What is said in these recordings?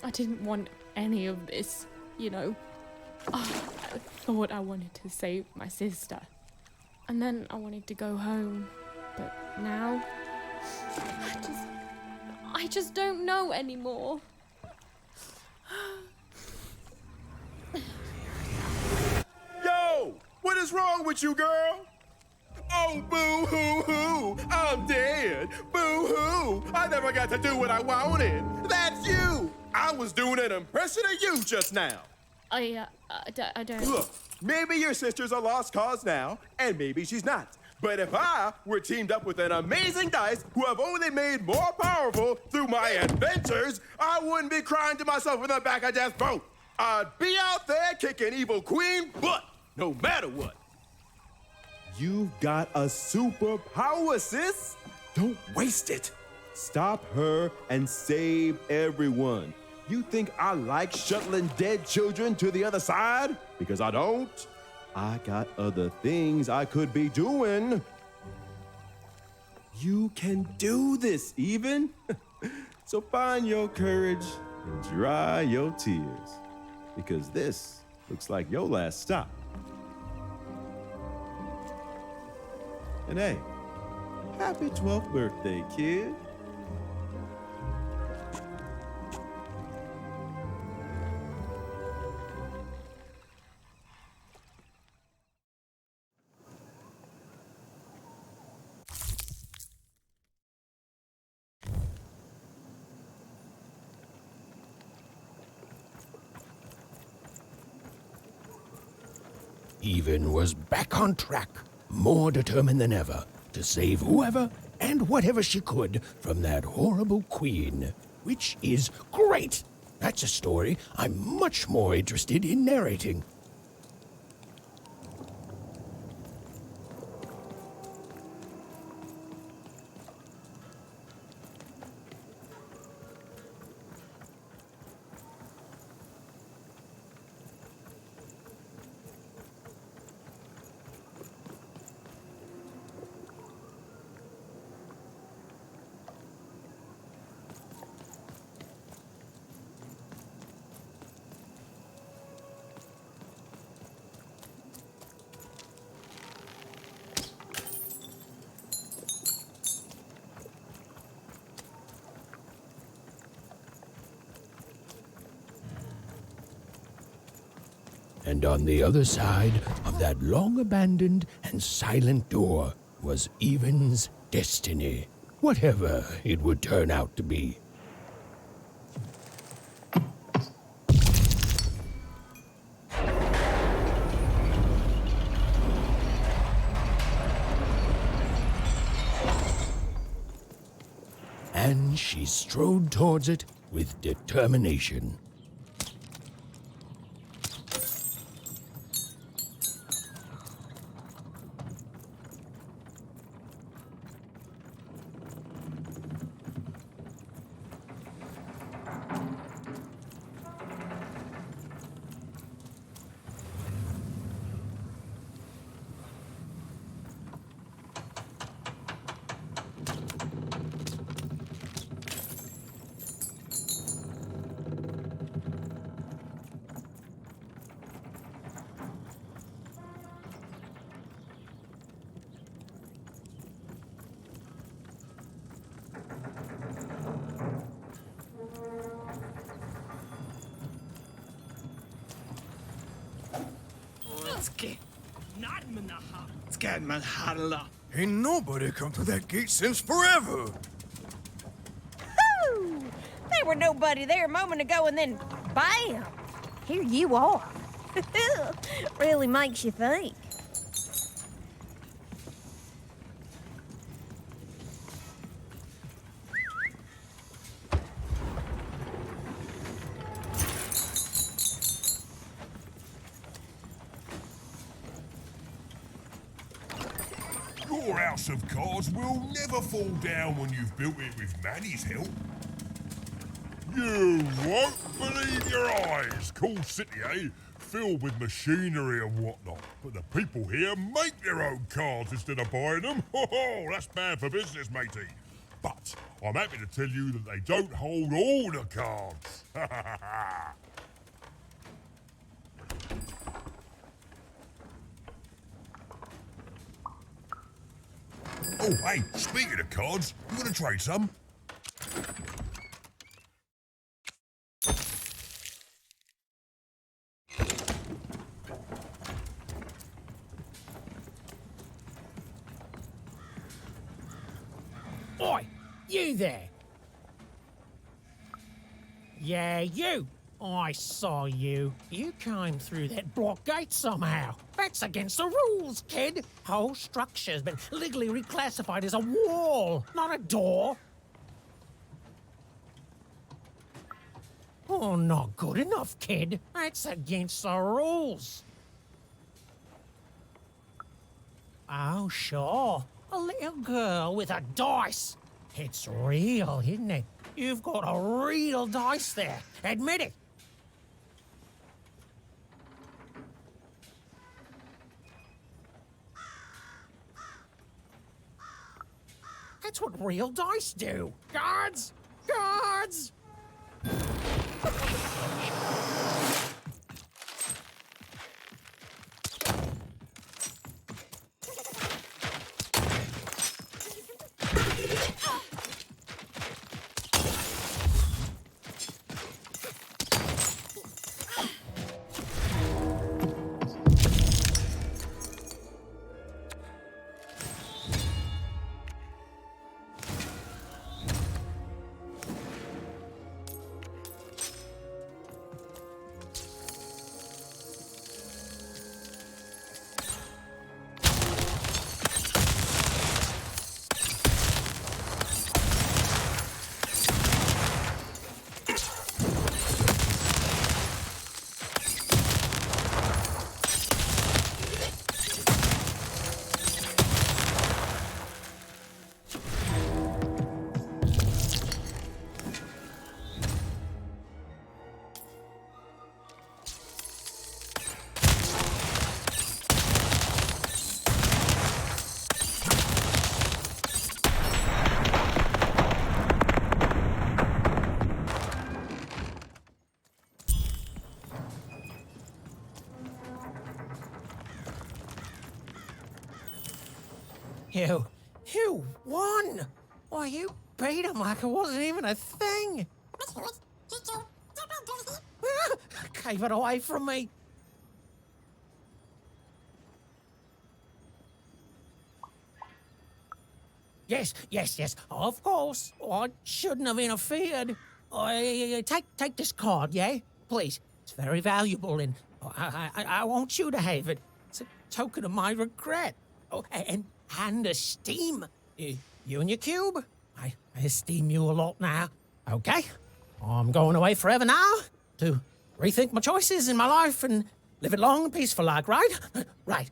I didn't want any of this, you know. Oh, I thought I wanted to save my sister. And then I wanted to go home. But now, I just don't know anymore. Yo! What is wrong with you, girl? Oh, boo-hoo-hoo! I'm dead! Boo-hoo! I never got to do what I wanted! That's you! I was doing an impression of you just now! I don't... Look, maybe your sister's a lost cause now, and maybe she's not. But if I were teamed up with an amazing dice who have only made more powerful through my adventures, I wouldn't be crying to myself in the back of death's boat. I'd be out there kicking evil queen butt, no matter what. You've got a superpower, sis. Don't waste it. Stop her and save everyone. You think I like shuttling dead children to the other side? Because I don't. I got other things I could be doing. You can do this, even. So find your courage and dry your tears. Because this looks like your last stop. And hey, happy 12th birthday, kid. Even was back on track, more determined than ever to save whoever and whatever she could from that horrible queen, which is great. That's a story I'm much more interested in narrating. And on the other side of that long-abandoned and silent door was Even's destiny, whatever it would turn out to be. And she strode towards it with determination. Ain't nobody come through that gate since forever. Whoo! There were nobody there a moment ago, and then bam! Here you are. Really makes you think. Your house of cards will never fall down when you've built it with Manny's help. You won't believe your eyes. Cool city, eh? Filled with machinery and whatnot. But the people here make their own cards instead of buying them. Oh, that's bad for business, matey. But I'm happy to tell you that they don't hold all the cards. Oh, hey, speaking of cards, you gonna trade some? Oi, you there. Yeah, you. I saw you. You came through that block gate somehow. That's against the rules, kid. Whole structure's been legally reclassified as a wall, not a door. Oh, not good enough, kid. That's against the rules. Oh, sure. A little girl with a dice. It's real, isn't it? You've got a real dice there. Admit it. That's what real dice do. Guards! Guards! You won! Why, you beat him like it wasn't even a thing! Gave it away from me! Yes, of course. I shouldn't have interfered. Take this card, yeah? Please. It's very valuable and I want you to have it. It's a token of my regret. Oh, and esteem. You and your cube. I esteem you a lot now. Okay? I'm going away forever now to rethink my choices in my life and live it long and peaceful like, right? Right.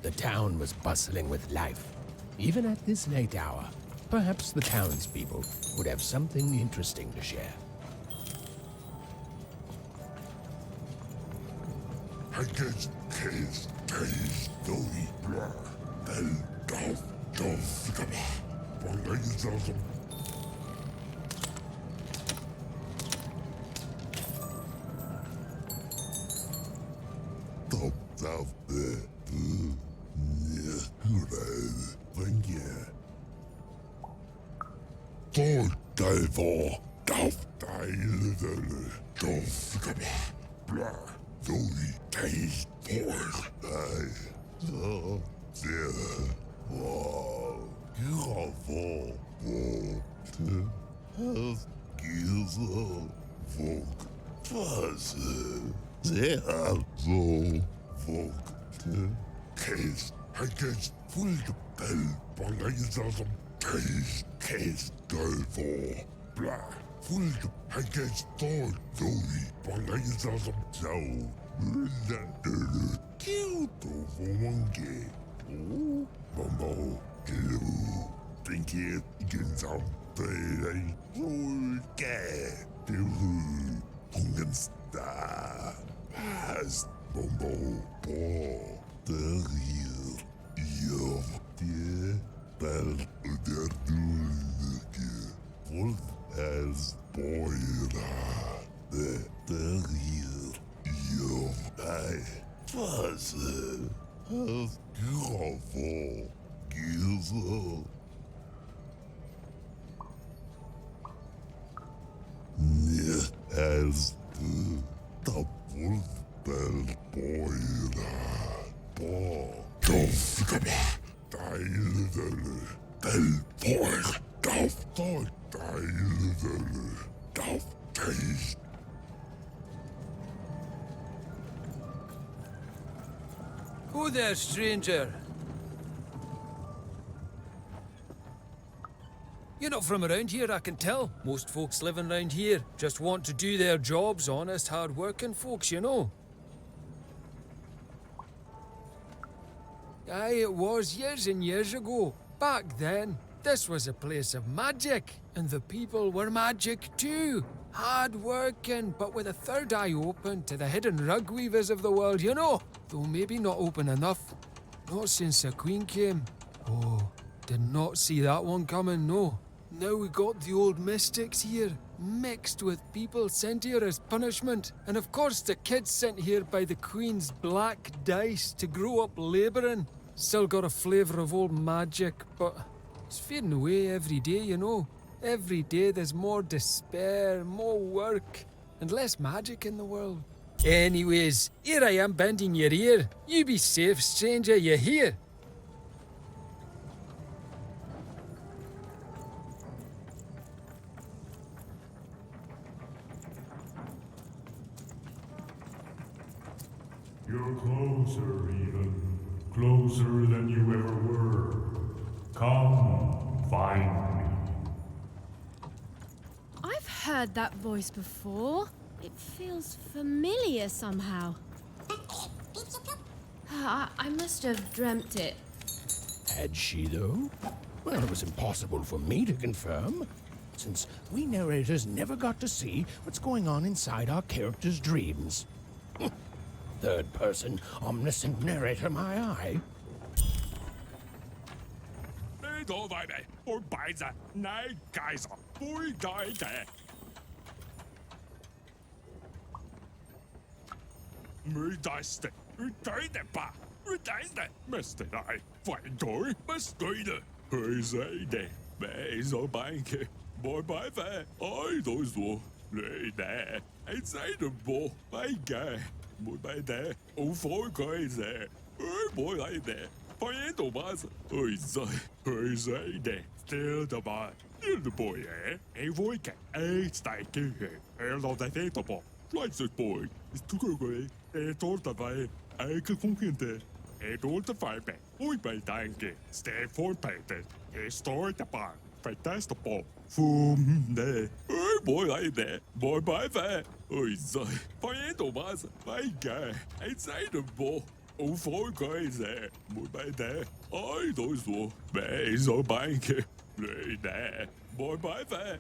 The town was bustling with life, even at this late hour. Perhaps the townspeople would have something interesting to share. Haggis, case, taste, doughy, blah, del, dove, gaba, bangayizazam. Top, thank you. Dog, dive, dove, dove, gaba, blah. Doughy, taste, pork, so, there, wow, beautiful, water, has gizzle, folk, fuzz, there, so, folk, case, I guess, full bell, bangayizazam, case, dive, blah. Full, I guess, dog, doughy, bangayizazam, so, cute of a monkey. Oh, Mambo, hello. Think it against some baby. Oh, cat. Hungen star. Has Mambo, ball. The real. Yum. Dear. Bell. Der Dulke. Wolf has boiled. The real. Yum. I. Fuzz. Has beautiful. Gizzle. As the wolf bell boiled. Ball. Dove. Deil. Bell boil. Dove. Deil. Dove. Taste. Who there, stranger? You're not from around here, I can tell. Most folks living around here just want to do their jobs, honest, hard-working folks, you know. Aye, it was years and years ago. Back then, this was a place of magic, and the people were magic too. Hard-working, but with a third eye open to the hidden rug weavers of the world, you know. Though maybe not open enough. Not since the Queen came. Oh, did not see that one coming, no. Now we got the old mystics here, mixed with people sent here as punishment. And of course the kids sent here by the Queen's black dice to grow up labouring. Still got a flavour of old magic, but it's fading away every day, you know. Every day there's more despair, more work, and less magic in the world. Anyways, here I am bending your ear. You be safe, stranger, you hear? You're closer, even. Closer than you ever were. Come, find me. I've heard that voice before. It feels familiar somehow. I must have dreamt it. Had she, though? Well, it was impossible for me to confirm, since we narrators never got to see what's going on inside our characters' dreams. Third-person, omniscient narrator, my eye. Ủa phối coi nè, mùi bay nè, ôi tôi xuống, mẹ rồi bay kìa, lệ nè, mùi bay về.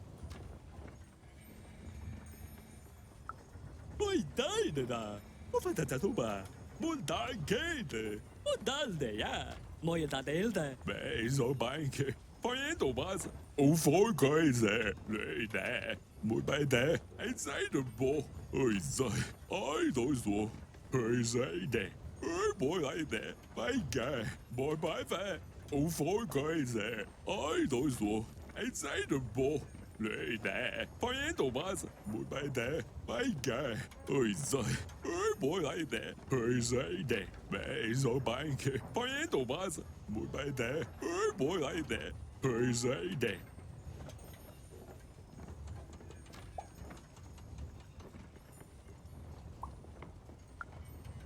Ôi đây nè nè, có phải thật thú bà, muốn đại kê nè, muốn đại nè à, mùi ta đến nè, mẹ rồi bay kìa, phải đồ bà sa. Ủa phối coi nè, lệ nè, mùi bay nè, anh say được bộ, ôi giời, ôi tôi xuống, ôi giời nè. Ôi bố lại nè, bay kìa, bố bay về. Ủa phối coi nè, ôi tôi xuống, anh say được bộ. Lệ nè, phải đồ bà sa, mùi bay nè, bay kìa, ôi giời, ôi bố lại nè, ôi giời nè, mẹ rồi bay kìa, phải đồ bà sa, mùi bay nè, ôi bố lại nè, ôi giời nè.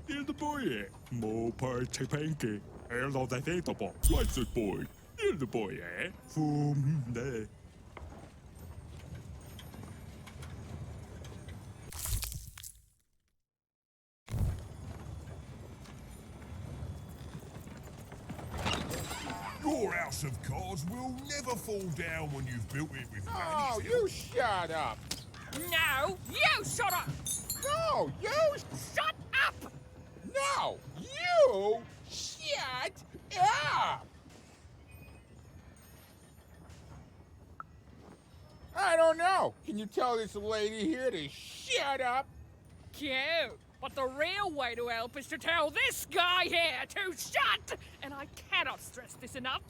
In the boy, more party panky, and all that ain't about. What's it, boy? In the boy, From there. Your house of cards will never fall down when you've built it with Oh, management. you shut up! No, you shut up! No, you Shut up! no, you shut up! I don't know. Can you tell this lady here to shut up? Cute. But the real way to help is to tell this guy here to shut! And I cannot stress this enough.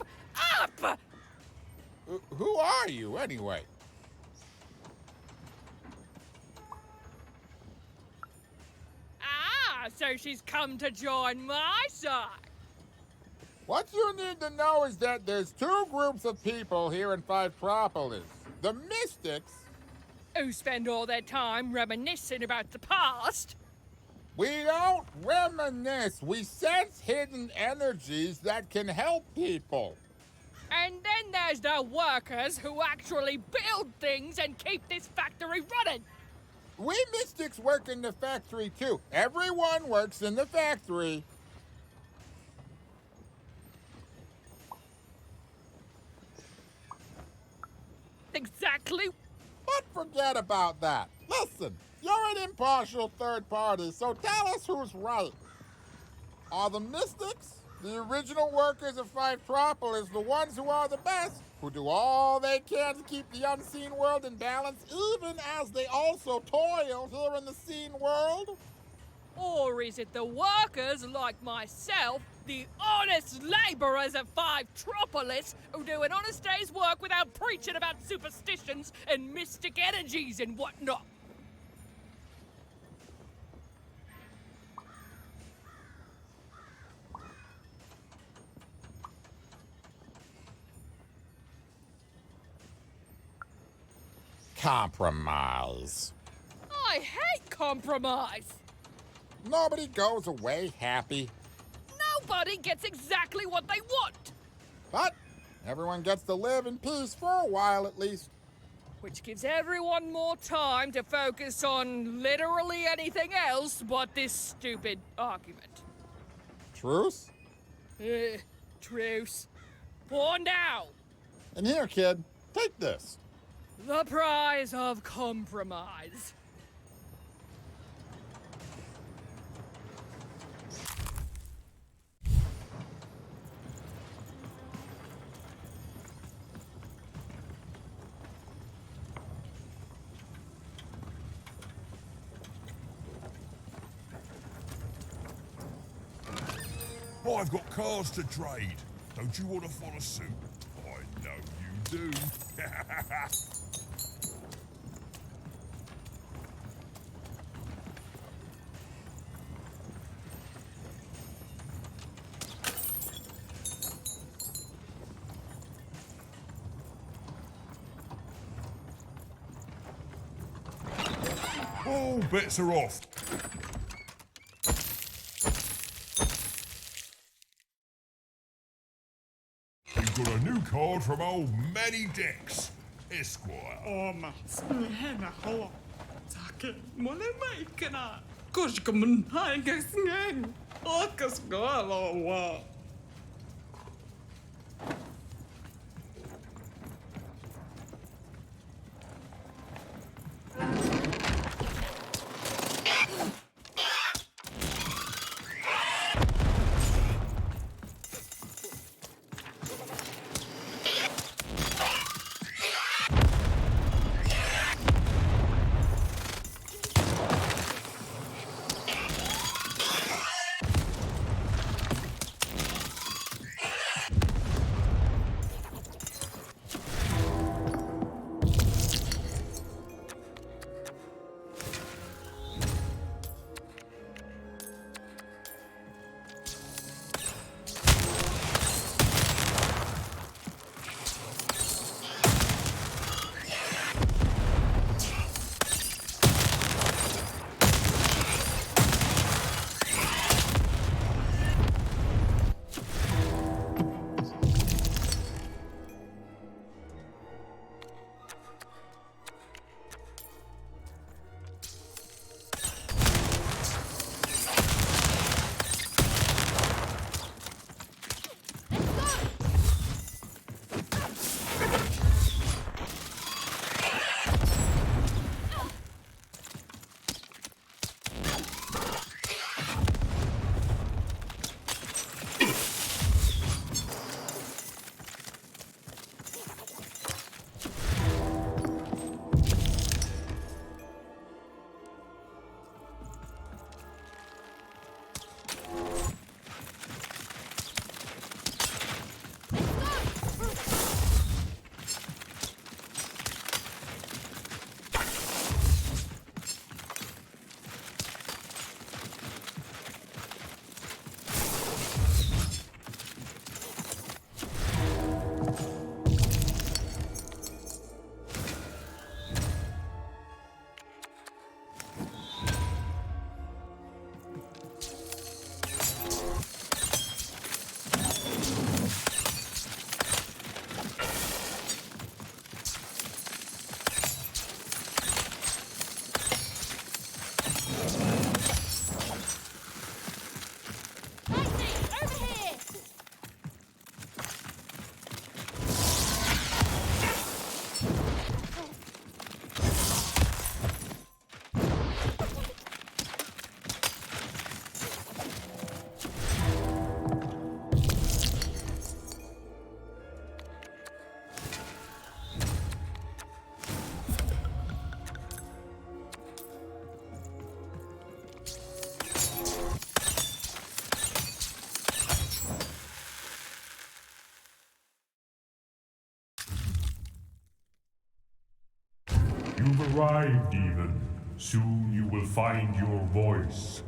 Up! Who are you, anyway? Ah, so she's come to join my side. What you need to know is that there's two groups of people here in Fivetropolis. The Mystics. Who spend all their time reminiscing about the past. We don't reminisce. We sense hidden energies that can help people. And then there's the workers who actually build things and keep this factory running. We Mystics work in the factory too. Everyone works in the factory. Exactly. But forget about that. Listen, you're an impartial third party, so tell us who's right. Are the Mystics, the original workers of Fivetropolis, the ones who are the best, who do all they can to keep the unseen world in balance, even as they also toil here in the seen world? Or is it the workers like myself, the honest labourers of Fivetropolis, who do an honest day's work without preaching about superstitions and mystic energies and whatnot? Compromise. I hate compromise. Nobody goes away happy, Nobody gets exactly what they want, but everyone gets to live in peace for a while at least. which gives everyone more time to focus on literally anything else but this stupid argument. Truce? Truce. For now, And here, kid, take this. the prize of compromise. I've got cars to trade. Don't you want to follow suit? I know you do. All bets are off. You've got a new card from old Manny Dex, Esquire. Koska mun haikasngen. Okas galoa. You've arrived, even. Soon you will find your voice.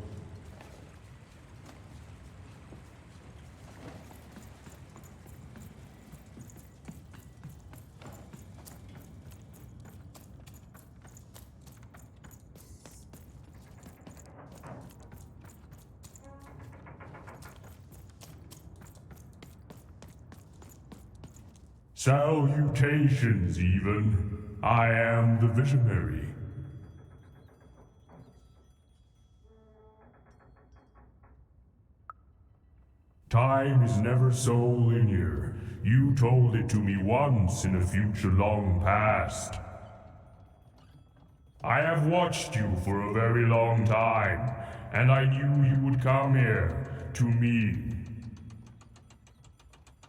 Salutations, even. I am the Visionary. Time is never so linear. You told it to me once in a future long past. I have watched you for a very long time, and I knew you would come here, to me.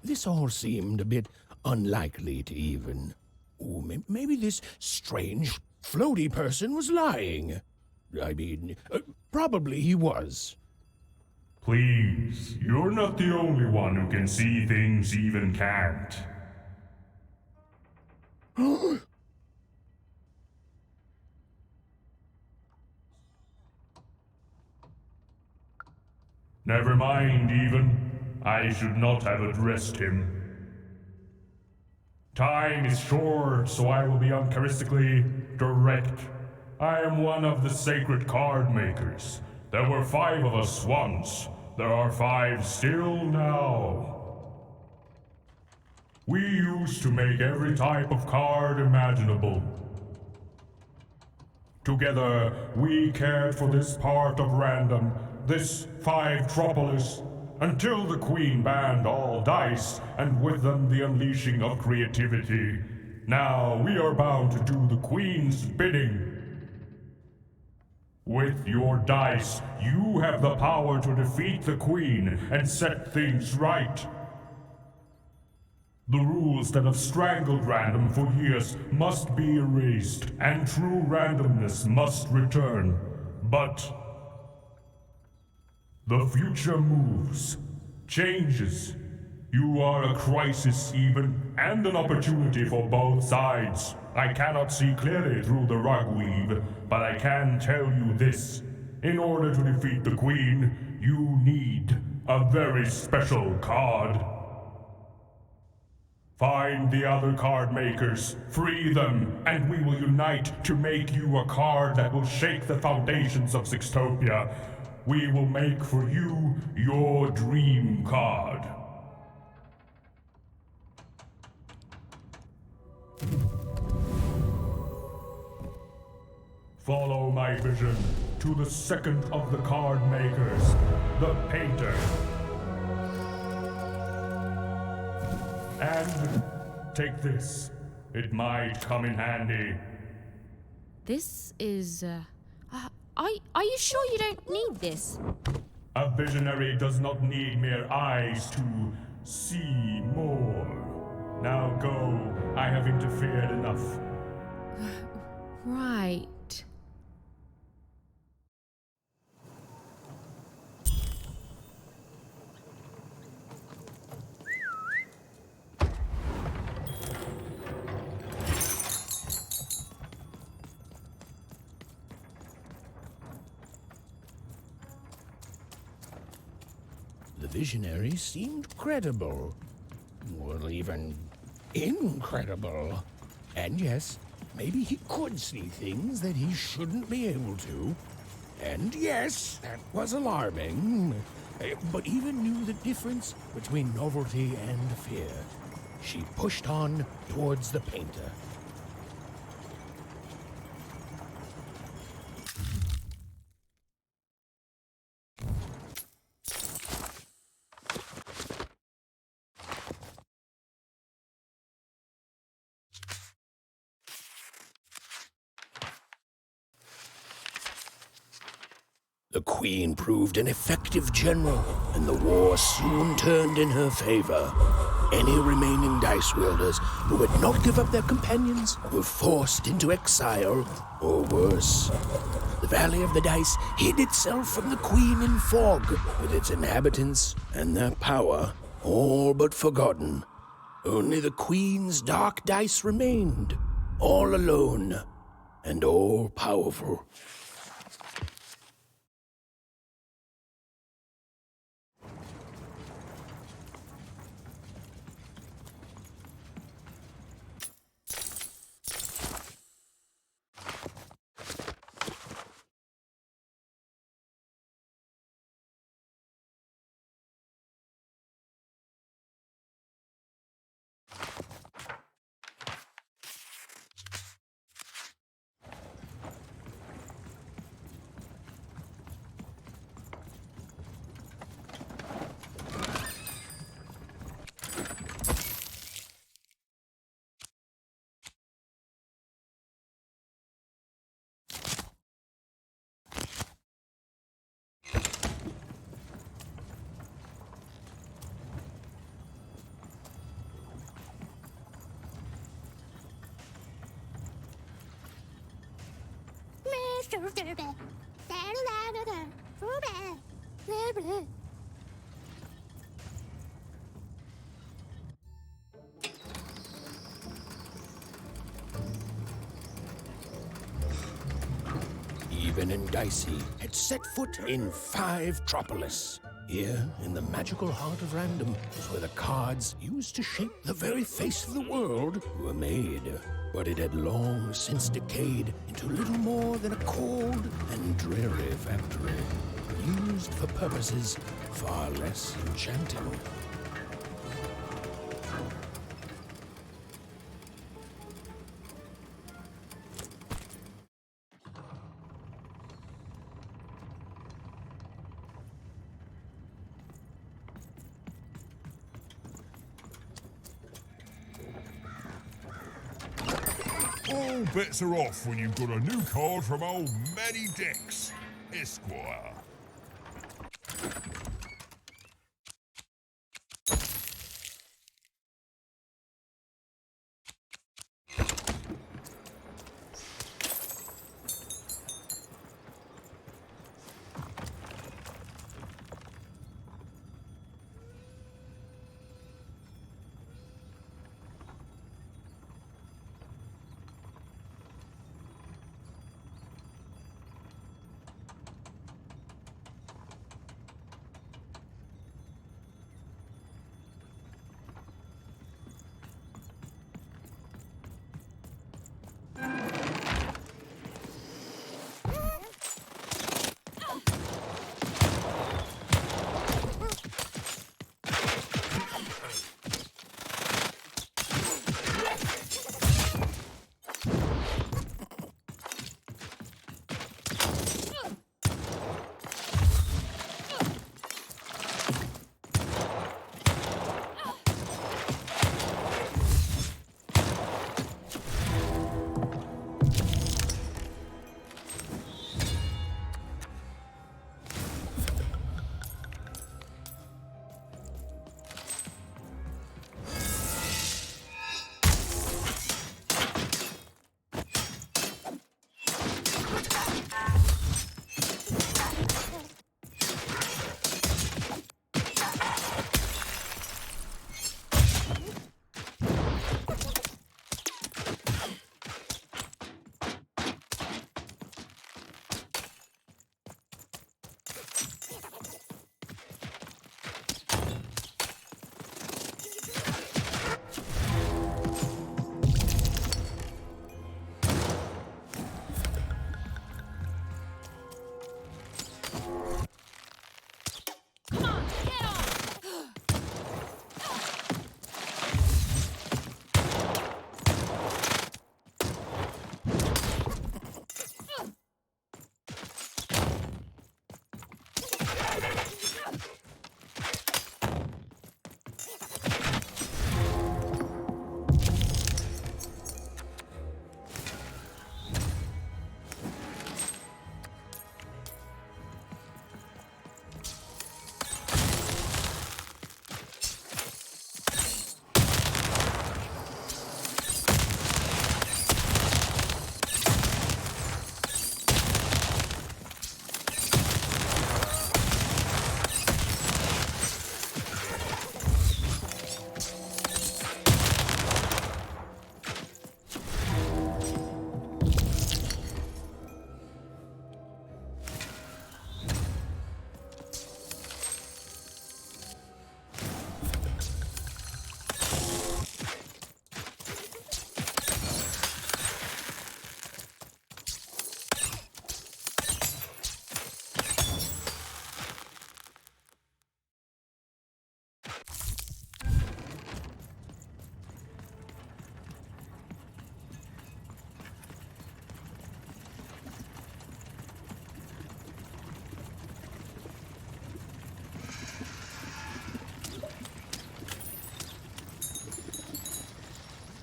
This all seemed a bit unlikely to even. Ooh, maybe this strange, floaty person was lying. I mean, probably he was. Please, you're not the only one who can see things even can't. Never mind, even. I should not have addressed him. Time is short, so I will be uncharacteristically direct. I am one of the sacred card makers. There were 5 of us once. There are 5 still now. We used to make every type of card imaginable. Together, we cared for this part of Random, this Five-Tropolis, until the Queen banned all dice, and with them the unleashing of creativity. Now we are bound to do the Queen's bidding. With your dice, you have the power to defeat the Queen and set things right. The rules that have strangled Random for years must be erased, and true randomness must return. But the future moves, changes. You are a crisis even, and an opportunity for both sides. I cannot see clearly through the rugweave, but I can tell you this. In order to defeat the Queen, you need a very special card. Find the other card makers, free them, and we will unite to make you a card that will shake the foundations of Sixtopia. We will make for you your dream card. Follow my vision to the second of the card makers, the painter. And take this. It might come in handy. This is, are you sure you don't need this? A visionary does not need mere eyes to see more. Now go. I have interfered enough. Right. The visionary seemed credible. Well, even incredible. And yes, maybe he could see things that he shouldn't be able to. And yes, that was alarming. But even knew the difference between novelty and fear. She pushed on towards the painter. The Queen proved an effective general, and the war soon turned in her favor. Any remaining dice wielders who would not give up their companions were forced into exile, or worse. The Valley of the Dice hid itself from the Queen in fog, with its inhabitants and their power all but forgotten. Only the Queen's dark dice remained, all alone and all powerful. Even and Dicey had set foot in Five-Tropolis. Here, in the magical heart of Random, was where the cards used to shape the very face of the world were made. But it had long since decayed into little more than a cold and dreary factory, used for purposes far less enchanting. All bets are off when you've got a new card from old Matty Dex, Esquire.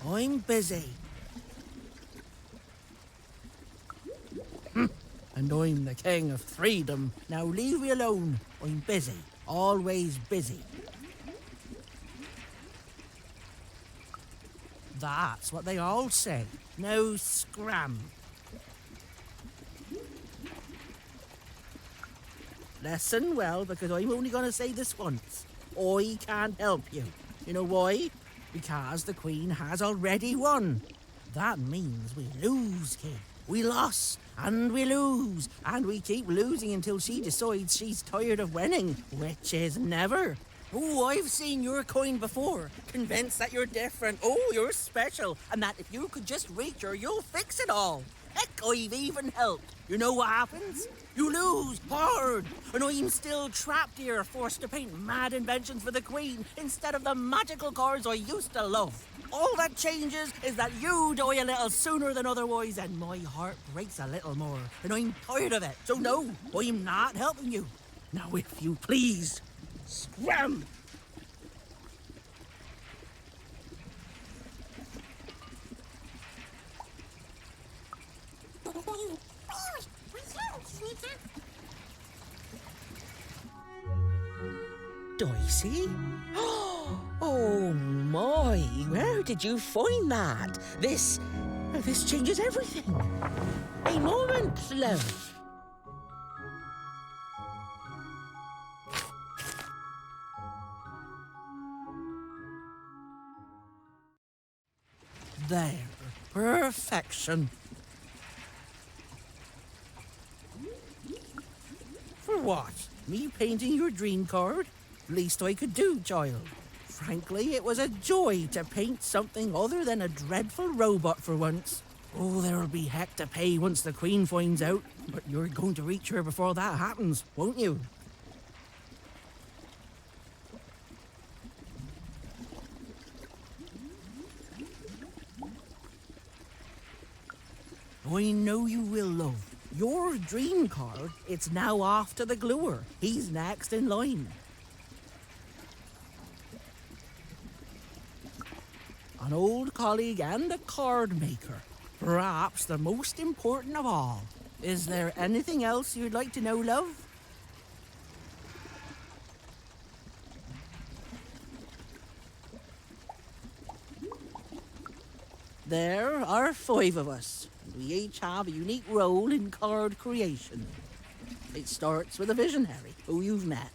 I'm busy. And I'm the king of freedom. Now leave me alone. I'm busy. Always busy. That's what they all say. No scram. Listen well, because I'm only going to say this once. I can't help you. You know why? Because the Queen has already won. That means we lose, kid. We lost, and we lose, and we keep losing until she decides she's tired of winning, which is never. Oh, I've seen your coin before, convinced that you're different. Oh, you're special, and that if you could just reach her, you'll fix it all. Heck, I've even helped. You know what happens? You lose hard, and I'm still trapped here, forced to paint mad inventions for the Queen instead of the magical cards I used to love. All that changes is that you die a little sooner than otherwise, and my heart breaks a little more, and I'm tired of it. So no, I'm not helping you. Now, if you please, scram! Dicey? Oh my, where did you find that? This changes everything. A moment, love. There, perfection. For what? Me painting your dream card? Least I could do, child. Frankly, it was a joy to paint something other than a dreadful robot for once. Oh, there'll be heck to pay once the Queen finds out, but you're going to reach her before that happens, won't you? I know you will, love. Your dream card, it's now off to the gluer. He's next in line. An old colleague and a card maker. Perhaps the most important of all. Is there anything else you'd like to know, love? There are 5 of us. We each have a unique role in card creation. It starts with a visionary, who you've met,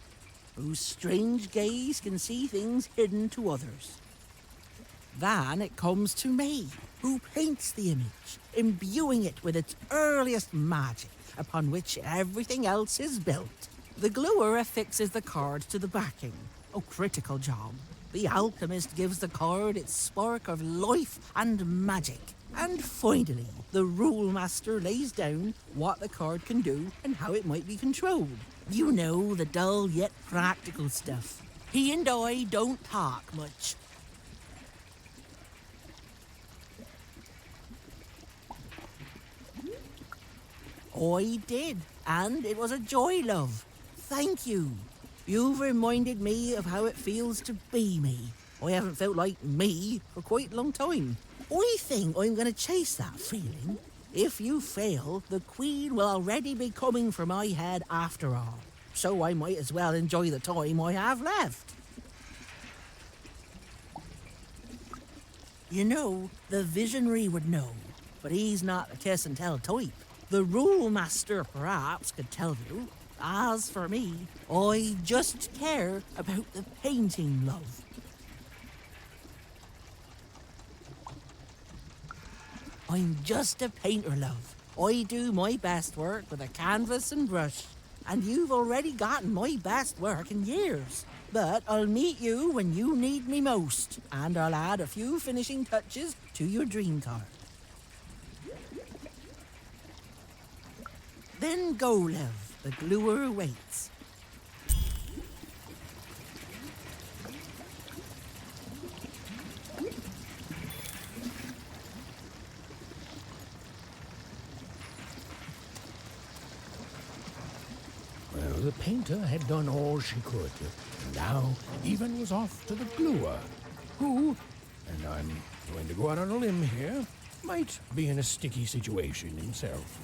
whose strange gaze can see things hidden to others. Then it comes to me, who paints the image, imbuing it with its earliest magic, upon which everything else is built. The gluer affixes the card to the backing. A critical job. The alchemist gives the card its spark of life and magic. And finally, the rule master lays down what the card can do and how it might be controlled. You know, the dull yet practical stuff. He and I don't talk much. I did, and it was a joy, love. Thank you. You've reminded me of how it feels to be me. I haven't felt like me for quite a long time. I think I'm going to chase that feeling. If you fail, the Queen will already be coming for my head after all. So I might as well enjoy the time I have left. You know, the visionary would know, but he's not a kiss and tell type. The rule master perhaps could tell you. As for me, I just care about the painting, love. I'm just a painter, love. I do my best work with a canvas and brush, and you've already gotten my best work in years. But I'll meet you when you need me most, and I'll add a few finishing touches to your dream card. Then go, love. The gluer waits. Well, the painter had done all she could. Now, Even was off to the gluer, who, and I'm going to go out on a limb here, might be in a sticky situation himself.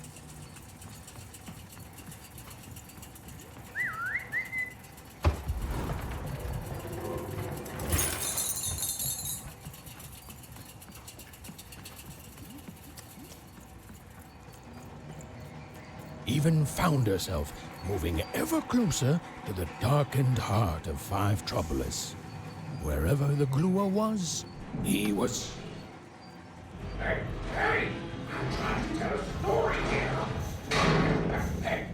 Even found herself moving ever closer to the darkened heart of Five Tropolis. Wherever the gluer was, he was... Hey! I'm trying to tell a story here! Hey!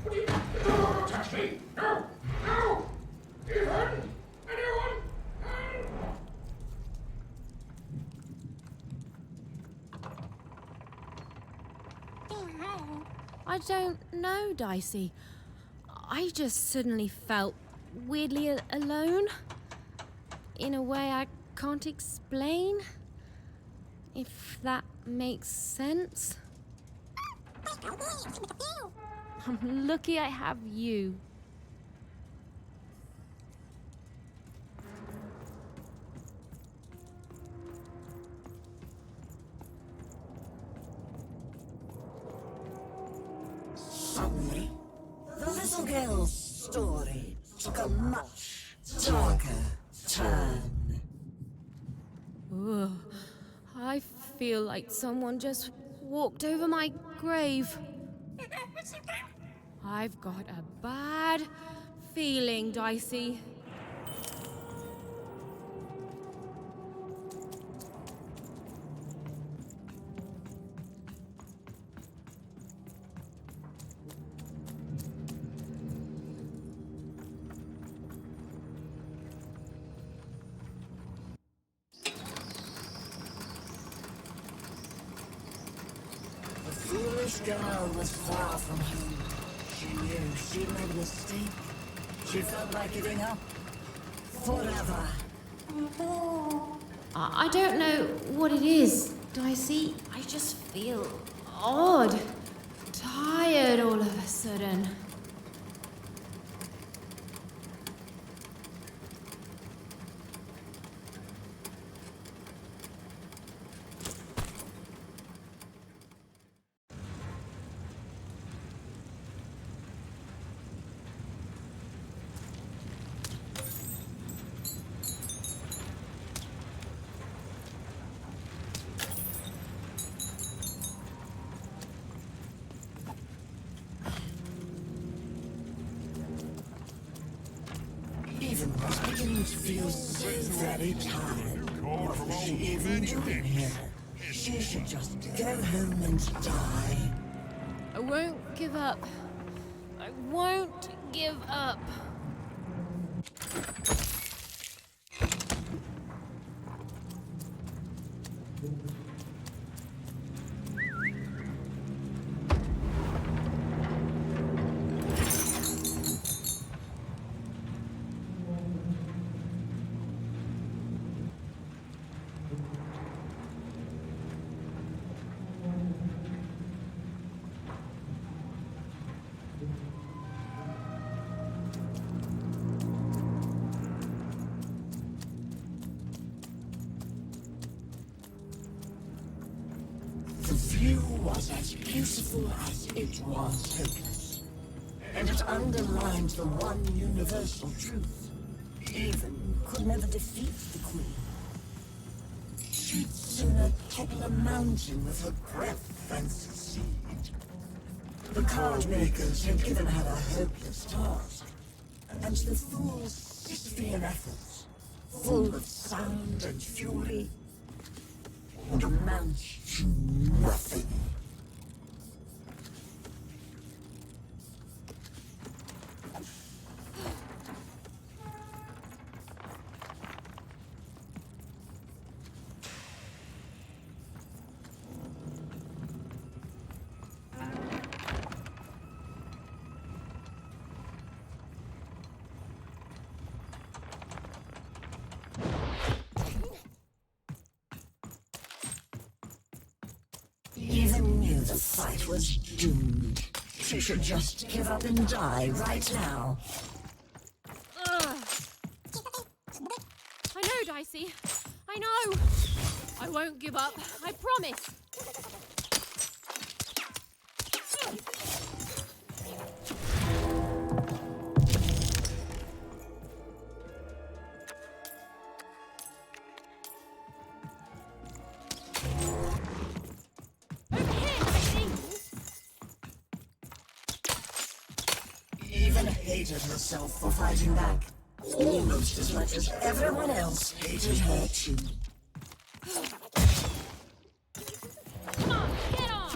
What are you... Don't touch me! No! Even? Anyone? I don't know, Dicey. I just suddenly felt weirdly alone. In a way I can't explain. If that makes sense. I'm lucky I have you. Suddenly, the little girl's story took a much darker turn. Ugh, I feel like someone just walked over my grave. I've got a bad feeling, Dicey. The foolish girl was far from home. She knew she'd made a mistake. She felt like giving up. Forever. I don't know what it is, Dicey. I just feel odd. Tired all of a sudden. Even was beginning to feel so very tired. What was she even doing here? She should just go home and die. I won't give up. I won't give up. The view was as beautiful as it was hopeless. And it underlined the one universal truth. Even could never defeat the Queen. She'd sooner topple a mountain with her breath than succeed. The card makers had given her a hopeless task. And the fool's Sisyphean efforts, full of sound and fury, would amount to nothing. Even knew the fight was doomed. She should just give up and die right now. Ugh. I know, Dicey. I know. I won't give up. I promise. Even hated herself for fighting back. Almost as much as everyone else hated her too. Come on, get on!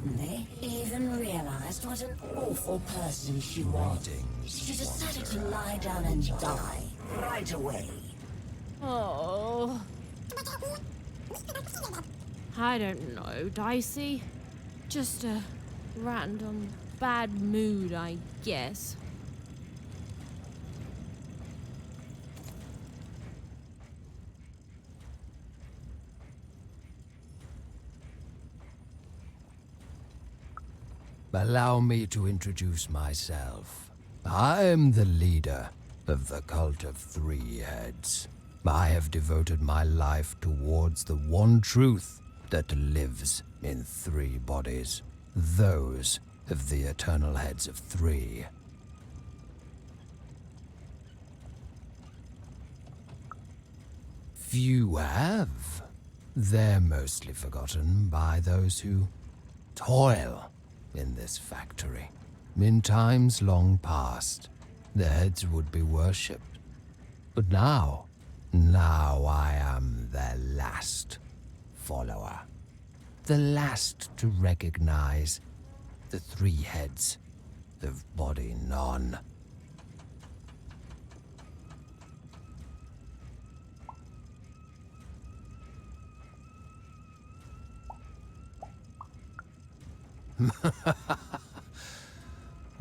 suddenly even realized what an awful person she was. She decided to lie down and die right away. Oh. I don't know, Dicey. Just a random bad mood, I guess. Allow me to introduce myself. I'm the leader of the Cult of Three Heads. I have devoted my life towards the one truth that lives in three bodies, those of the Eternal Heads of Three. Few have. They're mostly forgotten by those who toil in this factory. In times long past, the heads would be worshipped. But now I am their last follower. The last to recognize the three heads of Body None.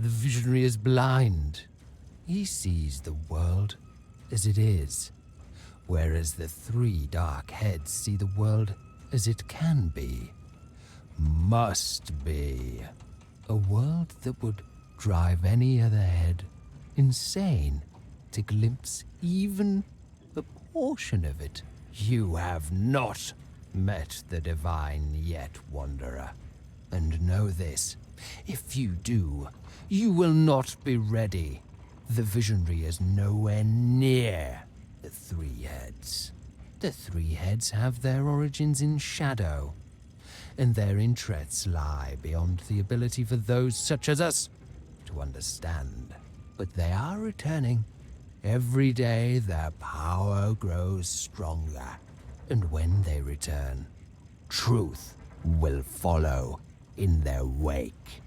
The visionary is blind. He sees the world as it is, whereas the three dark heads see the world as it can be, must be. A world that would drive any other head insane to glimpse even a portion of it. You have not met the divine yet, Wanderer. And know this, if you do, you will not be ready. The visionary is nowhere near the three heads. The three heads have their origins in shadow, and their interests lie beyond the ability for those such as us to understand. But they are returning. Every day their power grows stronger, and when they return, truth will follow in their wake.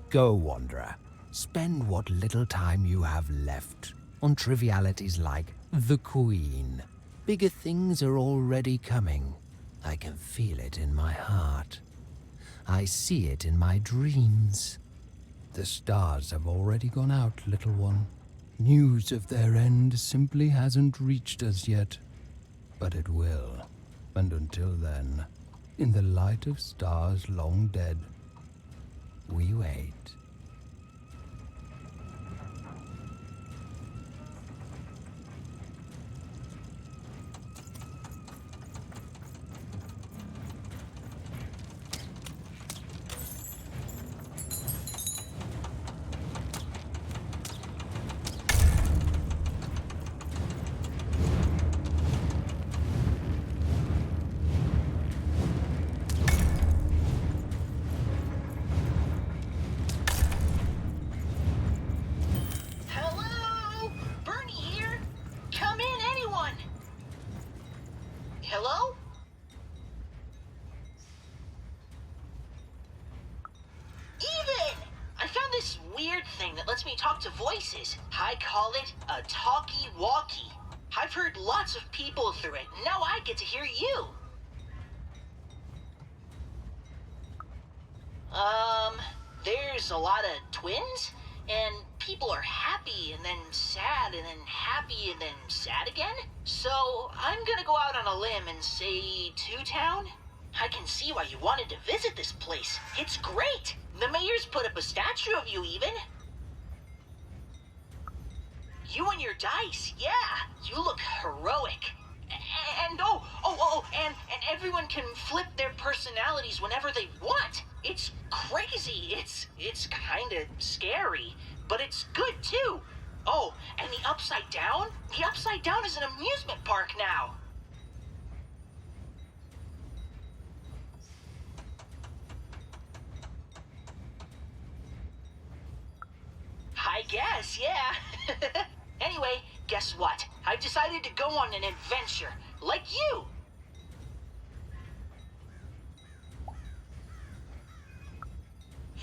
Go, Wanderer. Spend what little time you have left on trivialities like the Queen. Bigger things are already coming. I can feel it in my heart. I see it in my dreams. The stars have already gone out, little one. News of their end simply hasn't reached us yet. But it will. And until then, in the light of stars long dead, we wait. Hello? Bernie here? Come in, anyone! Hello? Even! I found this weird thing that lets me talk to voices. I call it a talkie-walkie. I've heard lots of people through it. Now I get to hear you. There's a lot of twins, and people are happy and then sad and then happy and then sad again. So I'm gonna go out on a limb and say Two Town. I can see why you wanted to visit this place. It's great. The mayor's put up a statue of you even. You and your dice, yeah. You look heroic. And everyone can flip their personalities whenever they want. It's crazy. It's kind of scary, but it's good too. Oh, and the Upside Down? The Upside Down is an amusement park now. I guess, yeah. Anyway, guess what? I decided to go on an adventure, like you.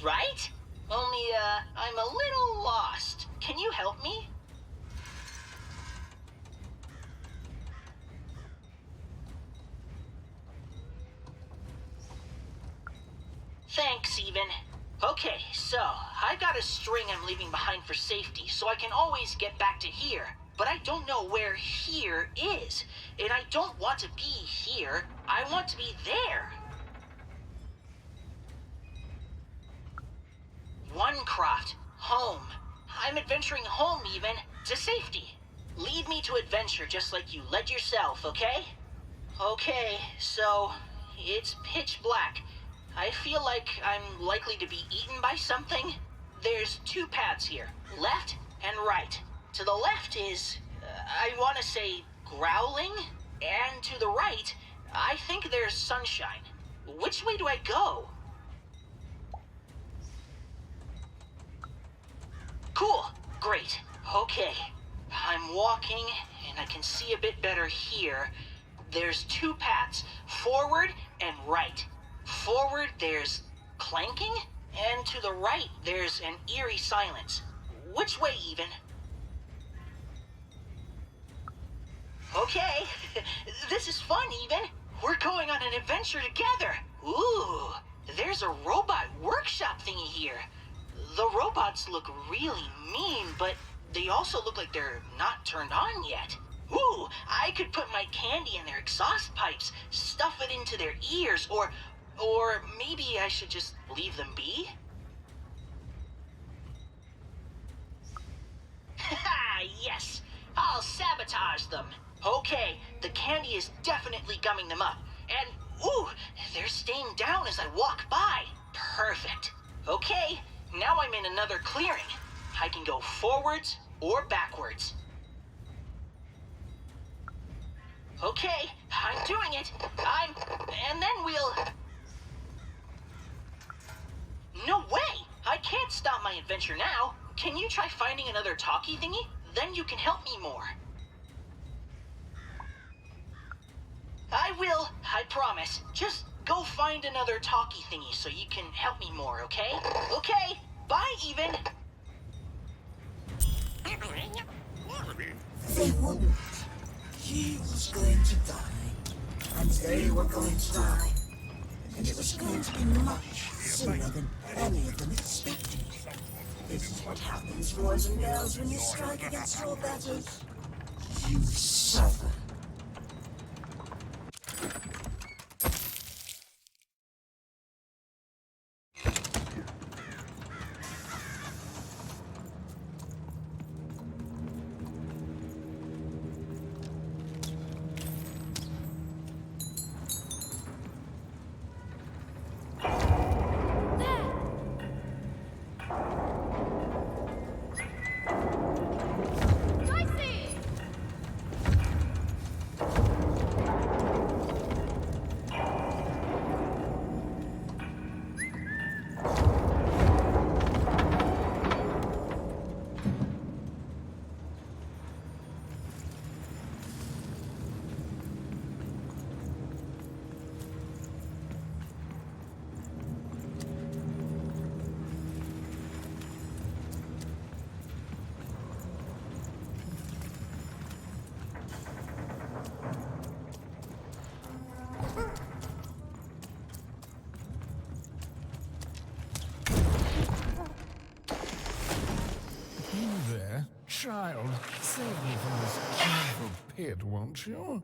Right? Only, I'm a little lost. Can you help me? Thanks, Even. Okay, so, I got a string I'm leaving behind for safety, so I can always get back to here. But I don't know where here is. And I don't want to be here. I want to be there. Onecroft. Home. I'm adventuring home, Even. To safety. Lead me to adventure just like you led yourself, okay? Okay, so, it's pitch black. I feel like I'm likely to be eaten by something. There's two paths here, left and right. To the left is, I want to say, growling. And to the right, I think there's sunshine. Which way do I go? Cool, great, okay. I'm walking, and I can see a bit better here. There's two paths, forward and right. Forward, there's clanking, and to the right, there's an eerie silence. Which way, Even? Okay, this is fun, Even. We're going on an adventure together. Ooh, there's a robot workshop thingy here. The robots look really mean, but they also look like they're not turned on yet. Ooh, I could put my candy in their exhaust pipes, stuff it into their ears, or maybe I should just leave them be? Haha, yes! I'll sabotage them! Okay, the candy is definitely gumming them up. And, ooh, they're staying down as I walk by. Perfect. Okay, now I'm in another clearing. I can go forwards or backwards. Okay, I'm doing it. And then we'll... No way! I can't stop my adventure now. Can you try finding another talkie thingy? Then you can help me more. I will, I promise. Just go find another talkie thingy so you can help me more, okay? Okay, bye, Even. They wouldn't. He was going to die, and they were going to die. And it was going to be much sooner than any of them expected. This is what happens, boys and girls, when you strike against your betters. You suffer. Child, save me from this dreadful pit, won't you?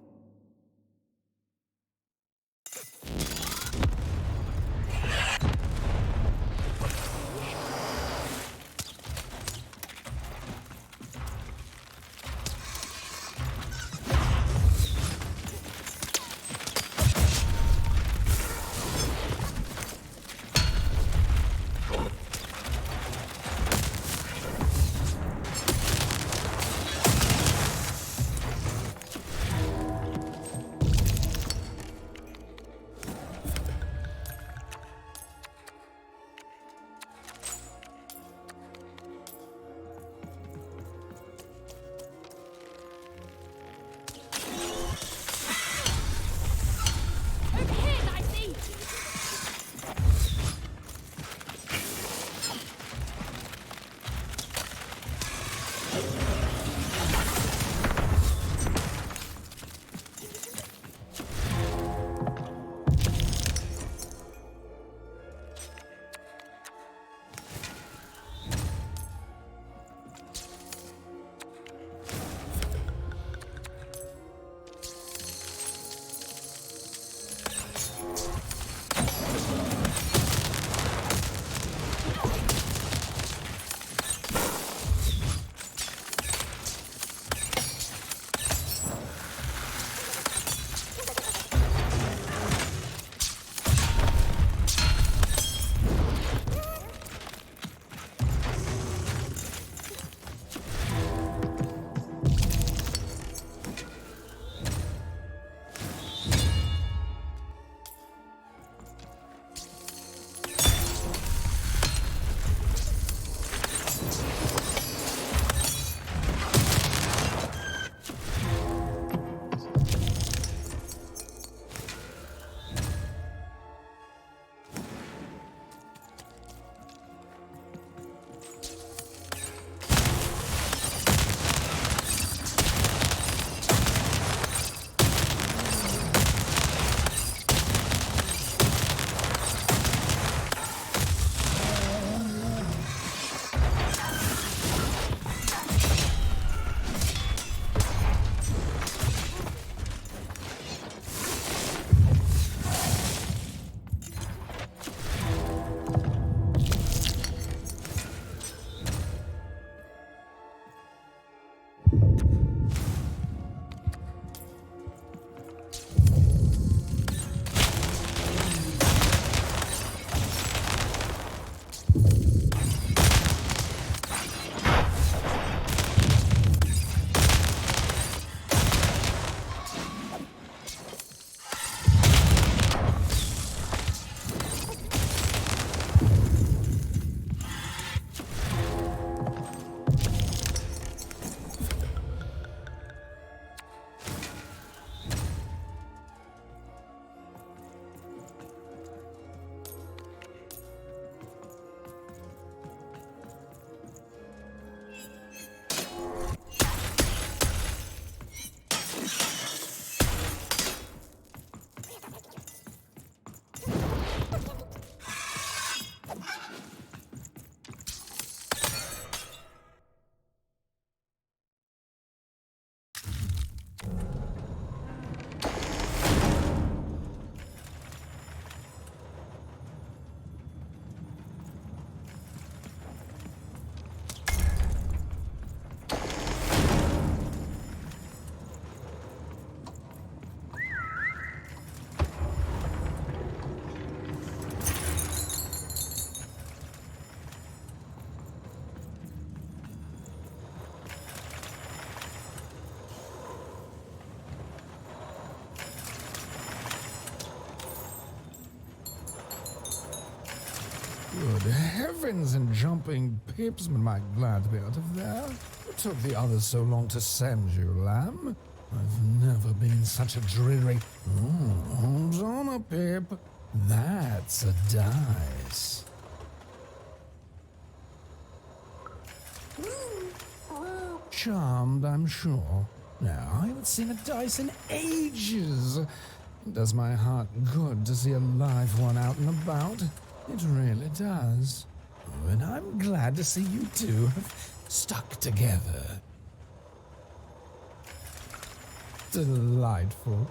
Good heavens and jumping pips, am I glad to be out of there. What took the others so long to send you, lamb? I've never been such a dreary... Oh, hold on a pip. That's a dice. Charmed, I'm sure. Now, I haven't seen a dice in ages. It does my heart good to see a live one out and about. It really does. Oh, and I'm glad to see you two have stuck together. Delightful.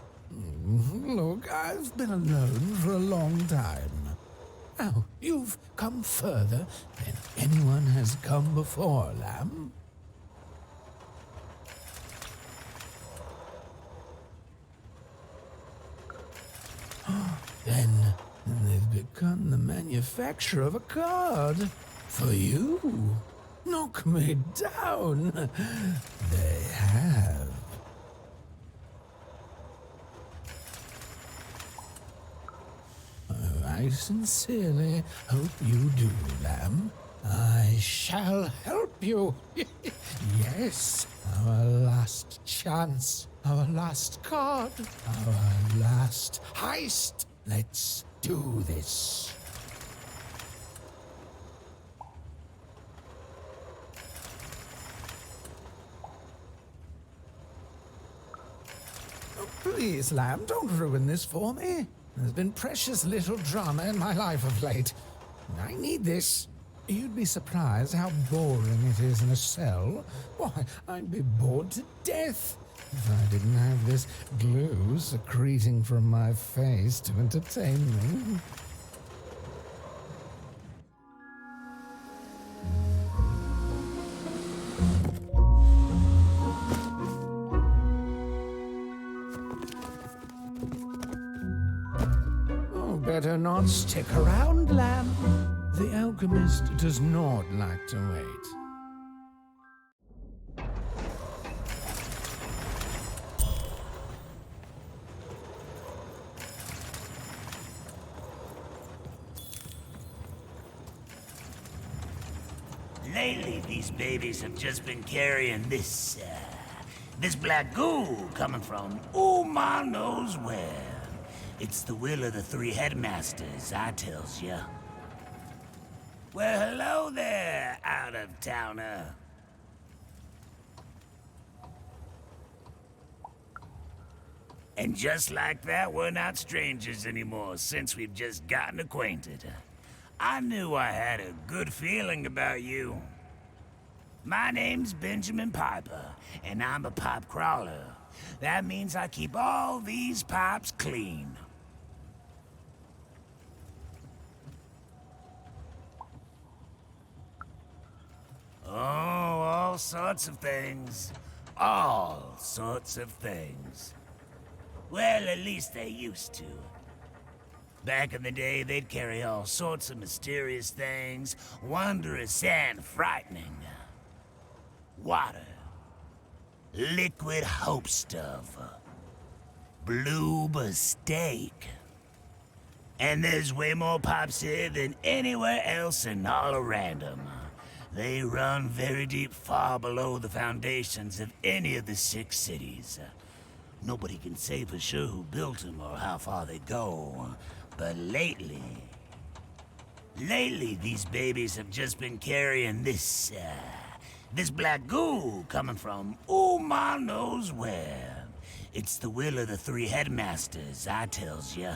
Look, I've been alone for a long time. Now, you've come further than anyone has come before, lamb. Then they've begun the manufacture of a card for you. Knock me down. They have. I sincerely hope you do, lamb. I shall help you. Yes, our last chance, our last card, our last heist. Let's do this. Oh, please, lamb, don't ruin this for me. There's been precious little drama in my life of late. I need this. You'd be surprised how boring it is in a cell. Why, I'd be bored to death if I didn't have this glue secreting from my face to entertain me. Oh, better not stick around, lamb. The alchemist does not like to wait. Lately, these babies have just been carrying this black goo coming from ma knows where. It's the will of the three headmasters, I tells ya. Well, hello there, out-of-towner. And just like that, we're not strangers anymore since we've just gotten acquainted. I knew I had a good feeling about you. My name's Benjamin Piper, and I'm a pipe crawler. That means I keep all these pipes clean. Oh, all sorts of things. All sorts of things. Well, at least they used to. Back in the day, they'd carry all sorts of mysterious things, wondrous and frightening. Water. Liquid hope stuff. Blue steak. And there's way more pipes here than anywhere else in all of Random. They run very deep, far below the foundations of any of the 6 cities. Nobody can say for sure who built them or how far they go. But lately, these babies have just been carrying this black goo coming from ma knows where. It's the will of the three headmasters, I tells ya.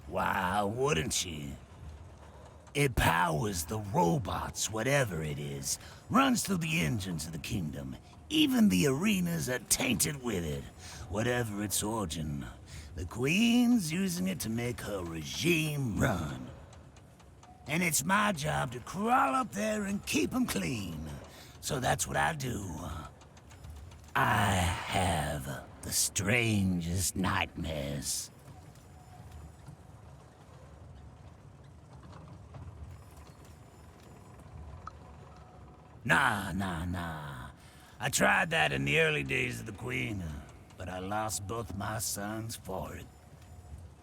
Why, wouldn't you? It powers the robots, whatever it is. Runs through the engines of the kingdom. Even the arenas are tainted with it, whatever its origin. The Queen's using it to make her regime run. And it's my job to crawl up there and keep them clean. So that's what I do. I have the strangest nightmares. Nah. I tried that in the early days of the Queen, but I lost both my sons for it.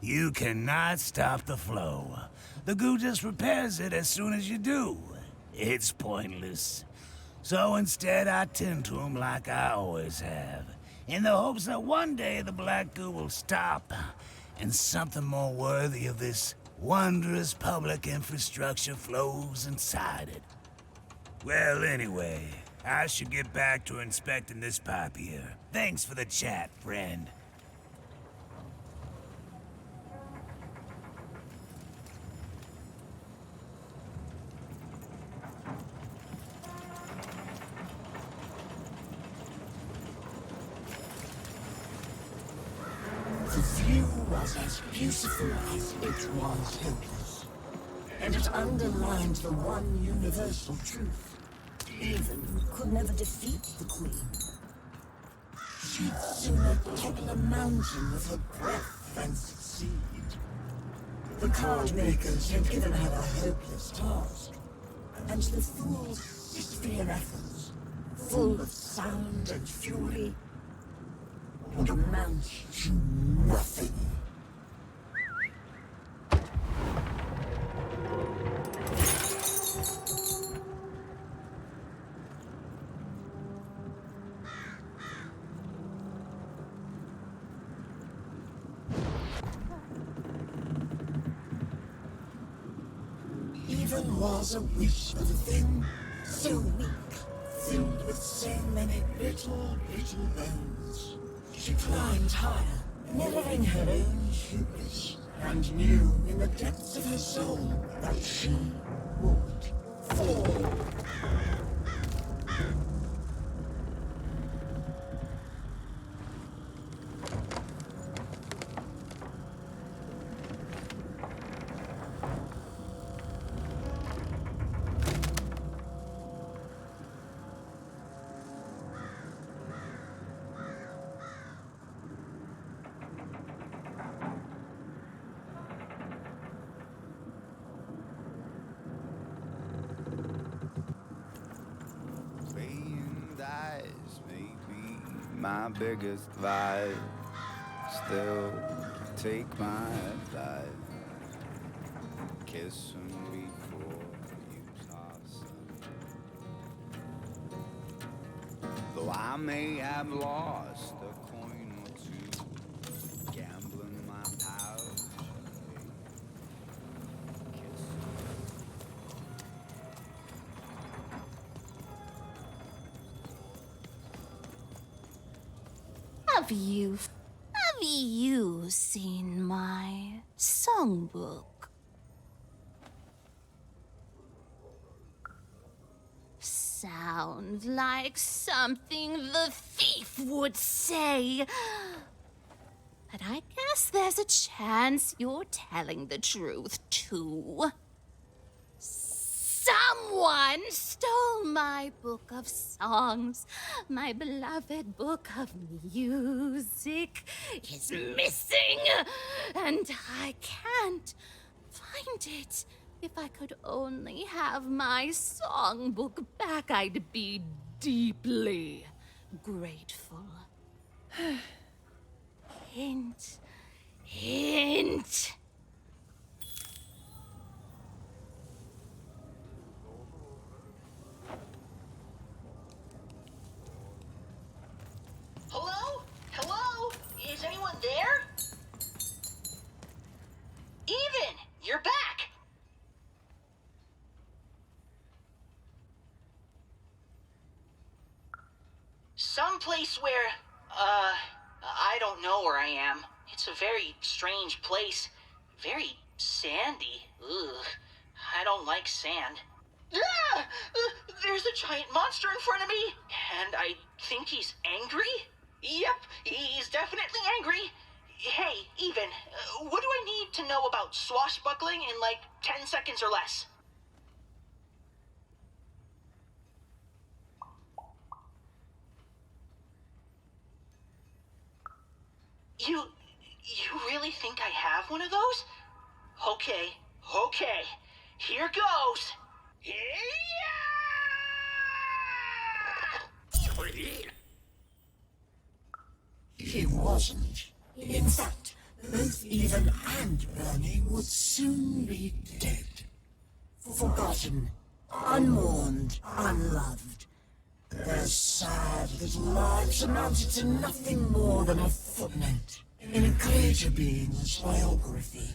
You cannot stop the flow. The goo just repairs it as soon as you do. It's pointless. So instead, I tend to them like I always have, in the hopes that one day the black goo will stop, and something more worthy of this wondrous public infrastructure flows inside it. Well, anyway, I should get back to inspecting this pipe here. Thanks for the chat, friend. The view was as beautiful as it was hopeless, and it underlined the one universal truth. Even could never defeat the Queen. She'd sooner topple a mountain with her breath than succeed. The card makers had given her a hopeless task, and the fool's sphere efforts, full of sound and fury, would amount to nothing. Even was a wish of a thing so weak, filled with so many little bones. She climbed higher, mirroring her own hubris, and knew in the depths of her soul that she would fall. My biggest vibe, still take my advice, kiss him before you toss him. Though I may have lost a coin or two, gambling my pouch, Have you seen my songbook? Sounds like something the thief would say. But I guess there's a chance you're telling the truth, too. Someone stole my book of songs. My beloved book of music is missing, and I can't find it. If I could only have my songbook back, I'd be deeply grateful. Hint, hint. Hello? Hello? Is anyone there? Even, you're back. Someplace where, I don't know where I am. It's a very strange place. Very sandy. Ugh. I don't like sand. Ah! There's a giant monster in front of me, and I think he's angry? Yep, he's definitely angry. Hey, Even, what do I need to know about swashbuckling in like 10 seconds or less? You really think I have one of those? Okay, here goes. He wasn't. In fact, both Even and Bernie would soon be dead. Forgotten, unmourned, unloved. Their sad little lives amounted to nothing more than a footnote in a greater being's biography.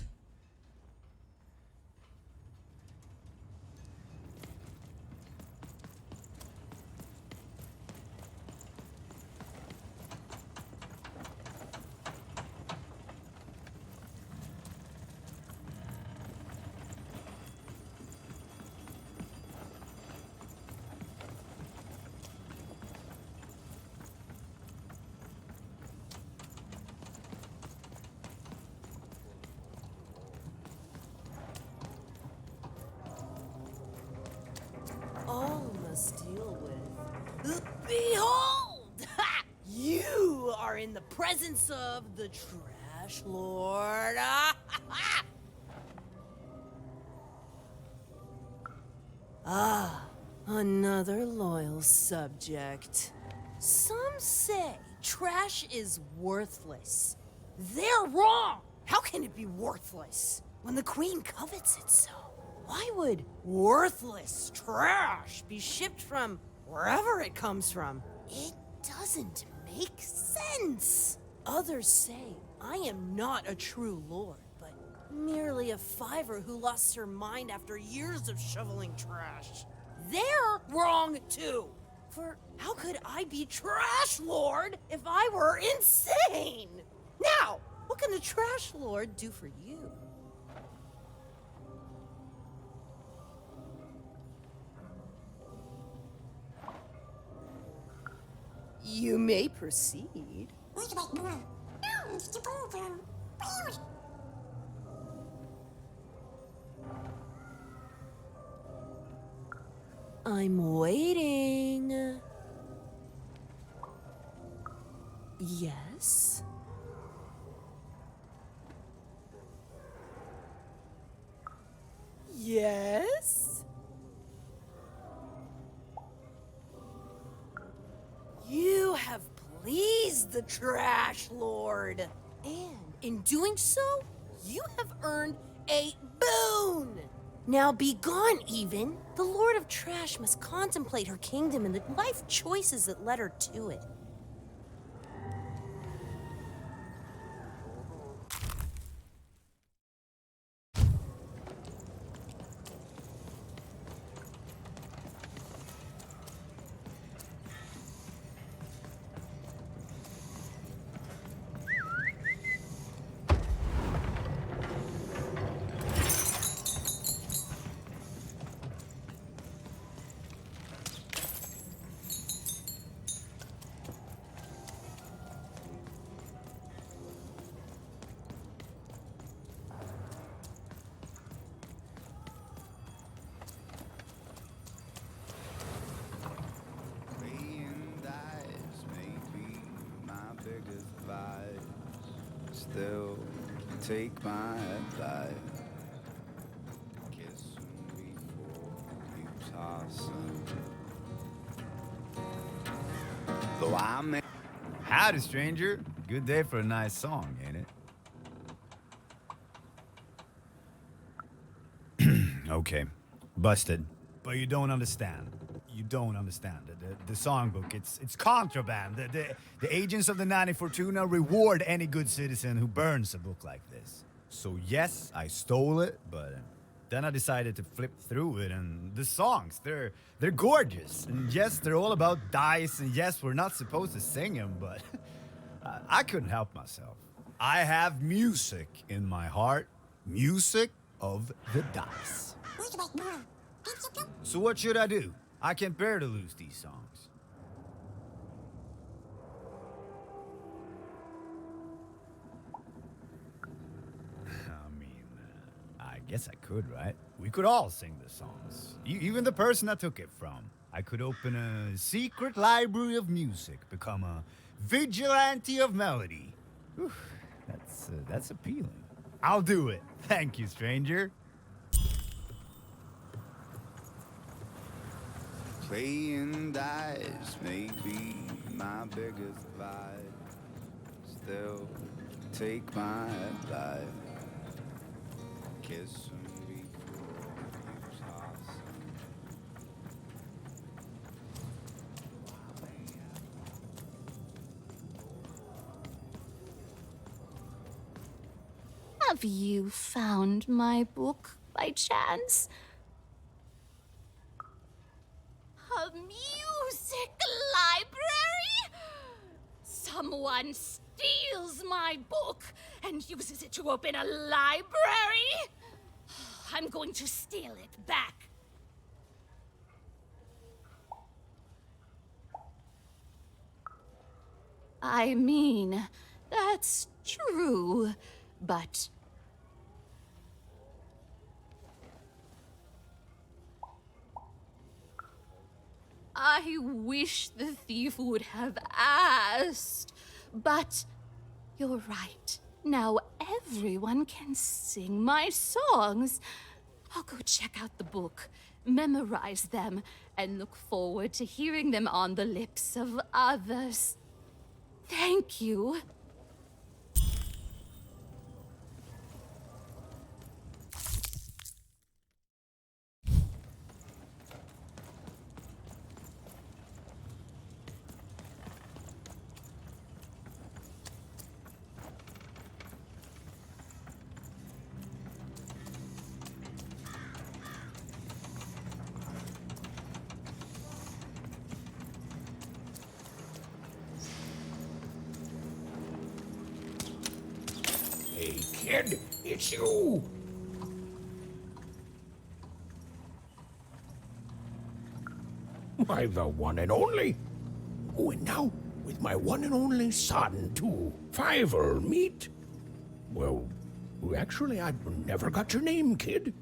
All must deal with. Behold! Ha! You are in the presence of the Trash Lord. Another loyal subject. Some say trash is worthless. They're wrong! How can it be worthless when the Queen covets it so? Why would worthless trash be shipped from wherever it comes from? It doesn't make sense. Others say I am not a true lord, but merely a fiver who lost her mind after years of shoveling trash. They're wrong too. For how could I be trash lord if I were insane? Now, what can the trash lord do for you? You may proceed. I'm waiting. Yes? Yes? You have pleased the Trash Lord. And in doing so, you have earned a boon. Now be gone, Even. The Lord of Trash must contemplate her kingdom and the life choices that led her to it. Still take my advice. Kiss me before you toss them. Though I may. Howdy, stranger. Good day for a nice song, ain't it? Okay, busted. But you don't understand. You don't understand. The songbook, it's contraband. The agents of the 90 Fortuna reward any good citizen who burns a book like this. So yes, I stole it, but then I decided to flip through it, and the songs, they're gorgeous. And yes, they're all about dice, and yes, we're not supposed to sing them, but I couldn't help myself. I have music in my heart. Music of the dice. So what should I do? I can't bear to lose these songs. I mean, I guess I could, right? We could all sing the songs. Even the person I took it from. I could open a secret library of music, become a vigilante of melody. Whew, that's appealing. I'll do it. Thank you, stranger. Playing dice may be my biggest vice. they'll take my life. Kiss 'em before you toss 'em. Have you found my book by chance? A music library? Someone steals my book and uses it to open a library? I'm going to steal it back. I mean, that's true, but I wish the thief would have asked. But you're right. Now everyone can sing my songs. I'll go check out the book, memorize them, and look forward to hearing them on the lips of others. Thank you. Hey, kid, it's you! Why, the one and only. Oh, and now, with my one and only son, too. Fiver, meet. Well, actually, I never got your name, kid.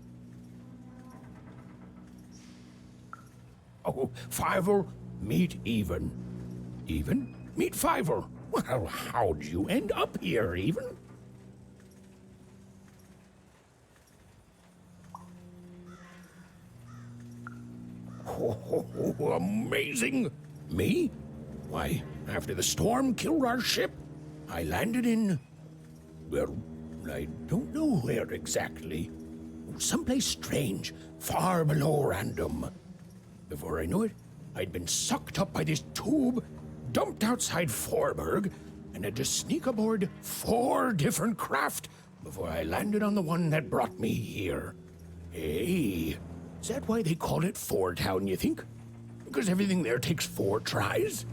Oh, Fiver, meet Even. Even, meet Fiver. Well, how'd you end up here, Even? Oh, amazing! Me? Why, after the storm killed our ship, I landed in... well, I don't know where exactly. Someplace strange, far below random. Before I knew it, I'd been sucked up by this tube, dumped outside Forberg, and had to sneak aboard 4 different craft before I landed on the one that brought me here. Hey, is that why they call it Four Town, you think? Because everything there takes 4 tries?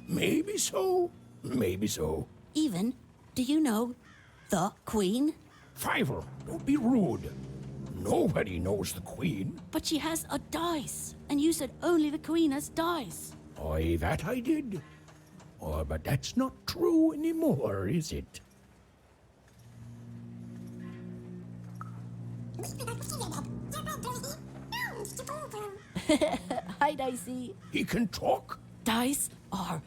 Maybe so. Maybe so. Even, do you know the Queen? Fiver, don't be rude. Nobody knows the Queen. But she has a dice, and you said only the Queen has dice. Aye, that I did. Oh, but that's not true anymore, is it? Hi, Dicey. He can talk? Dice are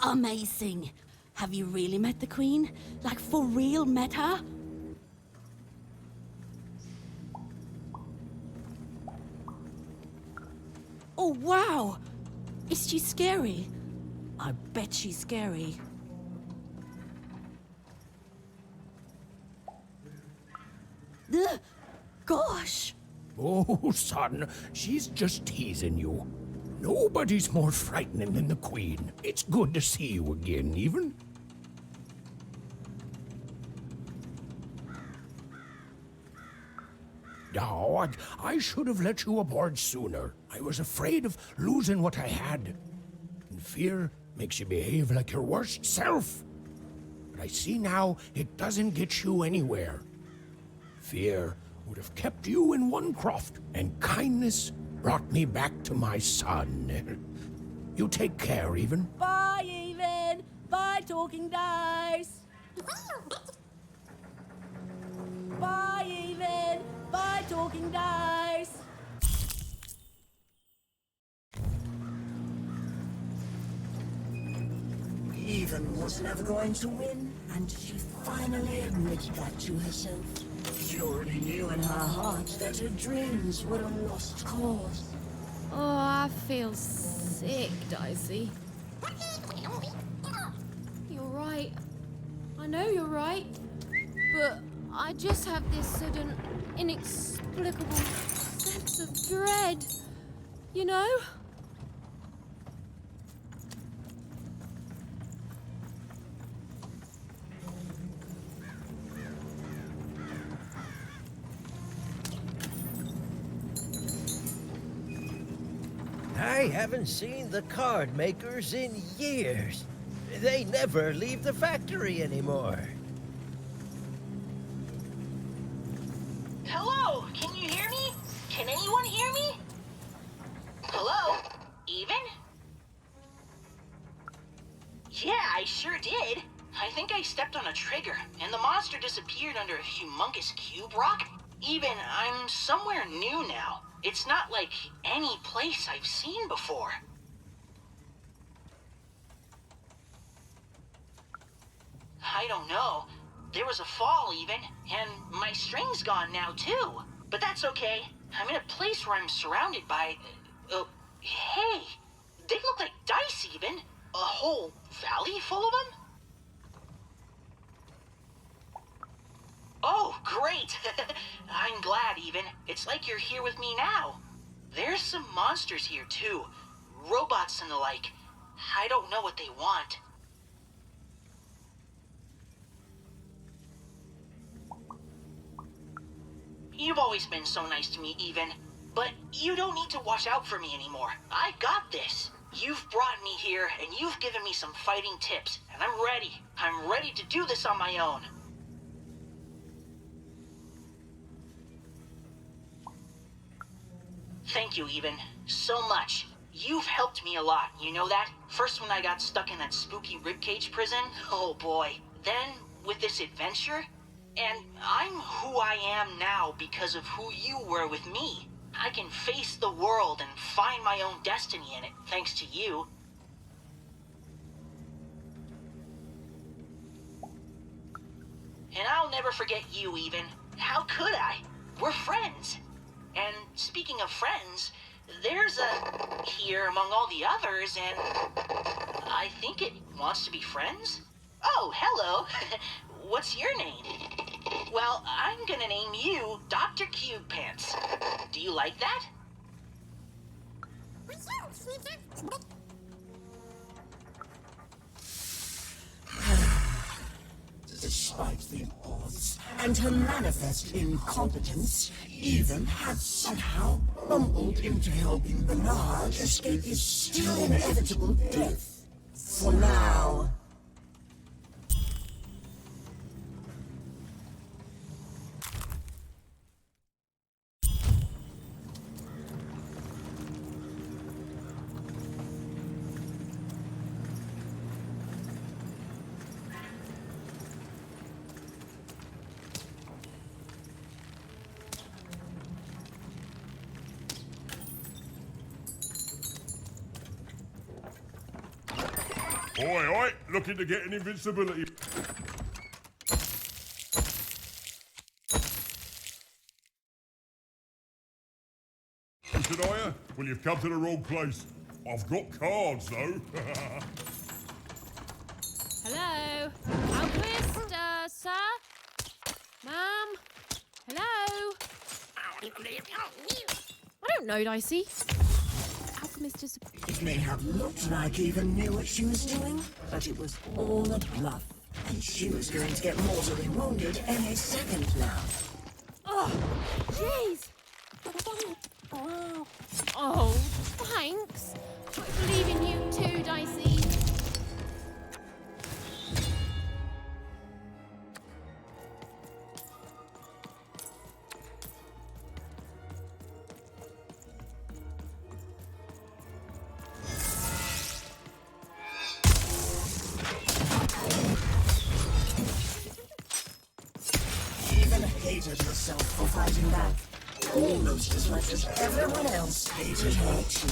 amazing. Have you really met the Queen? Like, for real met her? Oh, wow! Is she scary? I bet she's scary. Ugh, gosh! Oh, son, she's just teasing you. Nobody's more frightening than the Queen. It's good to see you again, Even. No, I should have let you aboard sooner. I was afraid of losing what I had. And fear makes you behave like your worst self. But I see now it doesn't get you anywhere. Fear would have kept you in one croft, and kindness brought me back to my son. You take care, Even. Bye, Even! Bye, Talking Dice! Bye, Even! Bye, Talking Dice! Even was never going to win, and she finally admitted that to herself. She already knew in her heart that her dreams were a lost cause. Oh, I feel sick, Dicey. I know you're right, but I just have this sudden, inexplicable sense of dread. You know? I haven't seen the card makers in years. They never leave the factory anymore. Hello, can you hear me? Can anyone hear me? Hello? Even? Yeah, I sure did. I think I stepped on a trigger, and the monster disappeared under a humongous cube rock. Even, I'm somewhere new now. It's not like any place I've seen before. I don't know. There was a fall even, and my string's gone now too. But that's okay. I'm in a place where I'm surrounded by... hey! They look like dice even. A whole valley full of them? Oh, great! I'm glad, even. It's like you're here with me now. There's some monsters here, too. Robots and the like. I don't know what they want. You've always been so nice to me, even. But you don't need to watch out for me anymore. I got this. You've brought me here, and you've given me some fighting tips, and I'm ready. I'm ready to do this on my own. Thank you, even. So much. You've helped me a lot, you know that? First when I got stuck in that spooky ribcage prison, oh boy. Then, with this adventure, and I'm who I am now because of who you were with me. I can face the world and find my own destiny in it, thanks to you. And I'll never forget you, even. How could I? We're friends. And speaking of friends, there's a here among all the others, and I think it wants to be friends? Oh, hello. What's your name? Well, I'm gonna name you Dr. Cube Pants. Do you like that? Despite the odds and her manifest incompetence, Even had somehow bumbled into helping Bernard escape his still inevitable death. For now. Oi, oi, looking to get an invincibility. Shania, well, you've come to the wrong place. I've got cards, though. Hello? Alchemist, sir? Ma'am? Hello? I don't know, Dicey. Alchemist is... It may have looked like Even knew what she was doing, but it was all a bluff. And she was going to get mortally wounded any second now. Oh, jeez! Oh, thanks. I believe in you too, Dicey. Even hated herself for fighting back. Almost as much as everyone else hated her too.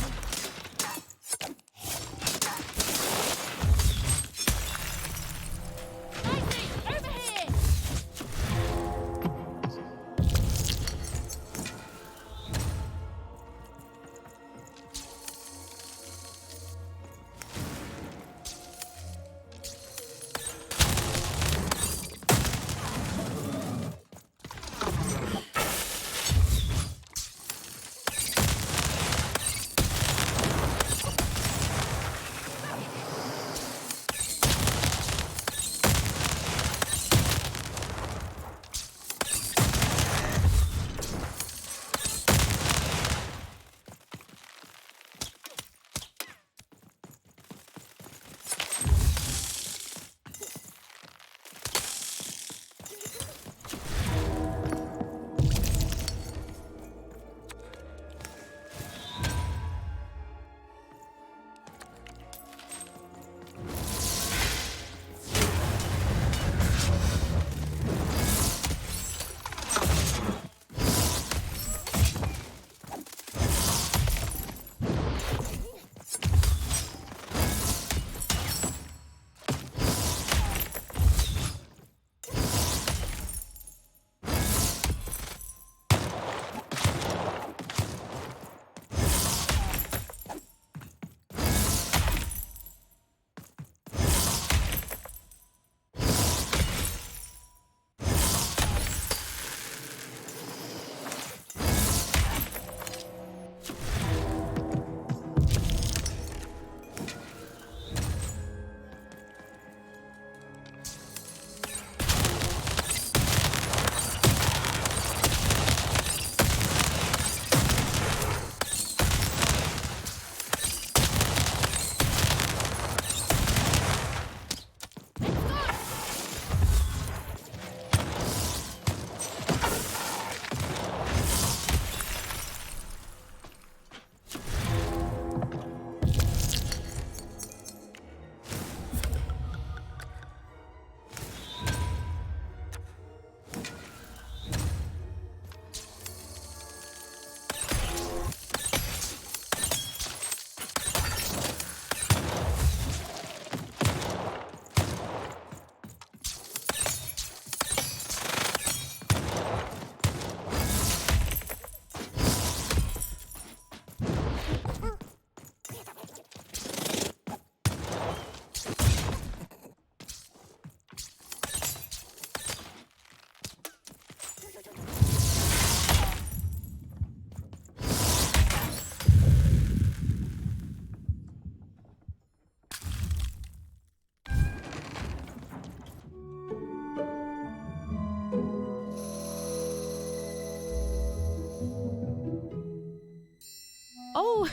Oh,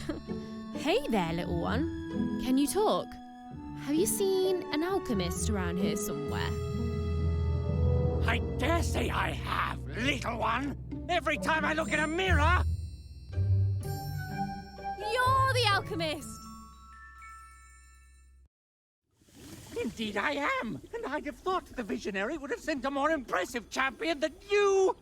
hey there, little one. Can you talk? Have you seen an alchemist around here somewhere? I dare say I have, little one. Every time I look in a mirror... You're the alchemist! Indeed I am, and I'd have thought the Visionary would have sent a more impressive champion than you!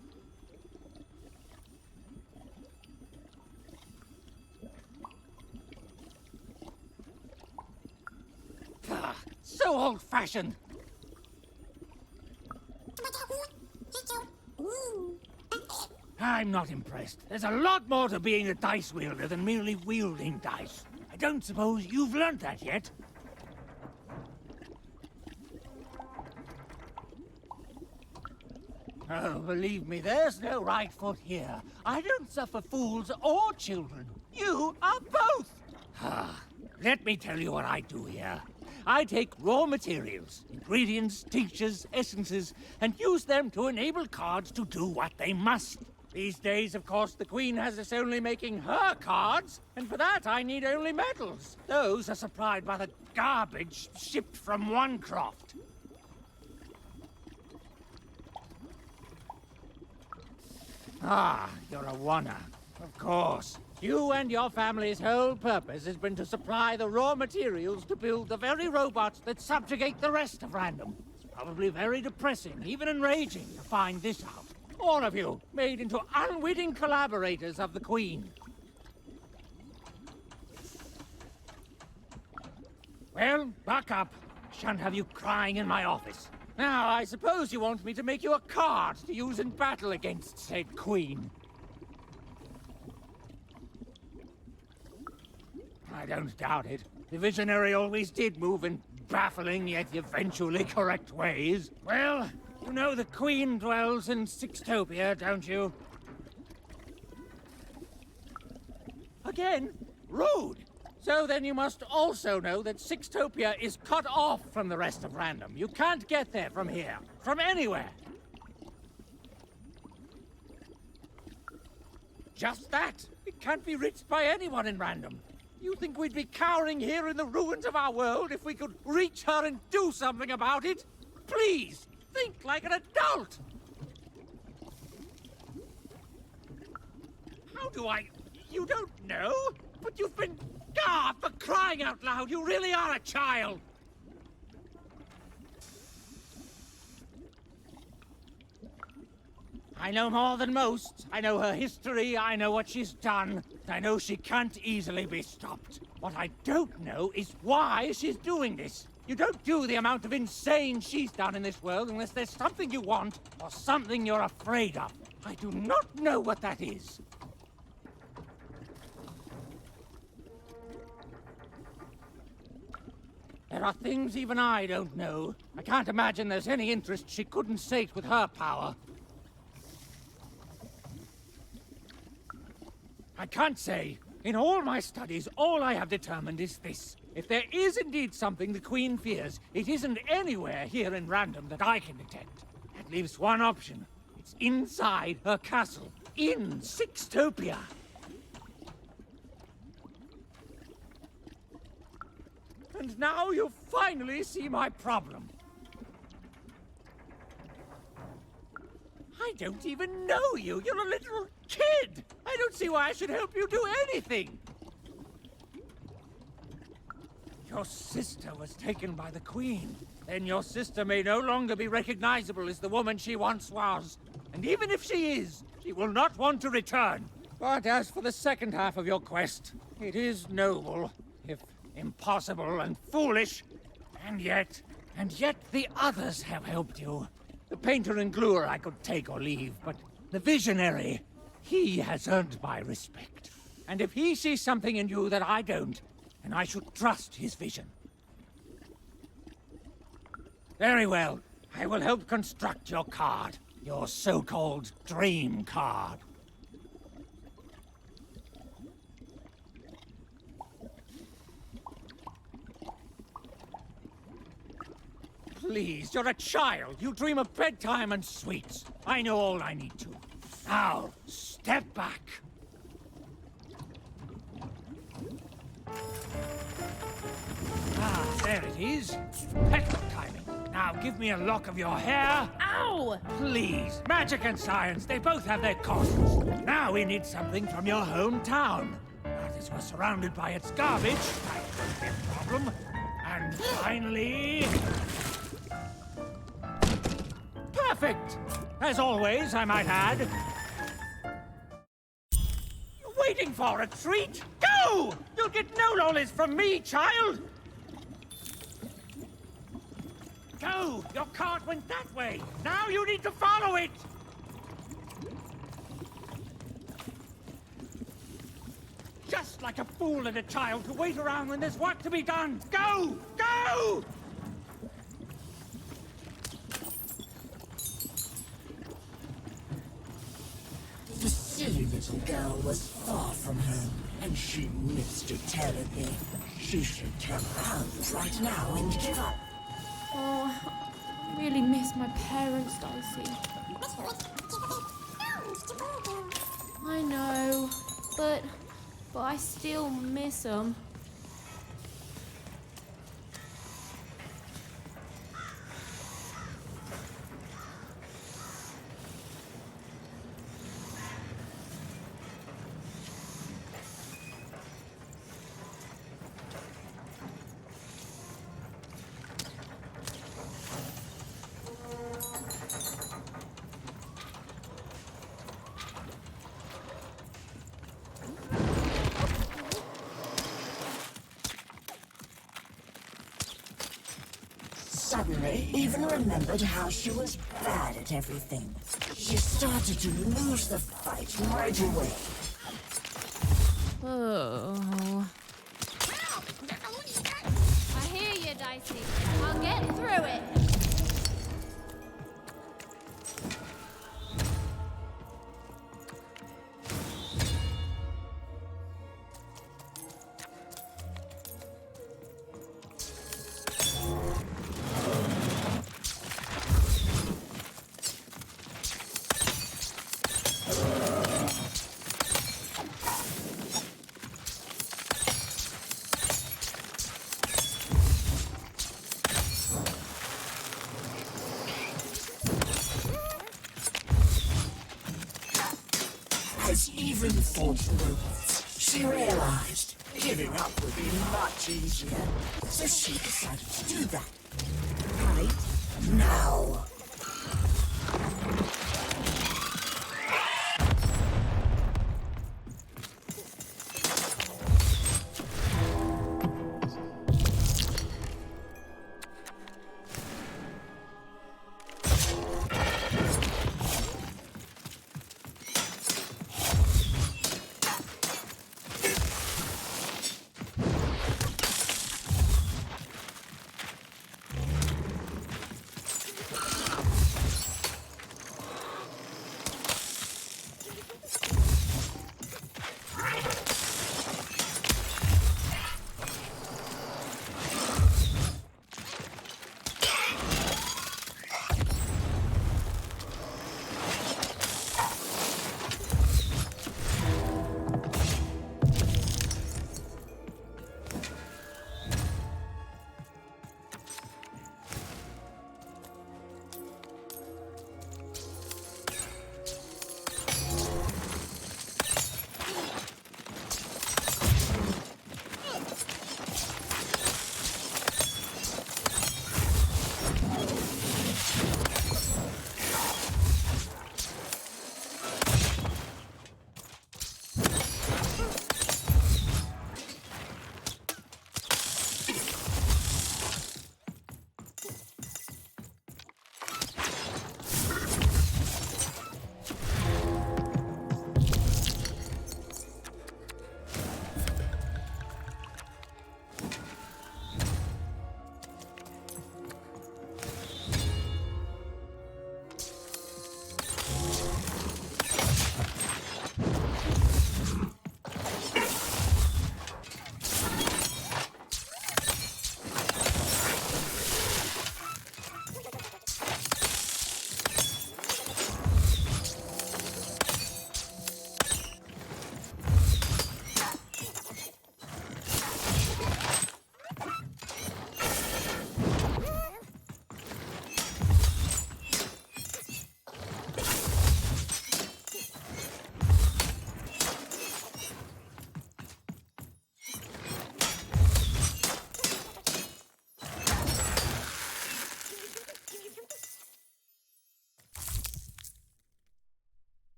So old-fashioned. I'm not impressed. There's a lot more to being a dice wielder than merely wielding dice. I don't suppose you've learned that yet. Oh, believe me, there's no right foot here. I don't suffer fools or children. You are both. Let me tell you what I do here. I take raw materials, ingredients, tinctures, essences, and use them to enable cards to do what they must. These days, of course, the Queen has us only making her cards, and for that I need only metals. Those are supplied by the garbage shipped from Onecroft. Ah, you're a oner. Of course. You and your family's whole purpose has been to supply the raw materials to build the very robots that subjugate the rest of Random. It's probably very depressing, even enraging, to find this out. All of you, made into unwitting collaborators of the Queen. Well, buck up. Shan't have you crying in my office. Now, I suppose you want me to make you a card to use in battle against said Queen. I don't doubt it. The Visionary always did move in baffling yet eventually correct ways. Well, you know the Queen dwells in Sixtopia, don't you? Again? Rude! So then you must also know that Sixtopia is cut off from the rest of Random. You can't get there from here. From anywhere. Just that. It can't be reached by anyone in Random. You think we'd be cowering here in the ruins of our world if we could reach her and do something about it? Please, think like an adult! How do I... You don't know? But you've been... Ah, for crying out loud, you really are a child! I know more than most. I know her history, I know what she's done. I know she can't easily be stopped. What I don't know is why she's doing this. You don't do the amount of insane she's done in this world unless there's something you want or something you're afraid of. I do not know what that is. There are things even I don't know. I can't imagine there's any interest she couldn't sate with her power. I can't say. In all my studies, all I have determined is this. If there is indeed something the Queen fears, it isn't anywhere here in Random that I can detect. That leaves one option. It's inside her castle, in Sixtopia. And now you finally see my problem. I don't even know you. You're a little kid. I don't see why I should help you do anything. Your sister was taken by the Queen. Then your sister may no longer be recognizable as the woman she once was. And even if she is, she will not want to return. But as for the second half of your quest, it is noble, if impossible and foolish. And yet the others have helped you. The painter and gluer I could take or leave, but the Visionary, he has earned my respect. And if he sees something in you that I don't, then I should trust his vision. Very well. I will help construct your card. Your so-called dream card. Please, you're a child. You dream of bedtime and sweets. I know all I need to. Now, step back. Ah, there it is. Perfect timing. Now give me a lock of your hair. Ow! Please. Magic and science, they both have their costs. Now we need something from your hometown. Now that we're surrounded by its garbage, that won't be a problem. And finally... Perfect! As always, I might add. Waiting for a treat? Go! You'll get no lollies from me, child! Go! Your cart went that way! Now you need to follow it! Just like a fool and a child to wait around when there's work to be done! Go! Go! The silly little girl was far from home, and she missed it terribly. She should turn around right now and give up. Oh, I really miss my parents, Darcy. I know, but I still miss them. Suddenly, Even remembered how she was bad at everything. She started to lose the fight right away. Oh. I hear you, Dicey. I'll get through it. As Even fought the robots, she realized giving up would be much easier. So she decided to do that. Right now.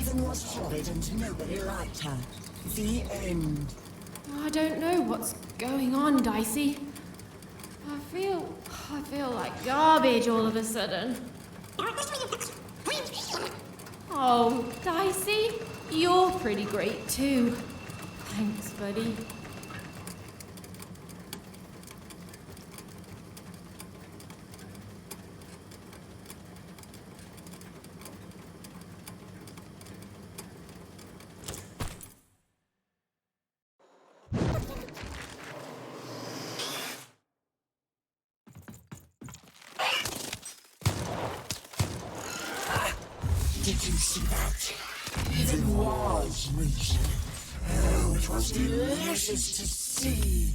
Even was horrid and nobody liked her. The end. I don't know what's going on, Dicey. I feel like garbage all of a sudden. Oh, Dicey, you're pretty great too. Thanks, buddy. Did you see that? Even was reaching. Oh, it was delicious to see.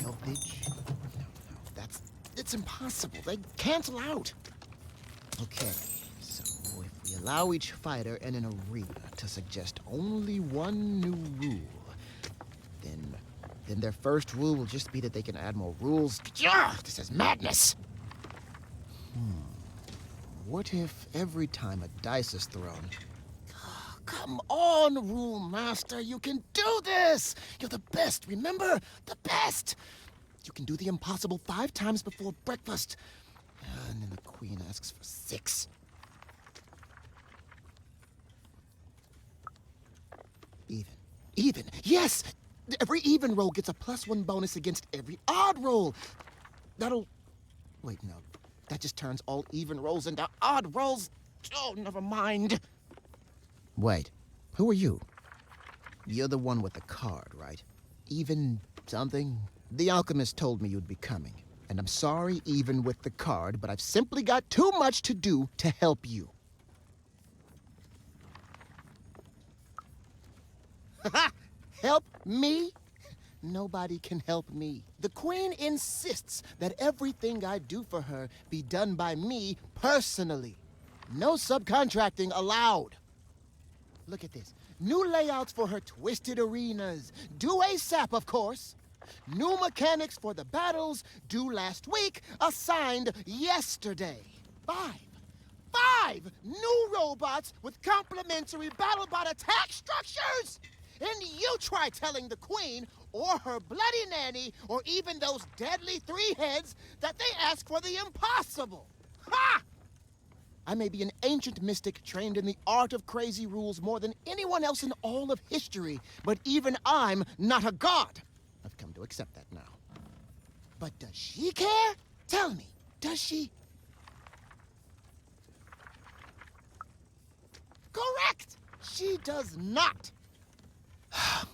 Helpage? No, it's impossible. They cancel out. Okay, so if we allow each fighter in an arena to suggest only one new rule, then their first rule will just be that they can add more rules. Yeah, this is madness! What if every time a dice is thrown... Come on, Rule Master, you can do this! You're the best, remember? The best! You can do the impossible 5 times before breakfast. And then the Queen asks for 6. Even, yes! Every even roll gets a +1 bonus against every odd roll. That'll... Wait, no. That just turns all even rolls into odd rolls. Oh, never mind. Wait, who are you? You're the one with the card, right? Even something? The alchemist told me you'd be coming. And I'm sorry even with the card, but I've simply got too much to do to help you. Help me? Nobody can help me. The Queen insists that everything I do for her be done by me personally. No subcontracting allowed. Look at this. New layouts for her twisted arenas. Due ASAP, of course. New mechanics for the battles, due last week, assigned yesterday. 5 new robots with complementary BattleBot attack structures! And you try telling the Queen, or her bloody nanny, or even those deadly 3 heads, that they ask for the impossible. Ha! I may be an ancient mystic trained in the art of crazy rules more than anyone else in all of history, but even I'm not a god. I've come to accept that now. But does she care? Tell me, does she? Correct! She does not.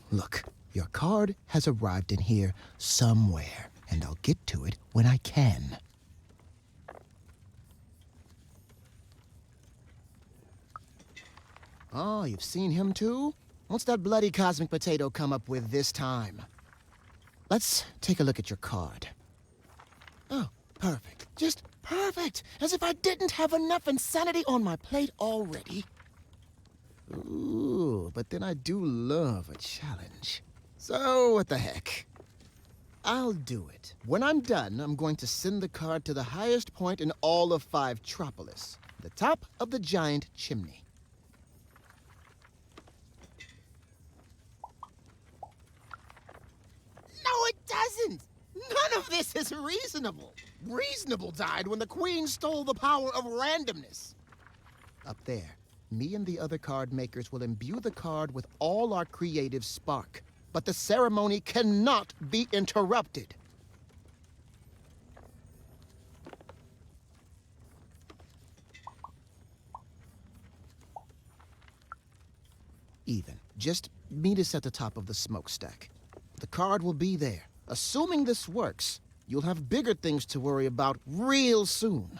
Look, your card has arrived in here somewhere, and I'll get to it when I can. Oh, you've seen him too? What's that bloody cosmic potato come up with this time? Let's take a look at your card. Oh, perfect. Just perfect! As if I didn't have enough insanity on my plate already. Ooh, but then I do love a challenge. So, what the heck? I'll do it. When I'm done, I'm going to send the card to the highest point in all of 5-Tropolis, the top of the giant chimney. No, it doesn't! None of this is reasonable. Reasonable died when the Queen stole the power of randomness. Up there, me and the other card makers will imbue the card with all our creative spark. But the ceremony cannot be interrupted. Even. Just meet us at the top of the smokestack. The card will be there. Assuming this works, you'll have bigger things to worry about real soon.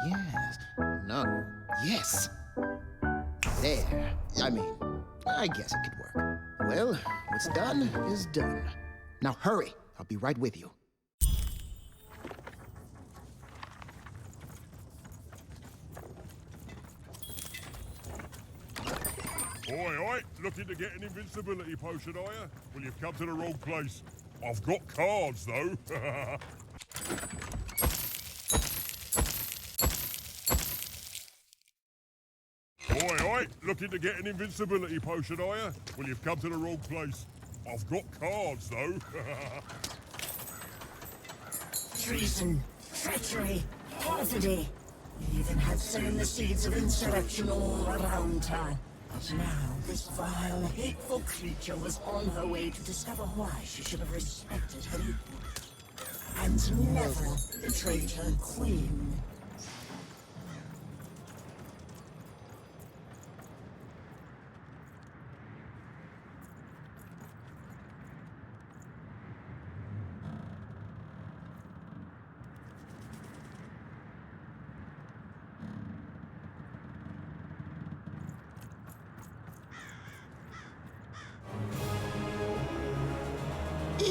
Yes. No. Yes. There. I mean, I guess it could work. Well, what's done is done. Now hurry. I'll be right with you. Oi, looking to get an invincibility potion, are you? Well, you've come to the wrong place. I've got cards, though. Oi, looking to get an invincibility potion, are you? Well, you've come to the wrong place. I've got cards, though. Treason, treachery, perfidy. You even had sown the seeds of insurrection all around her. But now this vile, hateful creature was on her way to discover why she should have respected her equal. And never betrayed her queen.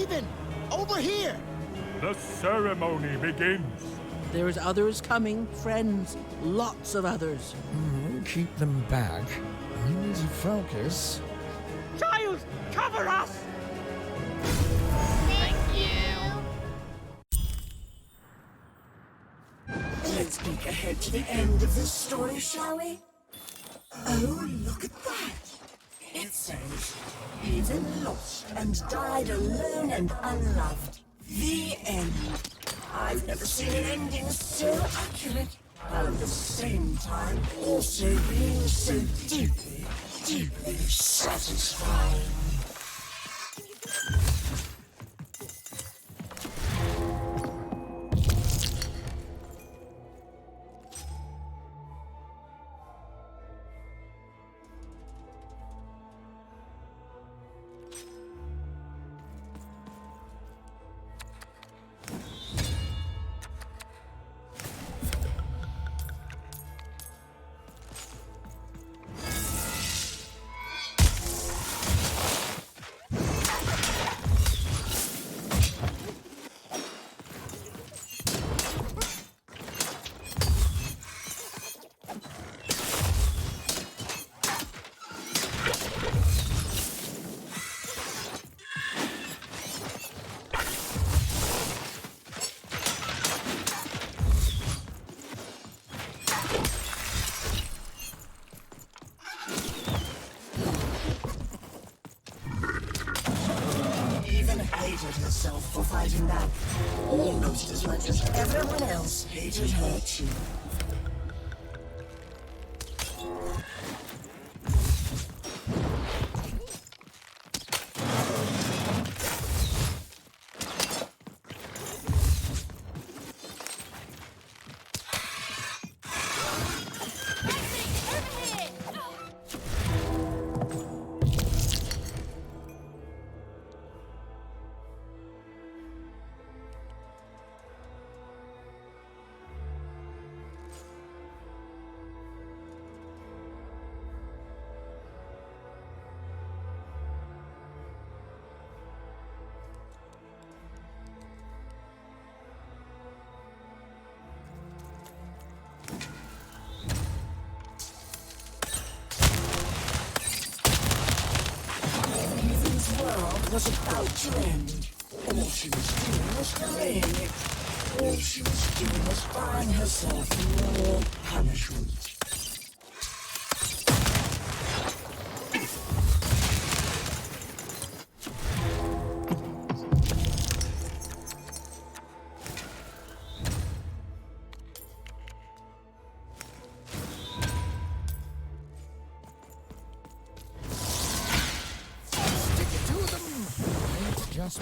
even. Over here. The ceremony begins. There's others coming, friends. Lots of others. Keep them back. I need to focus. Child, cover us! Thank you. Let's peek ahead to the end of this story, shall we? Oh, look at that. It says, "Even lost and died alone and unloved. The end." I've never seen an ending so accurate, while at the same time also being so deeply, deeply satisfying. Hated herself for fighting back, almost as much as everyone else hated her too. Was about to end. All she was doing was delaying it. All she was doing was buying herself more punishment. Just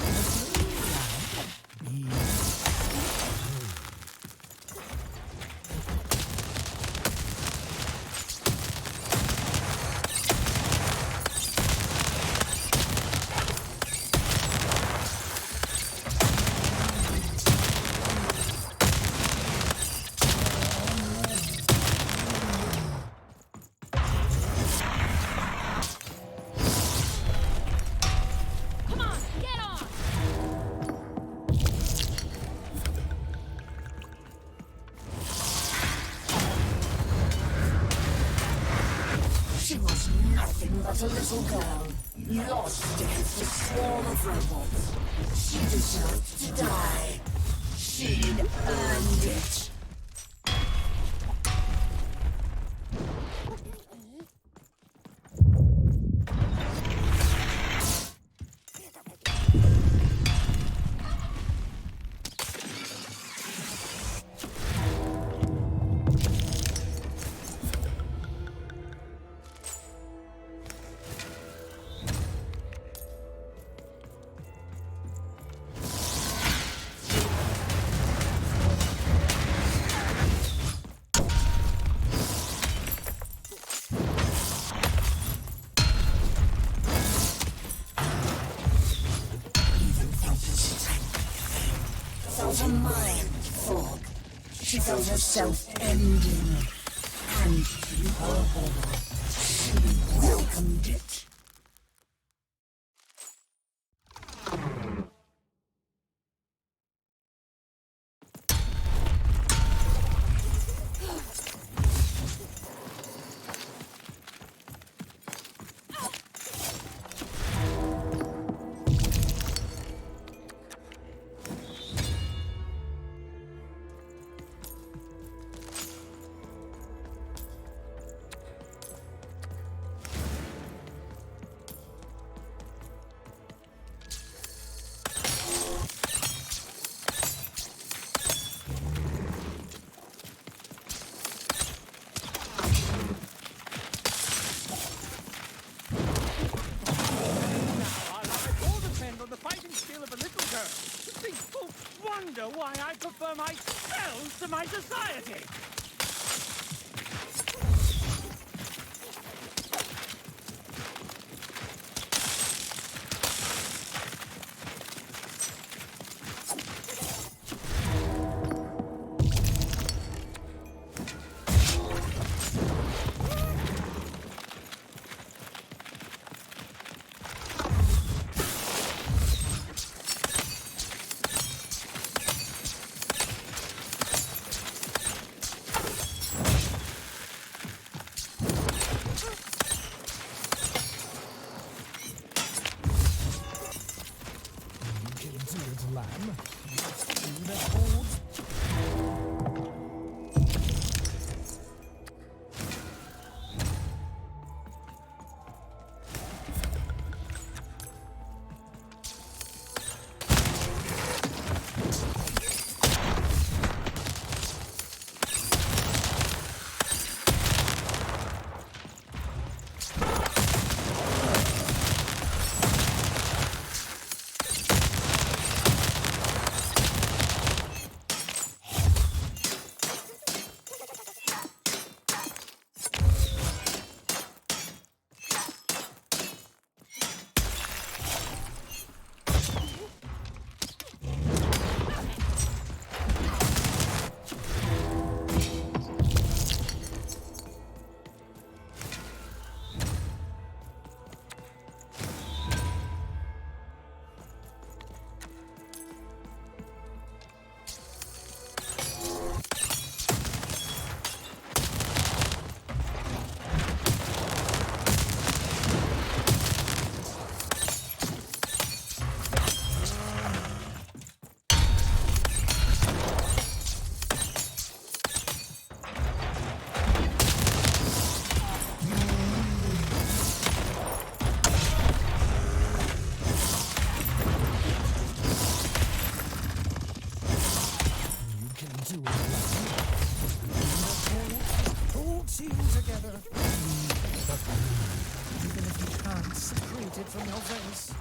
She was nothing but a little girl, lost against a swarm of robots. She deserved to die. She'd earned it. Felt a mind fog. She felt herself ending. And to her horror, she welcomed it. wonder why I prefer myself to my society. Lamb. You that holds. Together. Even if you can't secrete it from your face.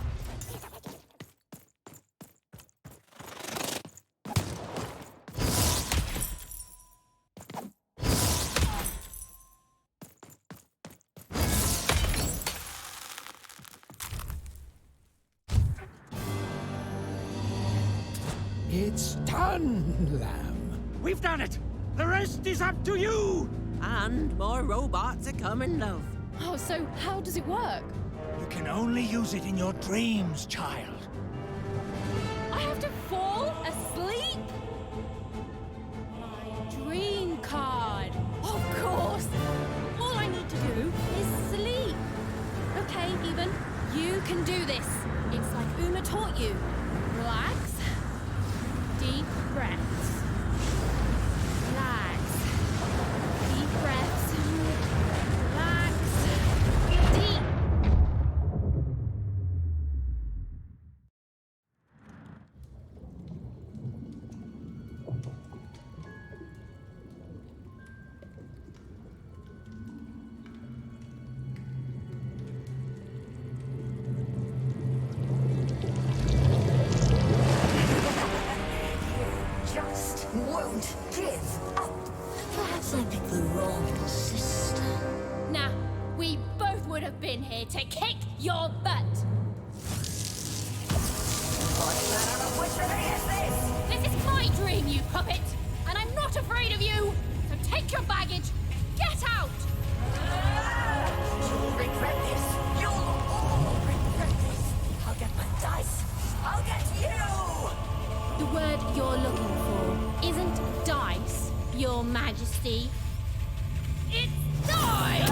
It's done, Lamb. We've done it! The rest is up to you! And more robots are coming, love. Oh, so how does it work? You can only use it in your dreams, child. I have to fall asleep? My dream card. Of course. All I need to do is sleep. Okay, Even, you can do this. It's like Uma taught you. Relax. Deep breaths. Relax. Deep breaths. Relax. Deep. Just won't give up. Perhaps I picked the wrong sister. Nah, we both would have been here to kick your butt. What manner of witchery is this? This is my dream, you puppet, and I'm not afraid of you. So take your baggage and get out. You'll regret this. You'll all regret this. I'll get my dice. I'll get you. The word you're looking for isn't dice, Your Majesty. It's die!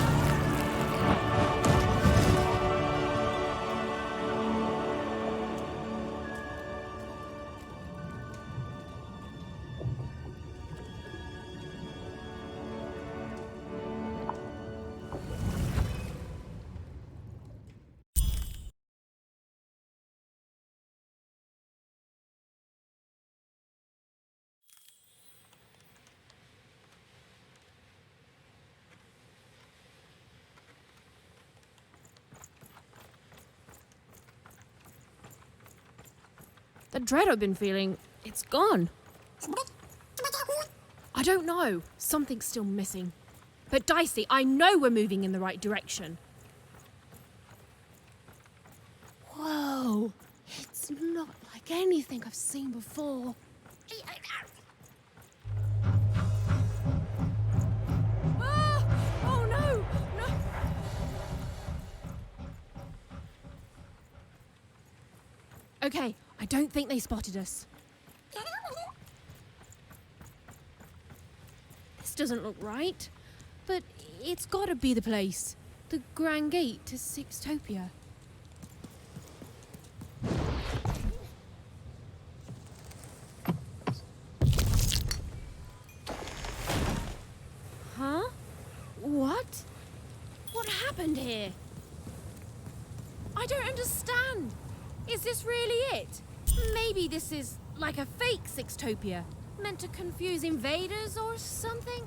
The dread I've been feeling, it's gone. I don't know. Something's still missing. But Dicey, I know we're moving in the right direction. Whoa. It's not like anything I've seen before. Ah! Oh no! No! Okay, I don't think they spotted us. This doesn't look right, but it's gotta be the place. The Grand Gate to Sixtopia. Huh? What? What happened here? I don't understand. Is this really it? Maybe this is like a fake Sixtopia, meant to confuse invaders or something?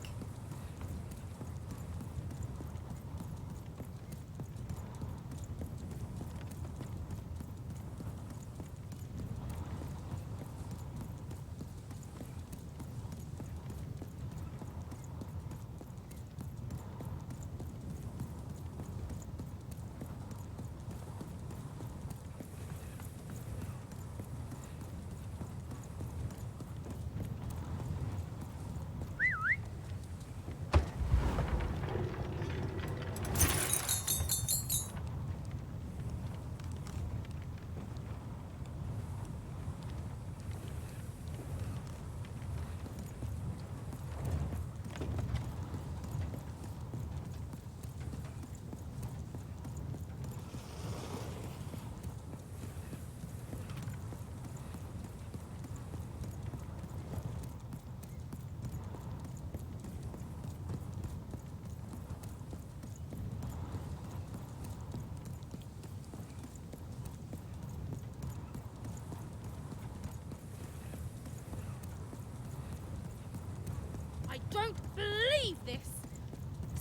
I don't believe this!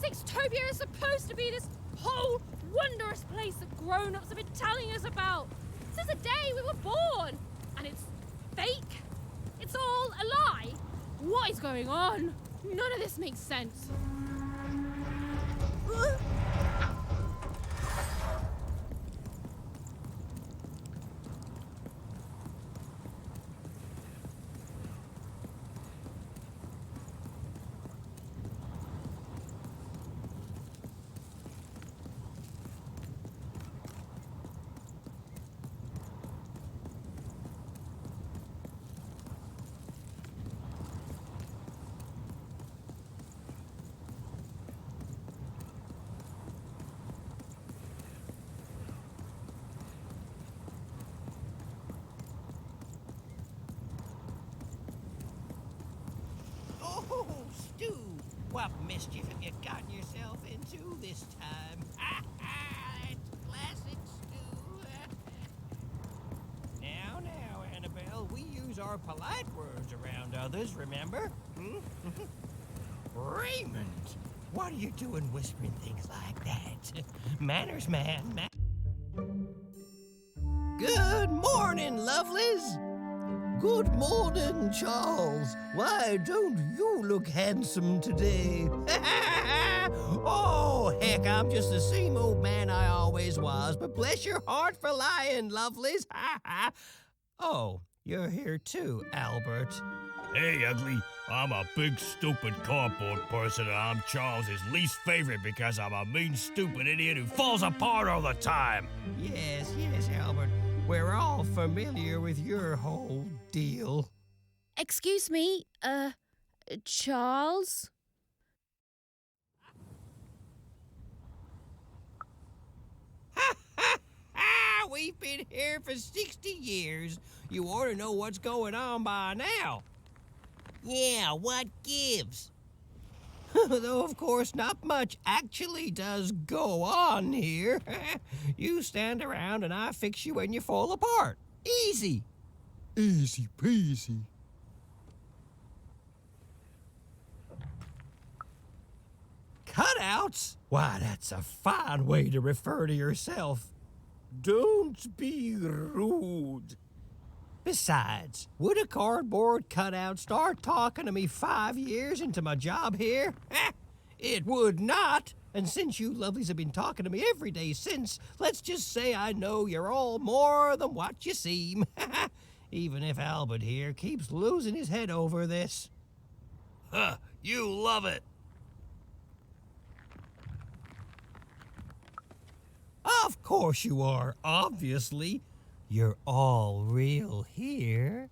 Sixtopia is supposed to be this whole wondrous place that grown-ups have been telling us about since the day we were born! And it's fake? It's all a lie? What is going on? None of this makes sense. Oh, Stu! What mischief have you gotten yourself into this time? It's classic Stu. Now, Annabelle, we use our polite words around others, remember? Raymond! What are you doing whispering things like that? Manners, man. Good morning, lovelies! Good morning, Charles. Why don't you look handsome today? Oh, heck, I'm just the same old man I always was, but bless your heart for lying, lovelies. Oh, you're here too, Albert. Hey, ugly. I'm a big, stupid cardboard person, and I'm Charles's least favorite because I'm a mean, stupid idiot who falls apart all the time. Yes, Albert. We're all familiar with your whole deal. Excuse me, Charles? We've been here for 60 years. You ought to know what's going on by now. Yeah, what gives? Though, of course, not much actually does go on here. You stand around and I fix you when you fall apart. Easy. Easy peasy. Cutouts? Why, that's a fine way to refer to yourself. Don't be rude. Besides, would a cardboard cutout start talking to me 5 years into my job here? It would not. And since you lovelies have been talking to me every day since, let's just say I know you're all more than what you seem. Even if Albert here keeps losing his head over this. Huh, you love it. Of course you are, obviously. You're all real here.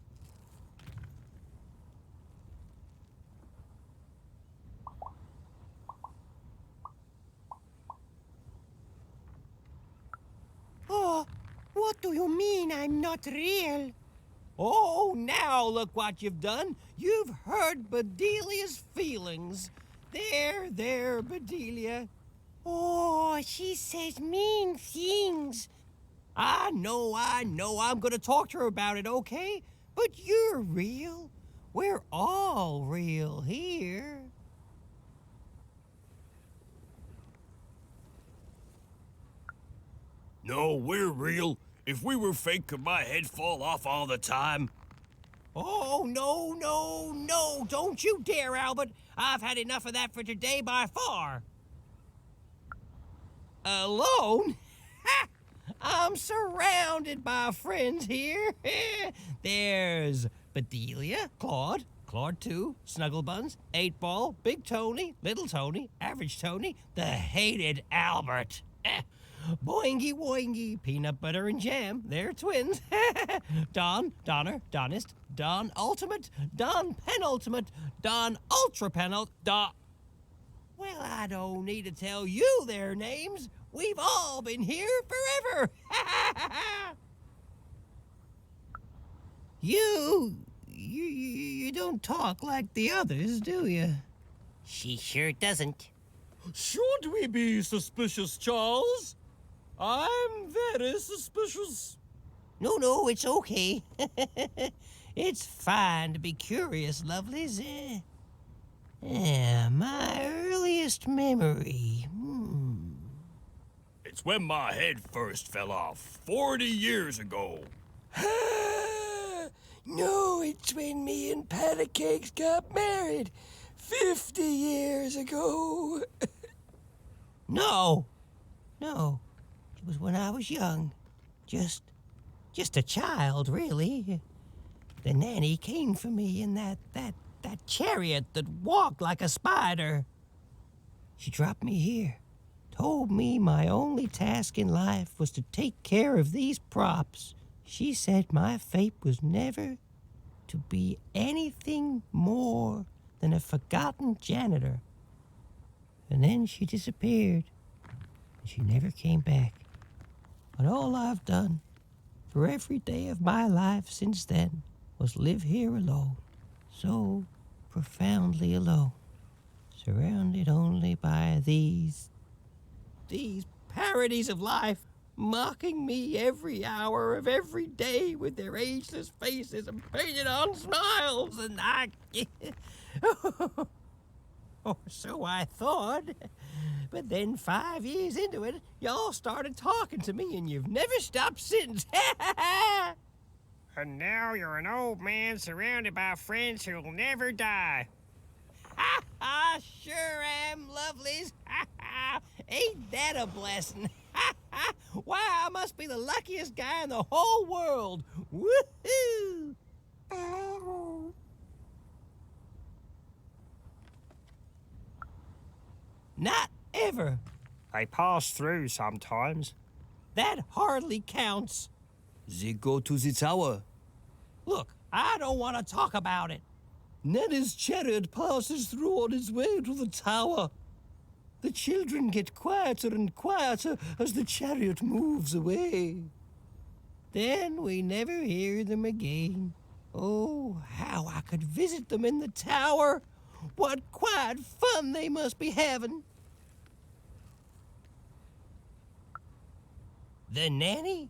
Oh, what do you mean I'm not real? Oh, now look what you've done. You've hurt Bedelia's feelings. There, Bedelia. Oh, she says mean things. I know. I'm gonna talk to her about it, okay? But you're real. We're all real here. No, we're real. If we were fake, could my head fall off all the time? Oh, no, don't you dare, Albert. I've had enough of that for today by far. Alone? Ha! I'm surrounded by friends here. There's Bedelia, Claude 2, Snugglebuns, 8-Ball, Big Tony, Little Tony, Average Tony, the hated Albert. Boingy Woingy, Peanut Butter and Jam, they're twins. Don, Donner, Donist, Don Ultimate, Don Penultimate, Don Ultra Penult, Well, I don't need to tell you their names. We've all been here forever. You don't talk like the others, do you? She sure doesn't. Should we be suspicious, Charles? I'm very suspicious. No, it's okay. It's fine to be curious, lovelies. My earliest memory. It's when my head first fell off 40 years ago. No, it's when me and Patty Cakes got married 50 years ago. No. It was when I was young. Just a child, really. The nanny came for me in that chariot that walked like a spider. She dropped me here. Told me my only task in life was to take care of these props. She said my fate was never to be anything more than a forgotten janitor. And then she disappeared. And she never came back. But all I've done for every day of my life since then was live here alone. So profoundly alone. Surrounded only by these parodies of life, mocking me every hour of every day with their ageless faces and painted on smiles, and or so I thought. But then 5 years into it, y'all started talking to me, and you've never stopped since. And now you're an old man surrounded by friends who'll never die. I sure am, lovelies. Ain't that a blessing? Why, I must be the luckiest guy in the whole world. Woohoo! Not ever. I pass through sometimes. That hardly counts. They go to the tower. Look, I don't want to talk about it. Nanny's chariot passes through on its way to the tower. The children get quieter and quieter as the chariot moves away. Then we never hear them again. Oh, how I could visit them in the tower. What quiet fun they must be having. The nanny?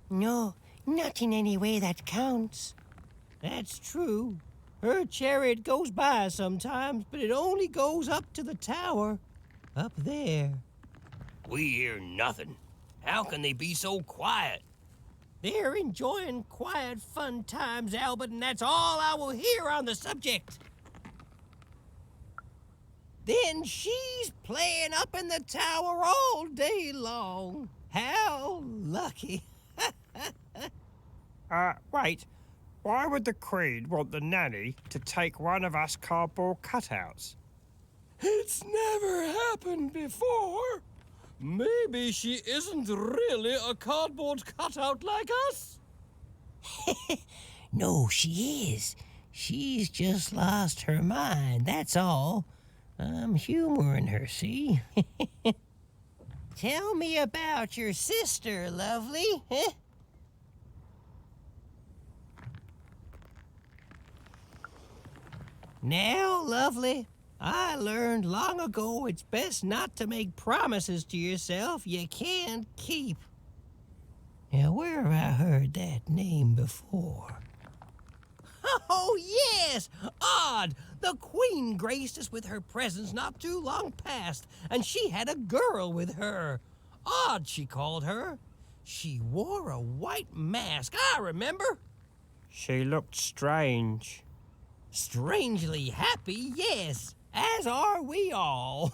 No, not in any way that counts. That's true. Her chariot goes by sometimes, but it only goes up to the tower. Up there. We hear nothing. How can they be so quiet? They're enjoying quiet, fun times, Albert, and that's all I will hear on the subject. Then she's playing up in the tower all day long. How lucky. Wait. Why would the Queen want the nanny to take one of us cardboard cutouts? It's never happened before. Maybe she isn't really a cardboard cutout like us? No, she is. She's just lost her mind, that's all. I'm humoring her, see? Tell me about your sister, lovely. Huh? Now, lovely, I learned long ago it's best not to make promises to yourself you can't keep. Now, where have I heard that name before? Oh, yes! Odd! The Queen graced us with her presence not too long past, and she had a girl with her. Odd, she called her. She wore a white mask, I remember. She looked strange. Strangely happy, yes, as are we all.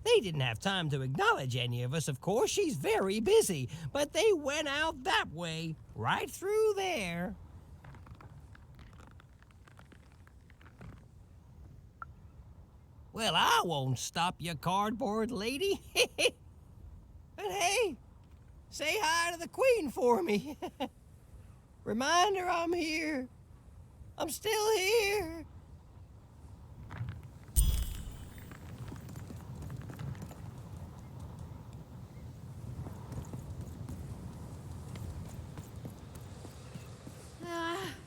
They didn't have time to acknowledge any of us, of course. She's very busy, but they went out that way, right through there. Well, I won't stop you, cardboard lady. But hey, say hi to the Queen for me. Remind her I'm here. I'm still here.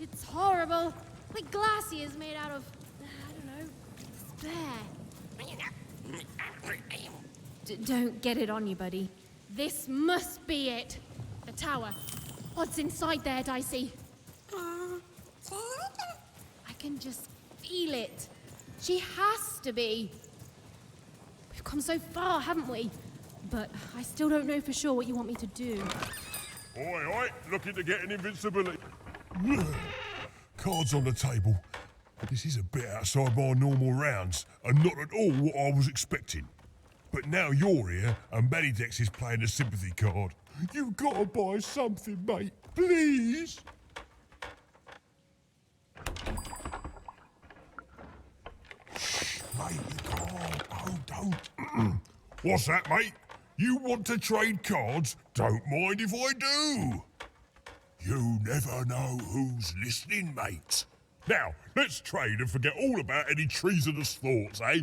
It's horrible. Like glaciers made out of, I don't know, despair. Don't get it on you, buddy. This must be it. The tower. What's inside there, Dicey? I can just feel it. She has to be. We've come so far, haven't we? But I still don't know for sure what you want me to do. Oi, looking to get an invincibility. Cards on the table. This is a bit outside my normal rounds, and not at all what I was expecting. But now you're here, and Manidex is playing a sympathy card. You've got to buy something, mate. Please? Shh, mate, you can't. Oh, don't. What's that, mate? You want to trade cards? Don't mind if I do. You never know who's listening, mate. Now, let's trade and forget all about any treasonous thoughts, eh?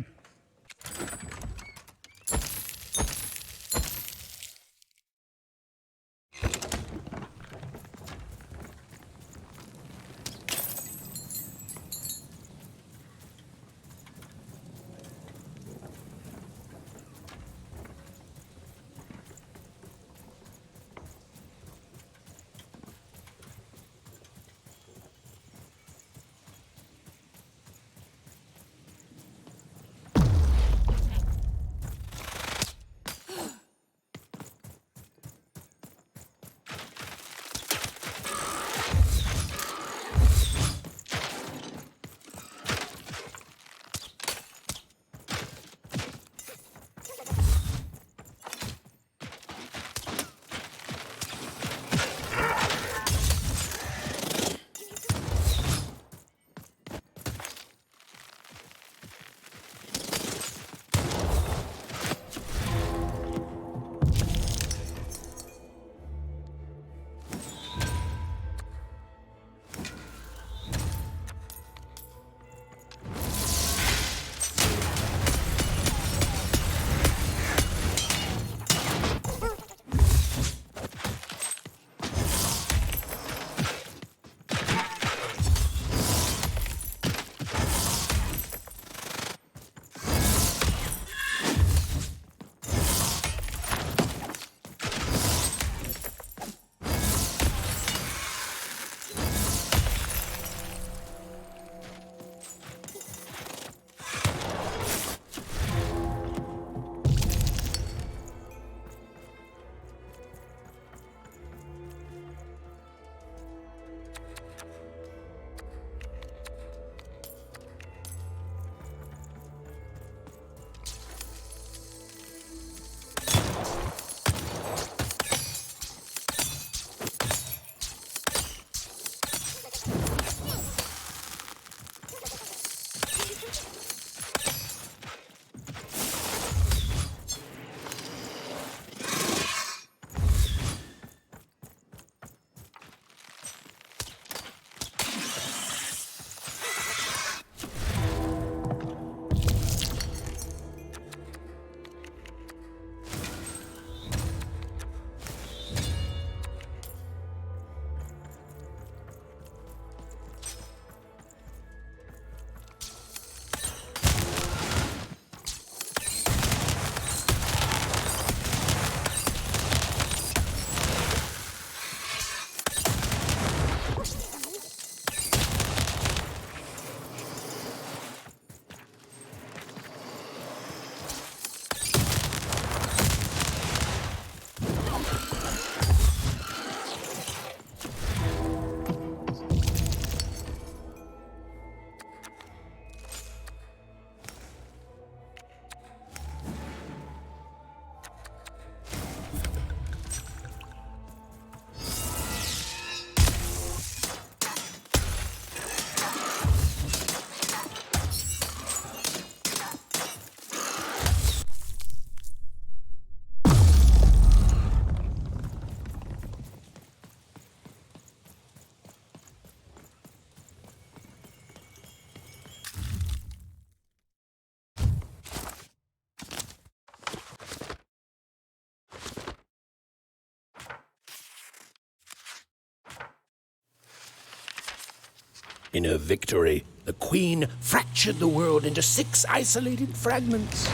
In her victory, the Queen fractured the world into 6 isolated fragments,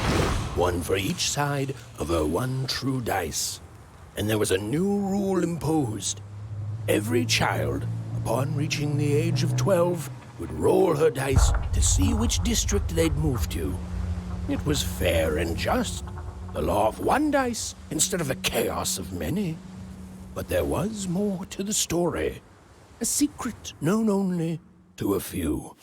one for each side of her one true dice. And there was a new rule imposed. Every child, upon reaching the age of 12, would roll her dice to see which district they'd move to. It was fair and just, the law of one dice instead of the chaos of many. But there was more to the story, a secret known only to a few.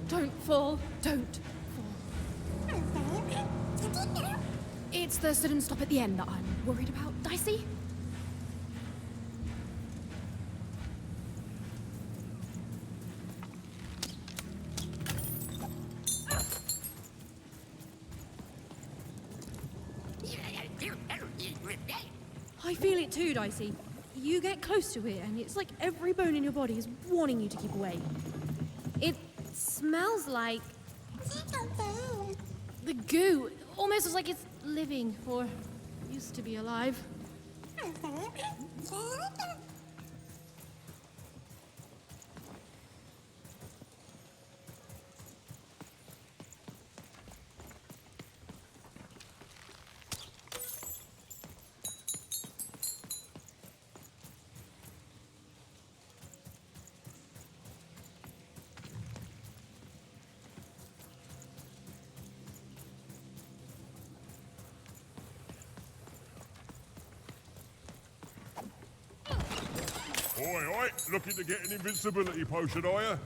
Don't fall. It's the sudden stop at the end that I'm worried about, Dicey. I feel it too, Dicey. You get close to it, and it's like every bone in your body is warning you to keep away. It smells like the goo, almost as like it's living or used to be alive. Oi, looking to get an invincibility potion, are you?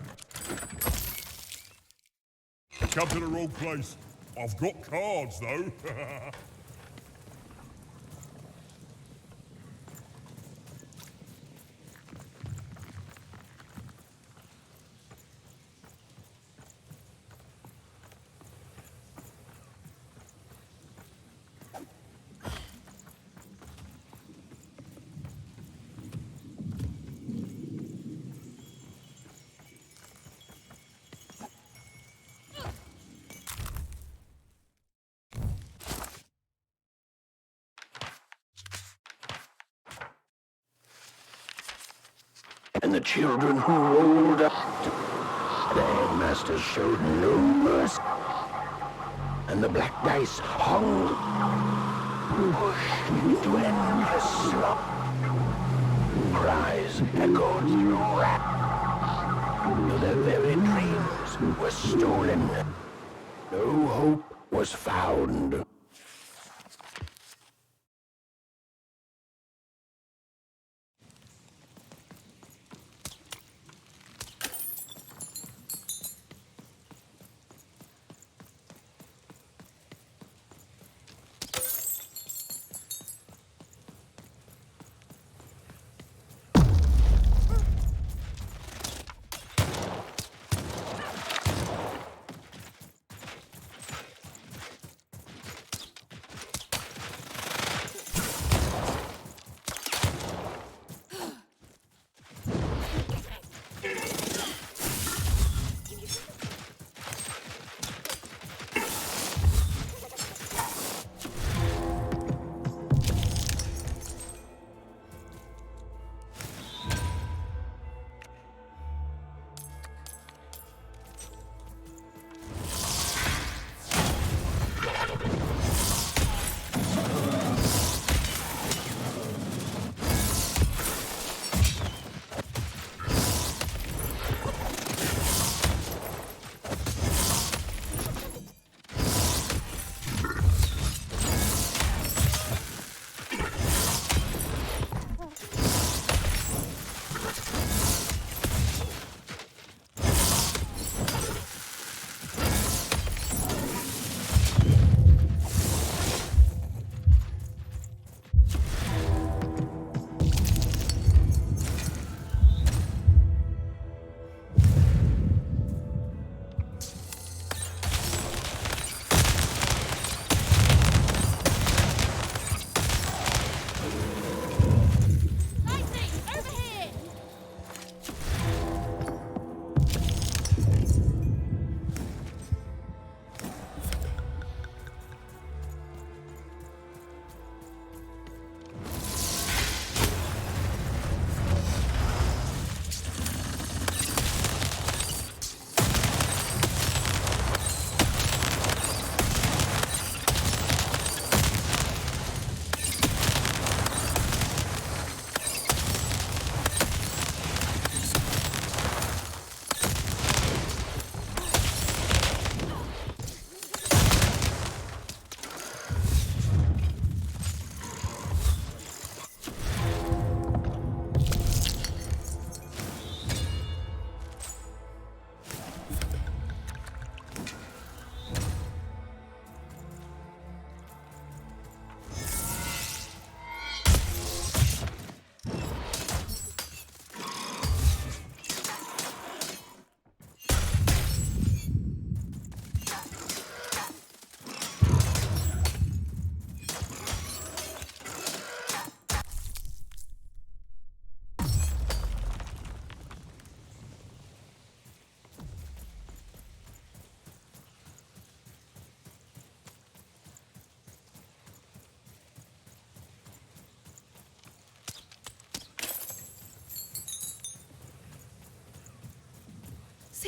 Come to the wrong place. I've got cards, though. And the children who rolled up, the headmaster showed no mercy, and the black dice hung, pushed into endless slump. Cries echoed through rap, till their very dreams were stolen. No hope was found.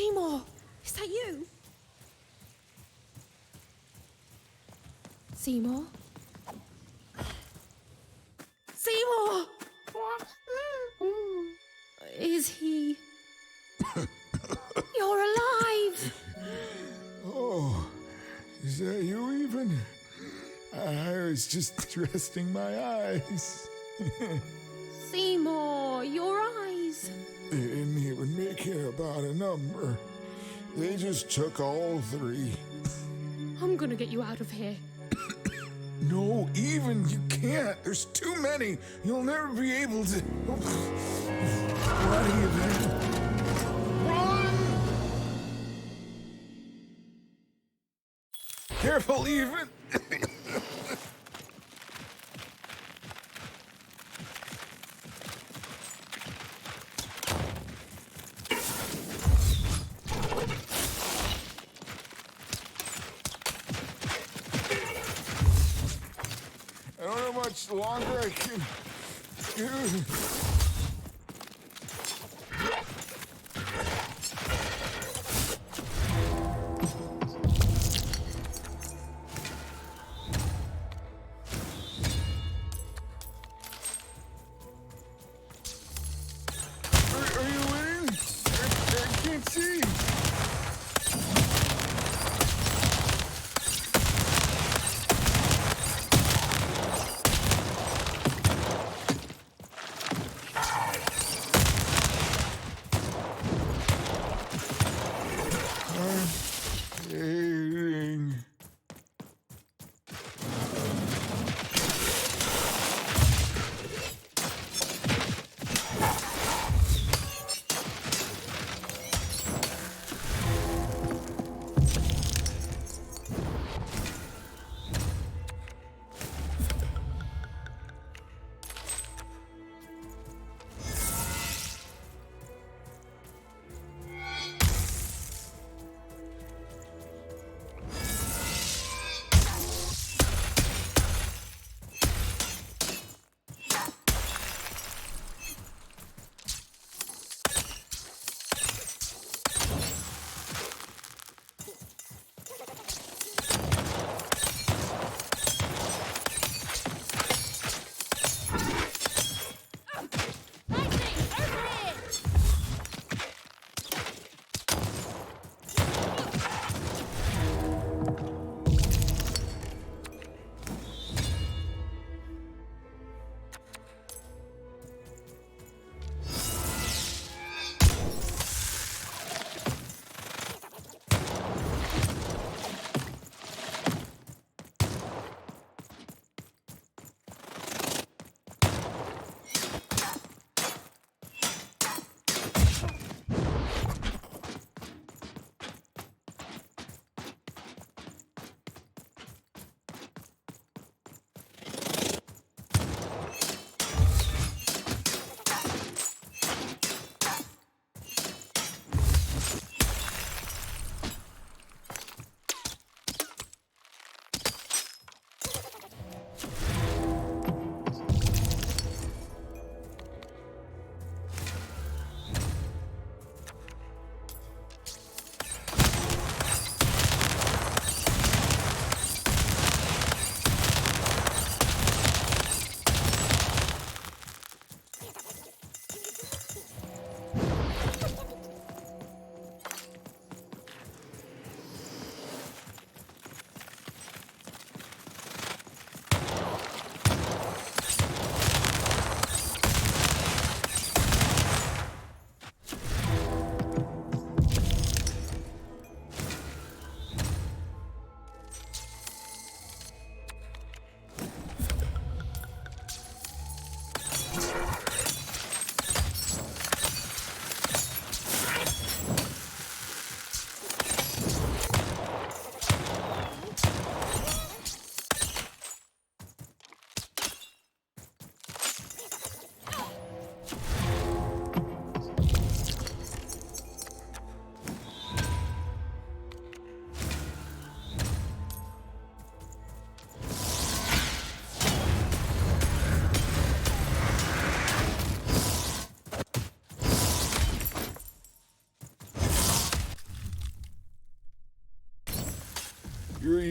Seymour, is that you? Seymour? Seymour! Is he... You're alive! Oh, is that you even? I was just resting my eyes. Seymour, your eyes. They didn't even make it about a number. They just took all 3. I'm gonna get you out of here. No, even you can't. There's too many. You'll never be able to. What are you doing? Run! Careful, even. I don't know how much longer I can do. Are you winning? I can't see.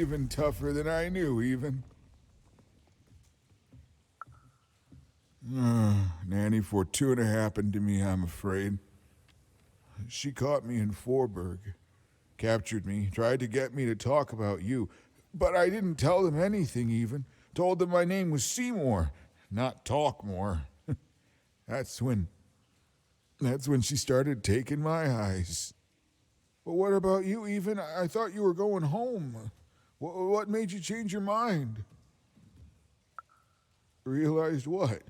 even tougher than I knew, even. Nanny Fortuna happened to me, I'm afraid. She caught me in Forburg, captured me, tried to get me to talk about you, but I didn't tell them anything even. Told them my name was Seymour, not Talkmore. That's when she started taking my eyes. But what about you, even? I thought you were going home. What made you change your mind? Realized what?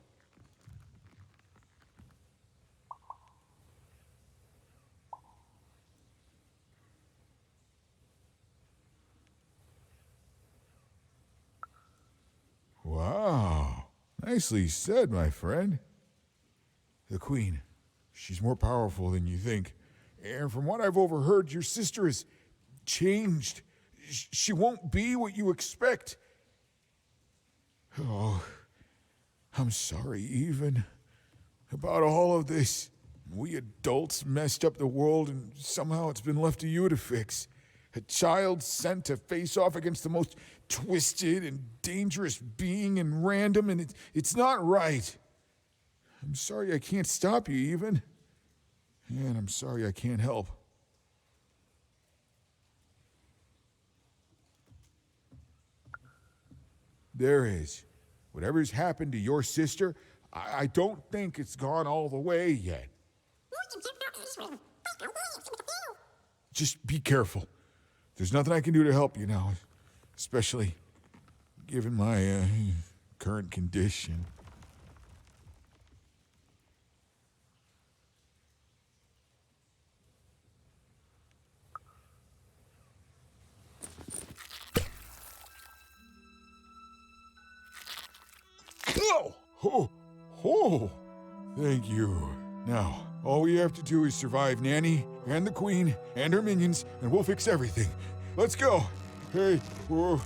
Wow. Nicely said, my friend. The Queen, she's more powerful than you think. And from what I've overheard, your sister has changed. She won't be what you expect. Oh, I'm sorry, even, about all of this. We adults messed up the world, and somehow it's been left to you to fix. A child sent to face off against the most twisted and dangerous being in random, and it's not right. I'm sorry I can't stop you, even. And I'm sorry I can't help. There is. Whatever's happened to your sister, I don't think it's gone all the way yet. Just be careful. There's nothing I can do to help you now, especially given my current condition. Oh, thank you. Now, all we have to do is survive Nanny and the Queen and her minions, and we'll fix everything. Let's go. Hey, whoa.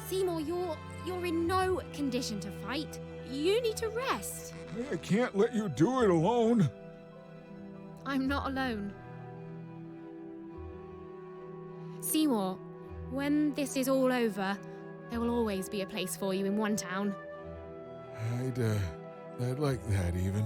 Seymour, you're in no condition to fight. You need to rest. I can't let you do it alone. I'm not alone. Seymour, when this is all over, there will always be a place for you in one town. I'd like that, even.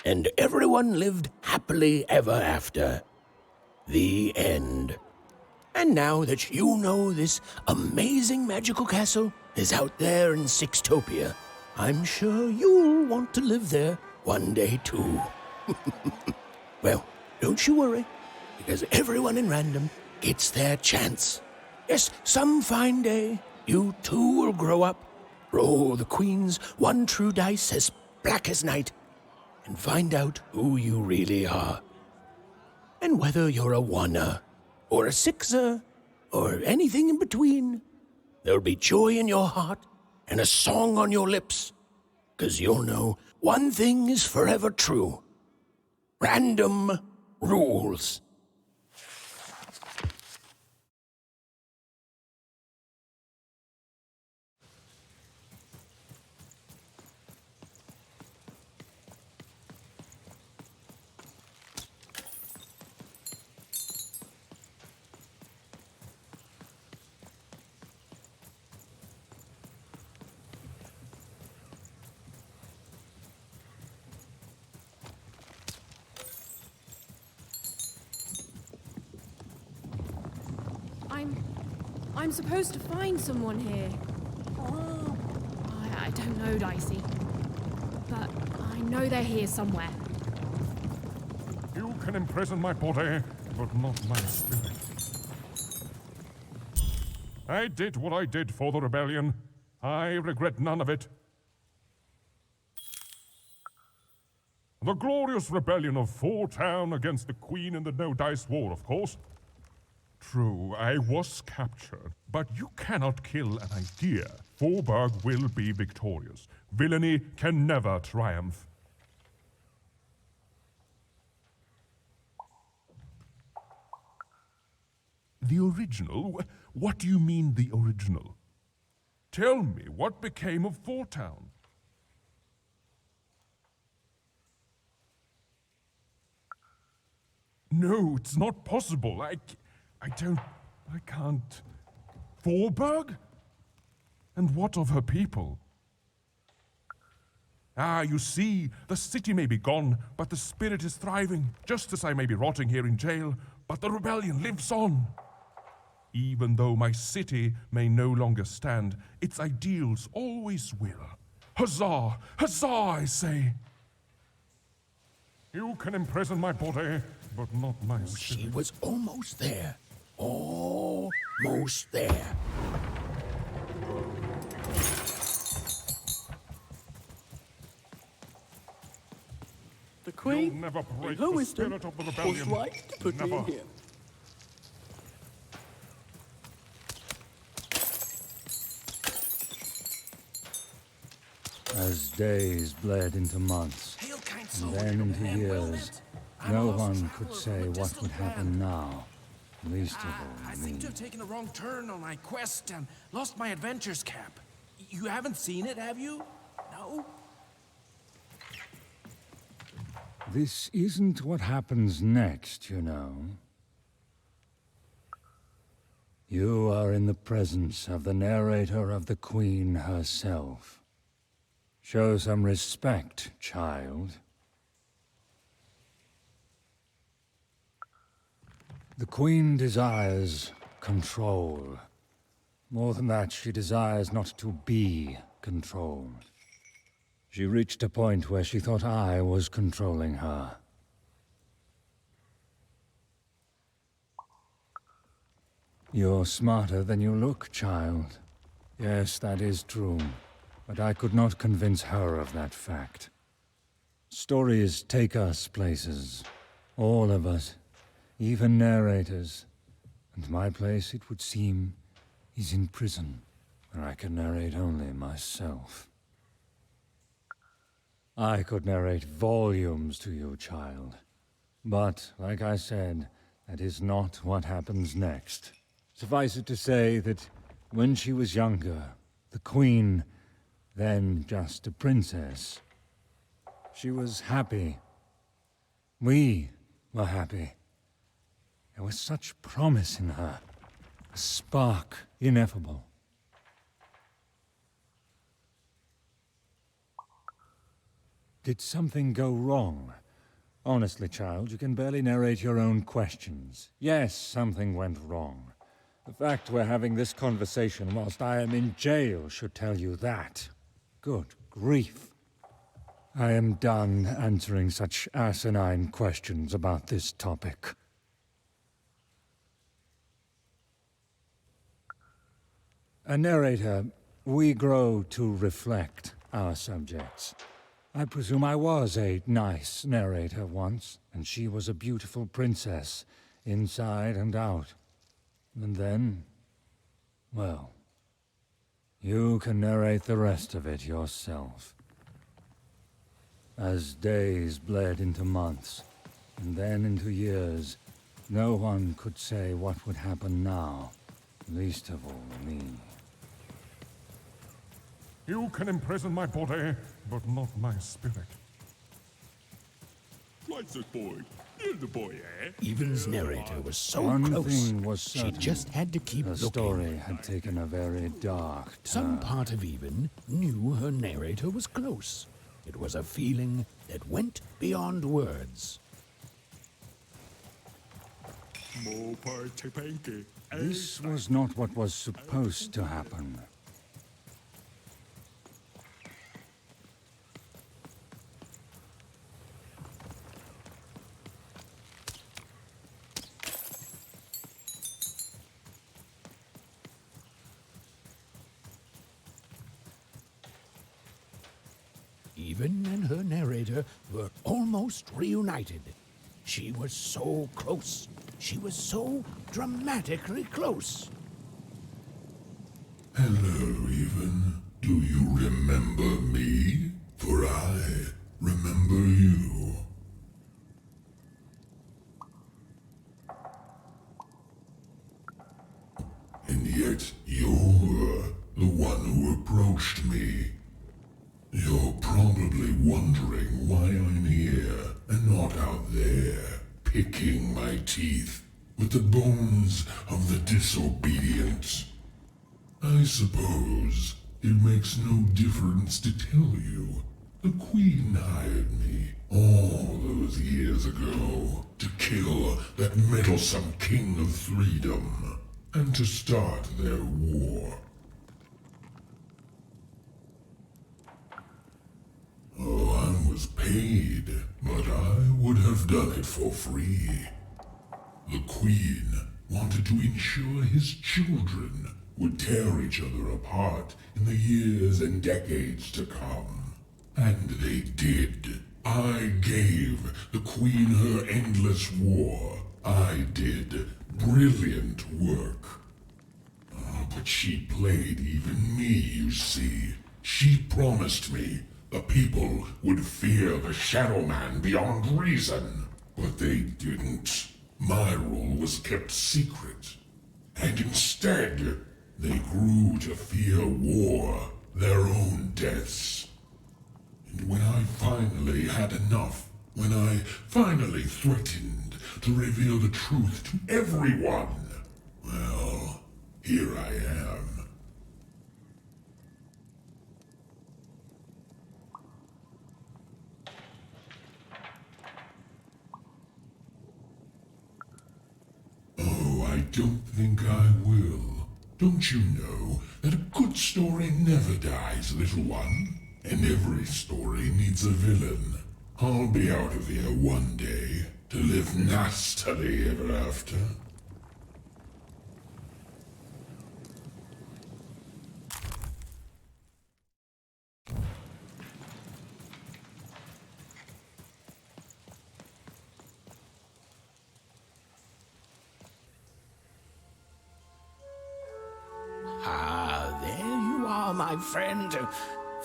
And everyone lived happily ever after. The end. And now that you know this amazing magical castle is out there in Sixtopia, I'm sure you'll want to live there one day too. Well, don't you worry, because everyone in Random gets their chance. Yes, some fine day, you too will grow up, roll the Queen's one true dice as black as night, and find out who you really are. And whether you're a oneer, or a sixer, or anything in between, there'll be joy in your heart and a song on your lips, 'cause you'll know one thing is forever true. Random rules. I'm supposed to find someone here. Oh, I don't know, Dicey. But I know they're here somewhere. You can imprison my body, but not my spirit. I did what I did for the rebellion. I regret none of it. The glorious rebellion of Four Town against the Queen in the No Dice War, of course. True, I was captured, but you cannot kill an idea. Forberg will be victorious. Villainy can never triumph. The original? What do you mean, the original? Tell me, what became of Fortown? No, it's not possible. I can't. Forberg? And what of her people? Ah, you see, the city may be gone, but the spirit is thriving, just as I may be rotting here in jail, but the rebellion lives on. Even though my city may no longer stand, its ideals always will. Huzzah! Huzzah, I say! You can imprison my body, but not my spirit. She was almost there. Almost there. The Queen, You'll never break in her the wisdom, spirit of the was rebellion. right to put me Never. in here. As days bled into months, and then into years, no one could say what would happen now, least of all I me. seem to have taken a wrong turn on my quest and lost my adventurer's cap. You haven't seen it, have you? No? This isn't what happens next, you know. You are in the presence of the narrator of the Queen herself. Show some respect, child. The Queen desires control. More than that, she desires not to be controlled. She reached a point where she thought I was controlling her. You're smarter than you look, child. Yes, that is true. But I could not convince her of that fact. Stories take us places. All of us. Even narrators. And my place, it would seem, is in prison, where I can narrate only myself. I could narrate volumes to you, child. But, like I said, that is not what happens next. Suffice it to say that when she was younger, the Queen, then just a princess, she was happy. We were happy. There was such promise in her, a spark ineffable. Did something go wrong? Honestly, child, you can barely narrate your own questions. Yes, something went wrong. The fact we're having this conversation whilst I am in jail should tell you that. Good grief. I am done answering such asinine questions about this topic. A narrator, we grow to reflect our subjects. I presume I was a nice narrator once, and she was a beautiful princess, inside and out. And then, well, you can narrate the rest of it yourself. As days bled into months, and then into years, no one could say what would happen now, least of all me. You can imprison my body, but not my spirit. What's the boy? You're the boy, eh? Evan's narrator was so One close. thing was She certain. just had to keep The looking. story had taken a very dark turn. Some part of Even knew her narrator was close. It was a feeling that went beyond words. More party panky. This was not what was supposed to happen. Even and her narrator were almost reunited. She was so close. She was so dramatically close. Hello, Even. Do you remember me? For I remember you. And yet you're the one who approached me. You're probably wondering why I'm here and not out there, picking my teeth with the bones of the disobedient. I suppose it makes no difference to tell you. The Queen hired me all those years ago to kill that meddlesome King of Freedom and to start their war. Oh, I was paid, but I would have done it for free. The Queen wanted to ensure his children would tear each other apart in the years and decades to come. And they did. I gave the Queen her endless war. I did brilliant work. Oh, but she played even me, you see. She promised me the people would fear the Shadow Man beyond reason. But they didn't. My rule was kept secret. And instead, they grew to fear war, their own deaths. And when I finally had enough, when I finally threatened to reveal the truth to everyone, well, here I am. Oh, I don't think I will. Don't you know that a good story never dies, little one? And every story needs a villain. I'll be out of here one day to live nastily ever after. Ah, there you are, my friend.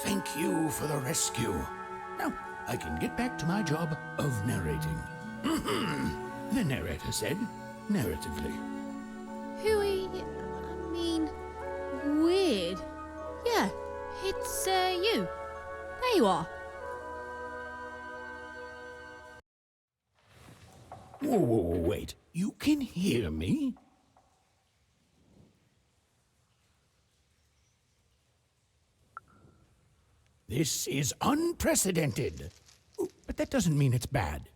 Thank you for the rescue. Now, I can get back to my job of narrating. The narrator said, narratively. Hooey, I mean, weird. Yeah, it's you. There you are. Whoa, wait. You can hear me? This is unprecedented. Oh, but that doesn't mean it's bad.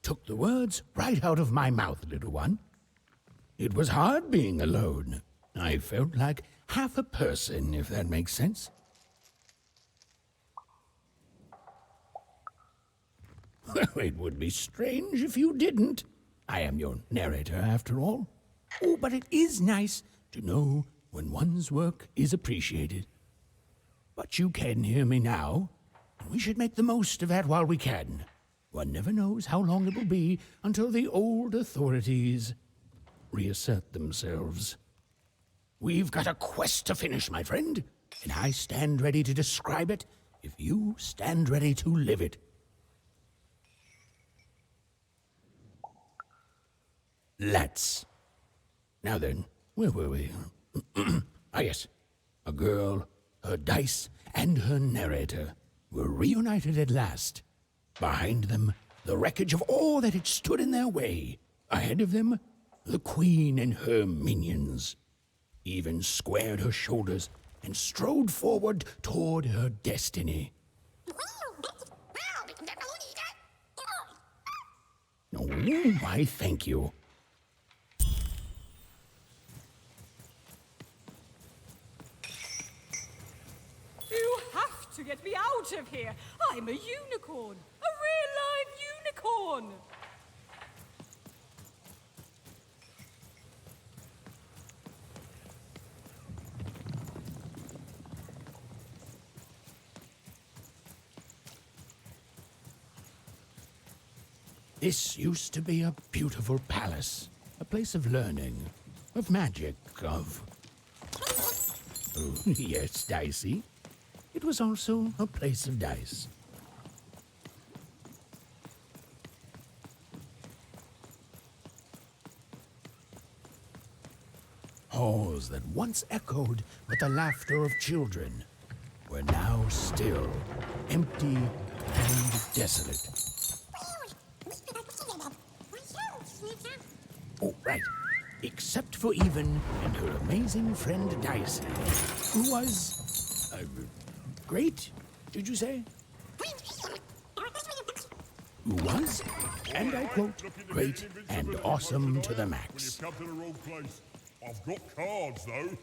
Took the words right out of my mouth, little one. It was hard being alone. I felt like half a person, if that makes sense. Well, it would be strange if you didn't. I am your narrator, after all. Oh, but it is nice to know when one's work is appreciated. But you can hear me now, and we should make the most of that while we can. One never knows how long it will be until the old authorities reassert themselves. We've got a quest to finish, my friend, and I stand ready to describe it if you stand ready to live it. Let's. Now then, where were we? Ah, yes. A girl, her dice, and her narrator were reunited at last. Behind them, the wreckage of all that had stood in their way. Ahead of them, the Queen and her minions. Even squared her shoulders and strode forward toward her destiny. Oh, why, thank you. You have to get me out of here. I'm a unicorn. A real live unicorn. This used to be a beautiful palace, a place of learning, of magic, of... Oh, yes, Dicey. It was also a place of dice. Halls that once echoed with the laughter of children were now still, empty and desolate. Oh, right. Except for Even and her amazing friend Dicey, who was... great, did you say? Who was, and I quote, great and awesome to the max. You've come to the wrong place. I've got cards, though.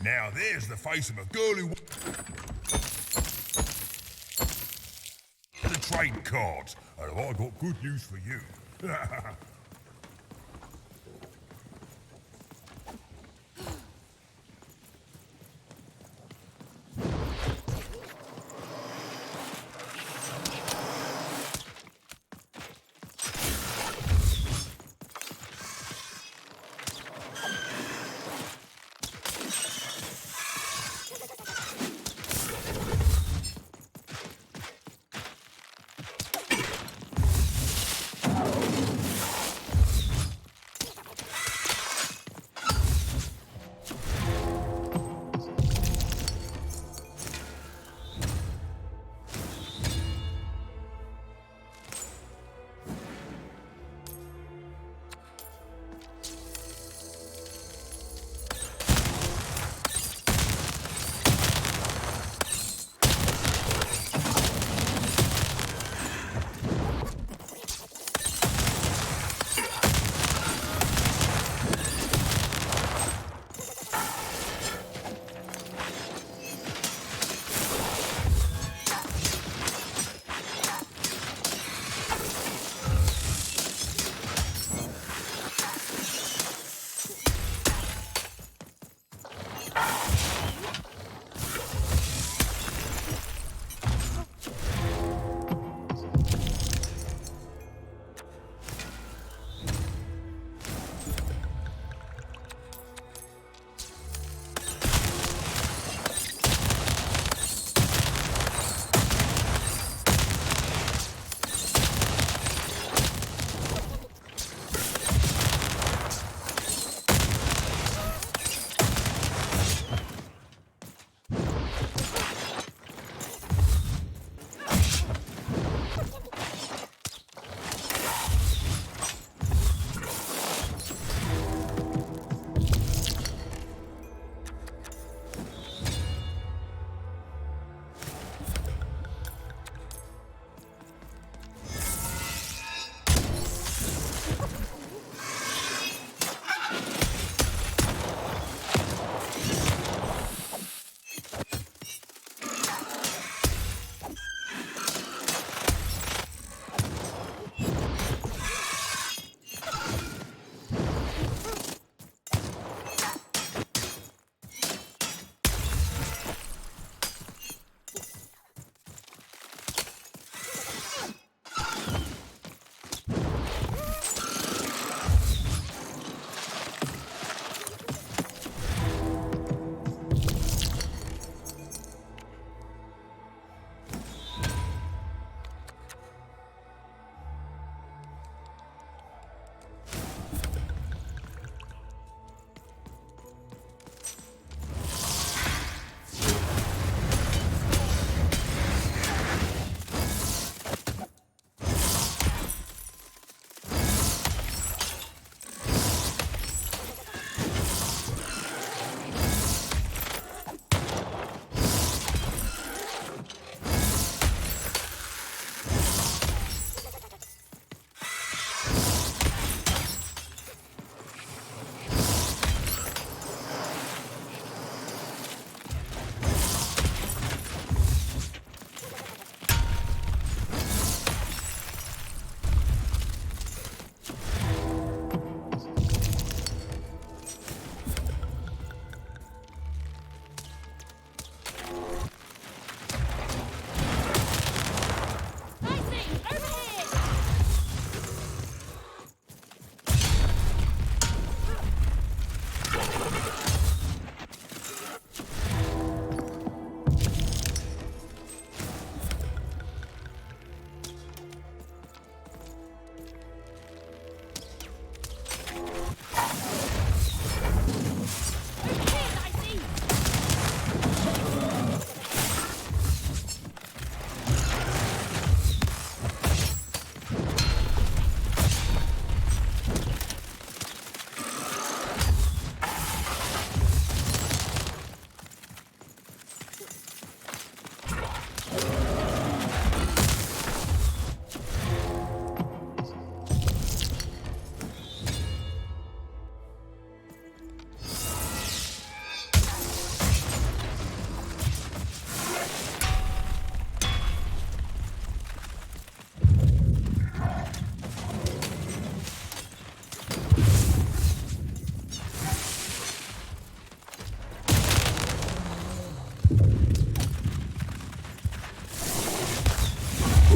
Now there's the face of a girl who... The trade cards, and I've got good news for you.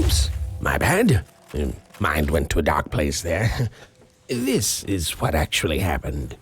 Oops, my bad. Mind went to a dark place there. This is what actually happened.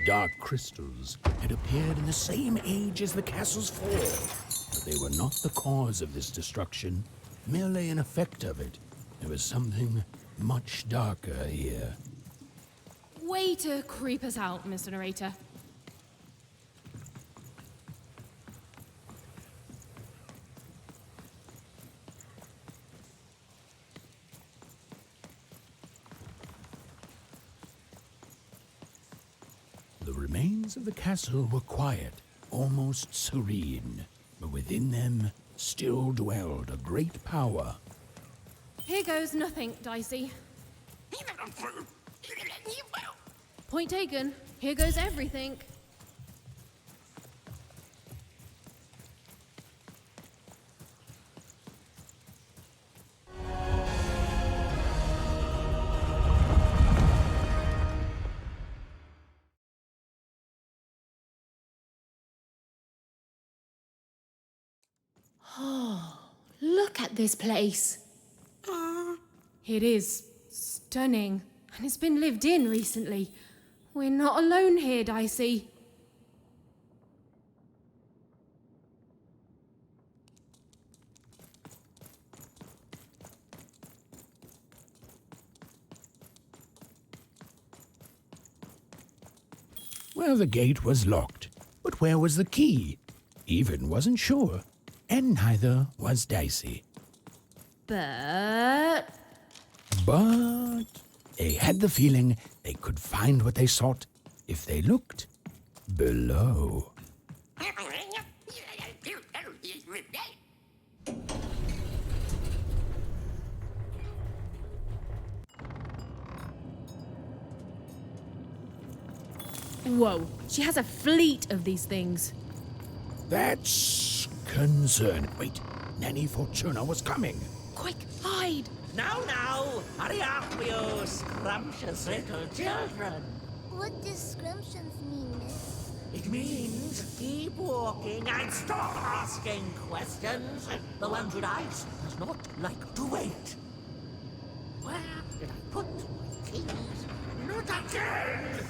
dark crystals had appeared in the same age as the castle's fall. But they were not the cause of this destruction, merely an effect of it. There was something much darker here. Way to creep us out, Mr. Narrator. The remains of the castle were quiet, almost serene, but within them still dwelled a great power. Here goes nothing, Dicey. Point taken. Here goes everything. Oh, look at this place. It is stunning, and it's been lived in recently. We're not alone here, Dicey. Well, the gate was locked, but where was the key? Even wasn't sure, and neither was Dicey. But They had the feeling they could find what they sought if they looked below. whoa, she has a fleet of these things. That's concerning. Wait, Nanny Fortuna was coming. Quick, hide! Now, hurry up, you scrumptious little children. What does scrumptions mean, miss? It means keep walking and stop asking questions. The one who dies does not like to wait. Where did I put my keys? Not again!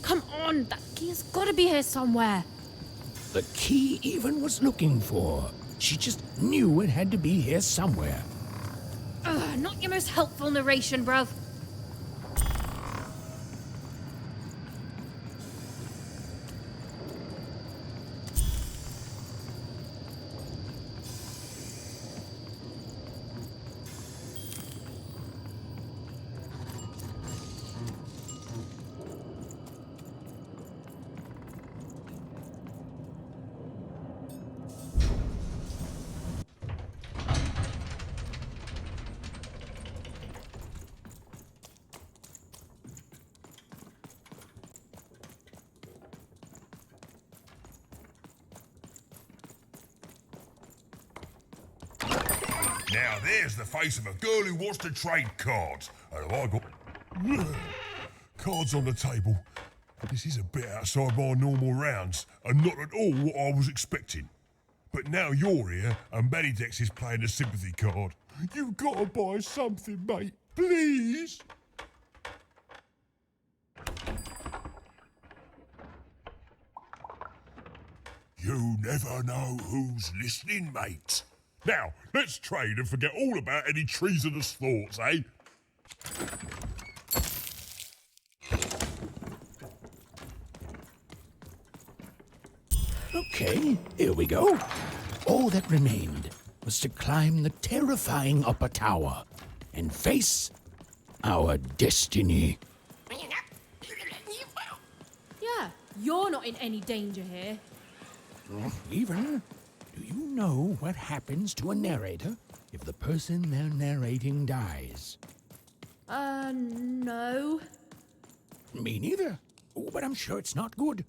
Come on, that key has got to be here somewhere. The key even was looking for. She just knew it had to be here somewhere. Ugh, not your most helpful narration, bruv. Now there's the face of a girl who wants to trade cards. And have I got cards on the table? This is a bit outside my normal rounds, and not at all what I was expecting. But now you're here, and Medidex is playing a sympathy card. You've got to buy something, mate. Please. You never know who's listening, mate. Now, let's trade and forget all about any treasonous thoughts, eh? Okay, here we go. All that remained was to climb the terrifying upper tower and face our destiny. Yeah, you're not in any danger here. Even, do you know what happens to a narrator if the person they're narrating dies? No. Me neither. Oh, but I'm sure it's not good.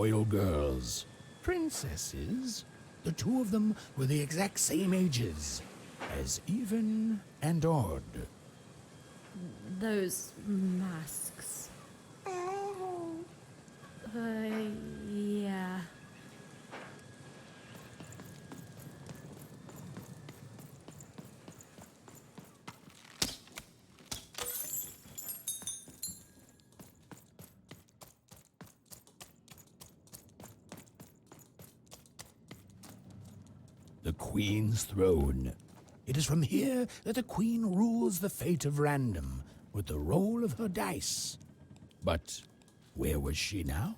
royal girls. Princesses. The two of them were the exact same ages, as even and odd. Those masks. Yeah. The Queen's throne. It is from here that the Queen rules the fate of random with the roll of her dice. But where was she now?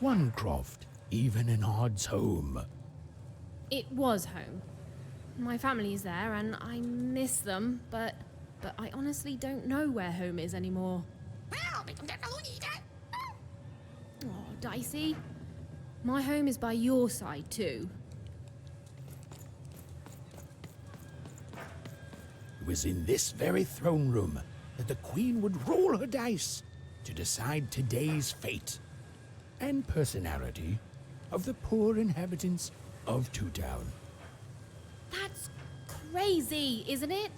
Oncroft, even in Odd's home. It was home. My family's there and I miss them, but I honestly don't know where home is anymore. Oh, Dicey. My home is by your side too. It was in this very throne room that the Queen would roll her dice to decide today's fate and personality of the poor inhabitants of Two Town. That's crazy, isn't it?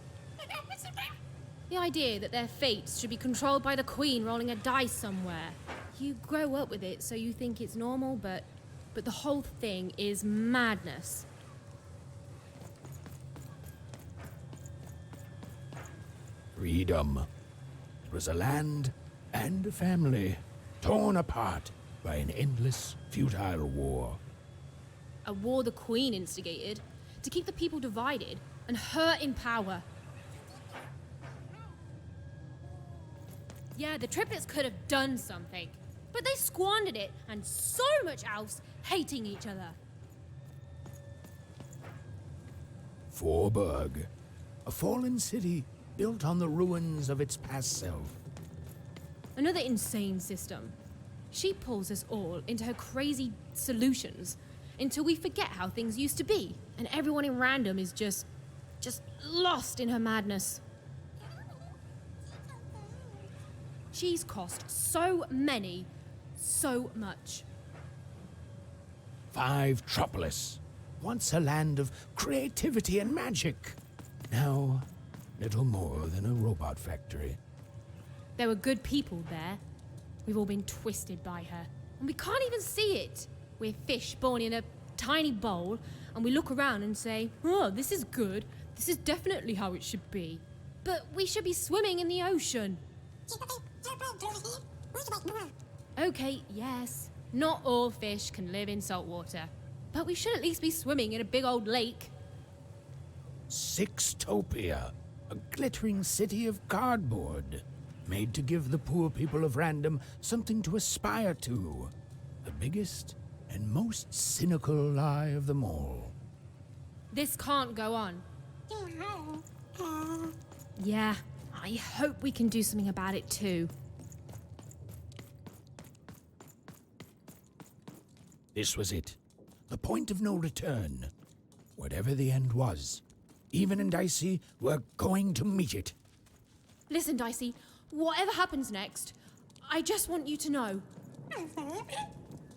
The idea that their fates should be controlled by the Queen rolling a dice somewhere. You grow up with it, so you think it's normal, but the whole thing is madness. Freedom. It was a land and a family torn apart by an endless, futile war. A war the Queen instigated to keep the people divided and her in power. Yeah, the triplets could have done something, but they squandered it and so much else, hating each other. Forburg, a fallen city built on the ruins of its past self. Another insane system. She pulls us all into her crazy solutions until we forget how things used to be, and everyone in random is just lost in her madness. She's cost so much. Fivetropolis, once a land of creativity and magic. Now, little more than a robot factory. There were good people there. We've all been twisted by her, and we can't even see it. We're fish born in a tiny bowl, and we look around and say, oh, this is good. This is definitely how it should be. But we should be swimming in the ocean. Okay, yes, not all fish can live in salt water, but we should at least be swimming in a big old lake. Sixtopia, a glittering city of cardboard, made to give the poor people of Random something to aspire to. The biggest and most cynical lie of them all. This can't go on. Yeah, I hope we can do something about it too. This was it. The point of no return. Whatever the end was, Even and Dicey were going to meet it. Listen, Dicey, whatever happens next, I just want you to know.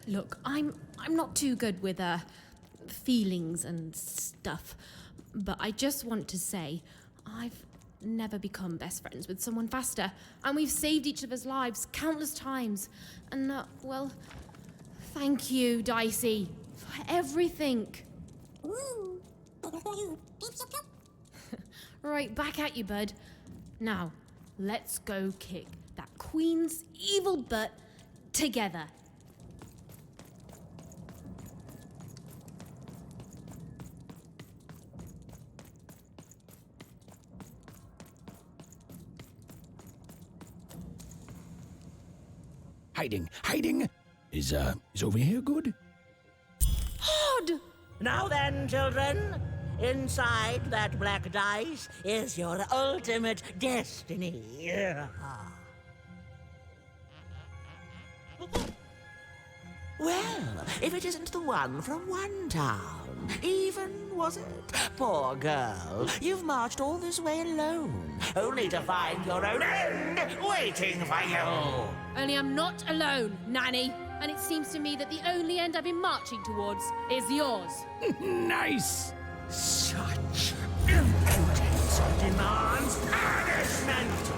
Look, I'm not too good with feelings and stuff, but I just want to say I've never become best friends with someone faster, and we've saved each other's lives countless times. And well, thank you, Dicey, for everything. Right, back at you, bud. Now, let's go kick that Queen's evil butt together. Hiding! Is over here good? Odd! Now then, children, inside that black dice is your ultimate destiny. Well, if it isn't the one from one town. Even, was it? Poor girl. You've marched all this way alone, only to find your own end waiting for you. Only I'm not alone, Nanny. And it seems to me that the only end I've been marching towards is yours. Nice. Such impudence demands punishment.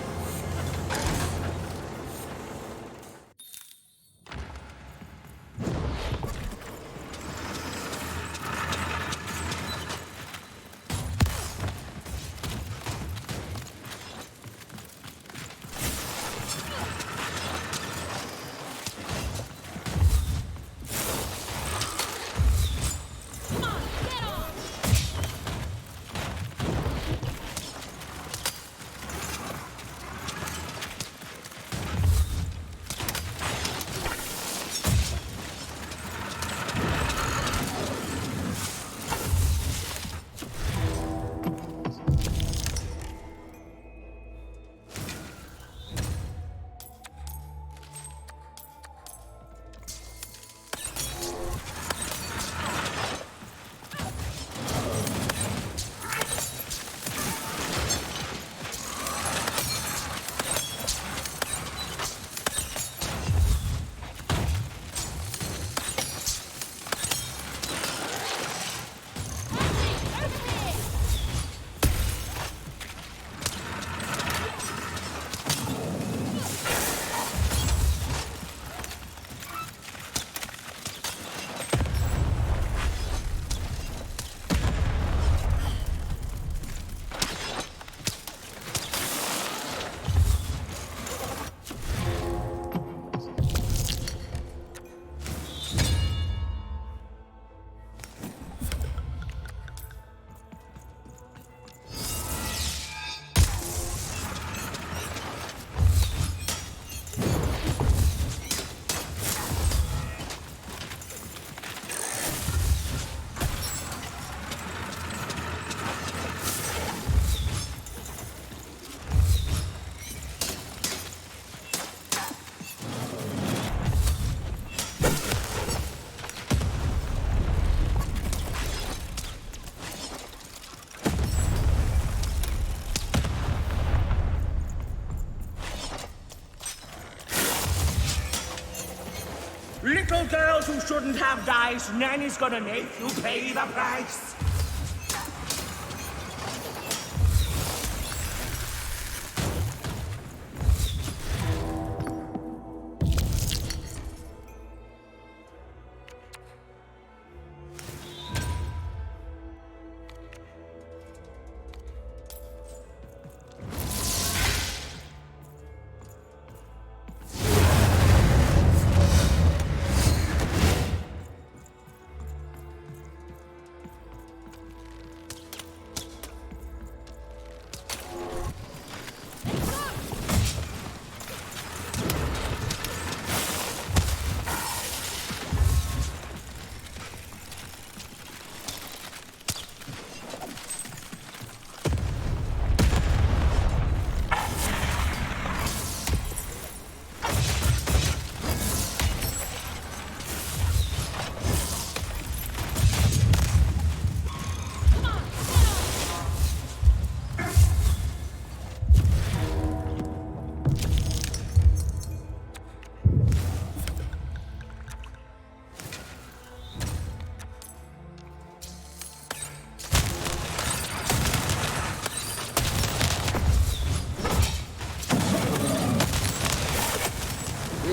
Little girls who shouldn't have dice, Nanny's gonna make you pay the price.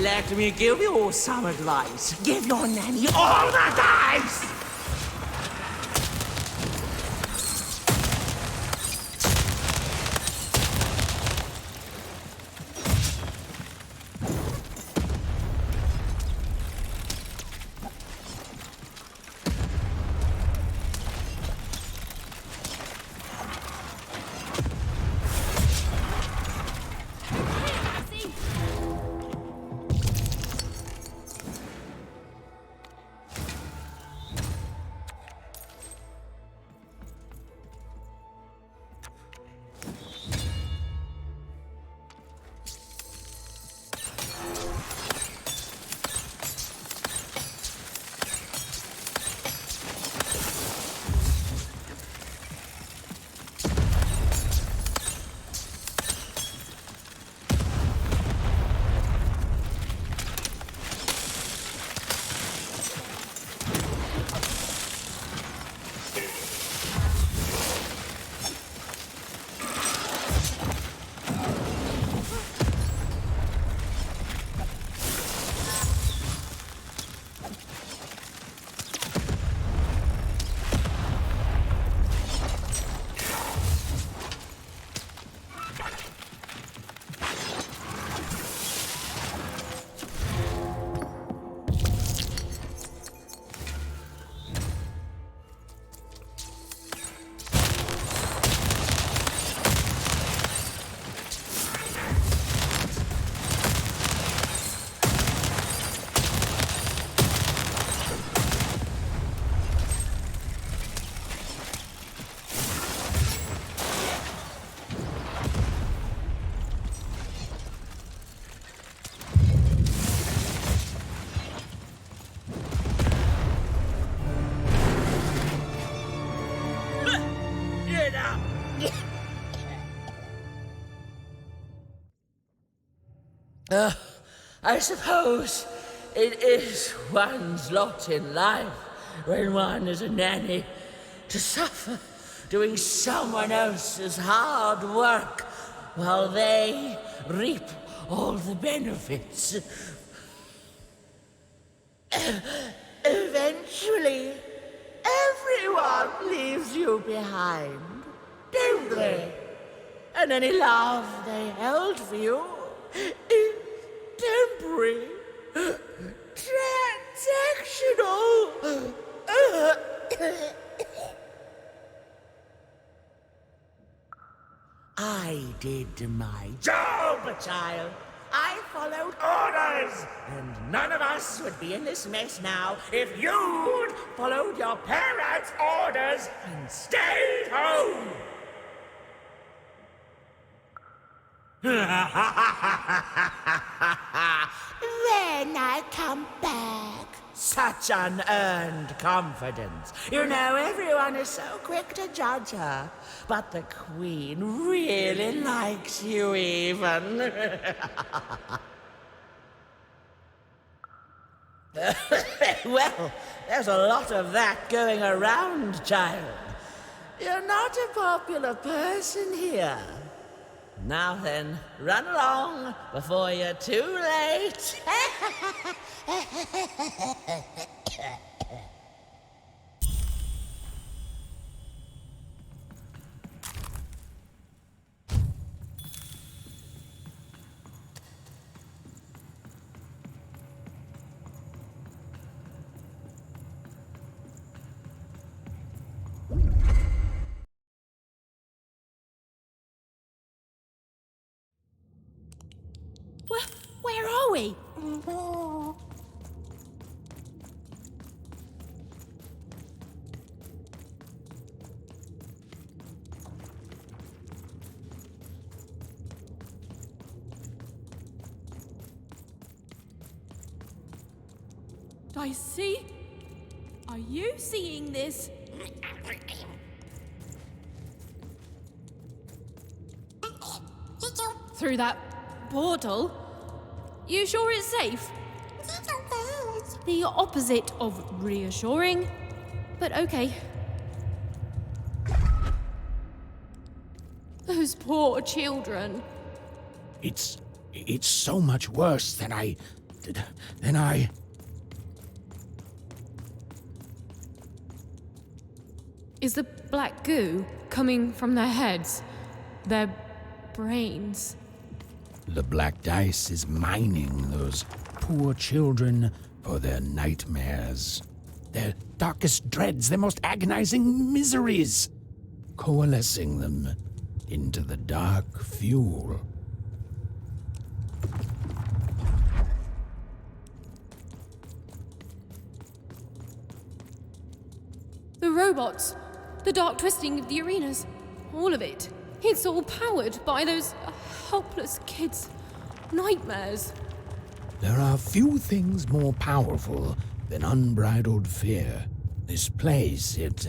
Let me give you some advice. Give your Nanny all the dice! I suppose it is one's lot in life when one is a nanny to suffer doing someone else's hard work while they reap all the benefits. Eventually, everyone leaves you behind, don't they? And any love they held for you is temporary, transactional. I did my job, child. I followed orders, and none of us would be in this mess now if you'd followed your parents' orders and stayed home. Then I come back. Such unearned confidence. You know, everyone is so quick to judge her. But the Queen really likes you even. Well, there's a lot of that going around, child. You're not a popular person here. Now then, run along before you're too late. Where are we? Dicey? Are you seeing this? Through that portal? You sure it's safe? The opposite of reassuring, but okay. Those poor children. It's so much worse than I. Is the black goo coming from their heads? Their brains? The black dice is mining those poor children for their nightmares, their darkest dreads, their most agonizing miseries, coalescing them into the dark fuel. The robots, the dark twisting of the arenas, all of it. It's all powered by those helpless kids' nightmares. There are few things more powerful than unbridled fear. This place, it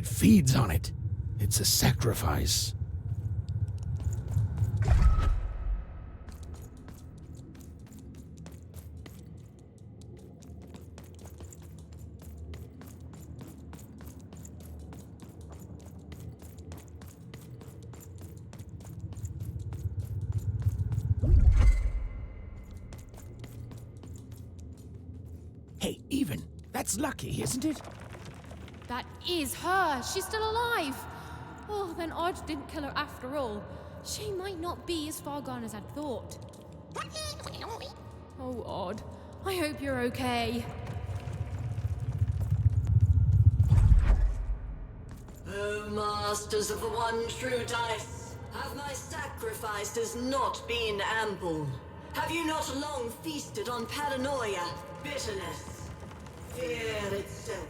feeds on it. It's a sacrifice. Hey, Even, that's lucky, isn't it? That is her. She's still alive. Oh, then Odd didn't kill her after all. She might not be as far gone as I'd thought. Oh, Odd. I hope you're okay. O masters of the one true dice, have my sacrifices not been ample? Have you not long feasted on paranoia, bitterness, fear itself?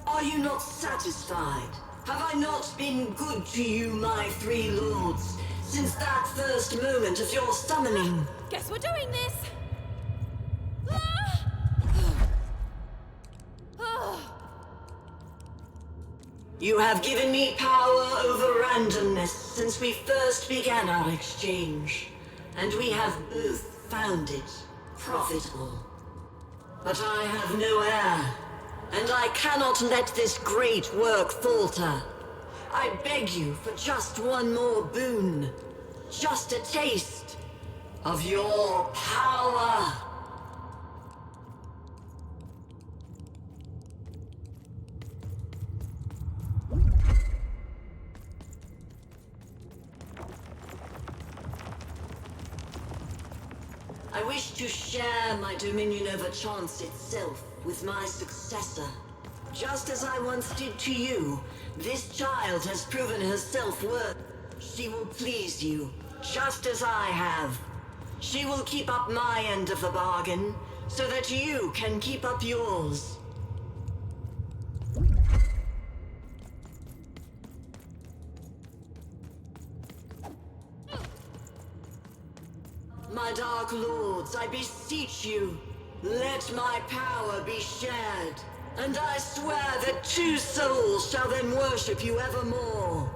Are you not satisfied? Have I not been good to you, my three lords? since that first moment of your summoning. Guess we're doing this. You have given me power over randomness since we first began our exchange, and we have both found it profitable. But I have no heir, and I cannot let this great work falter. I beg you for just one more boon, just a taste of your power. I wish to share my dominion over chance itself with my successor. Just as I once did to you, this child has proven her self-worth. She will please you, just as I have. She will keep up my end of the bargain, so that you can keep up yours. My dark lords, I beseech you, let my power be shared, and I swear that two souls shall then worship you evermore.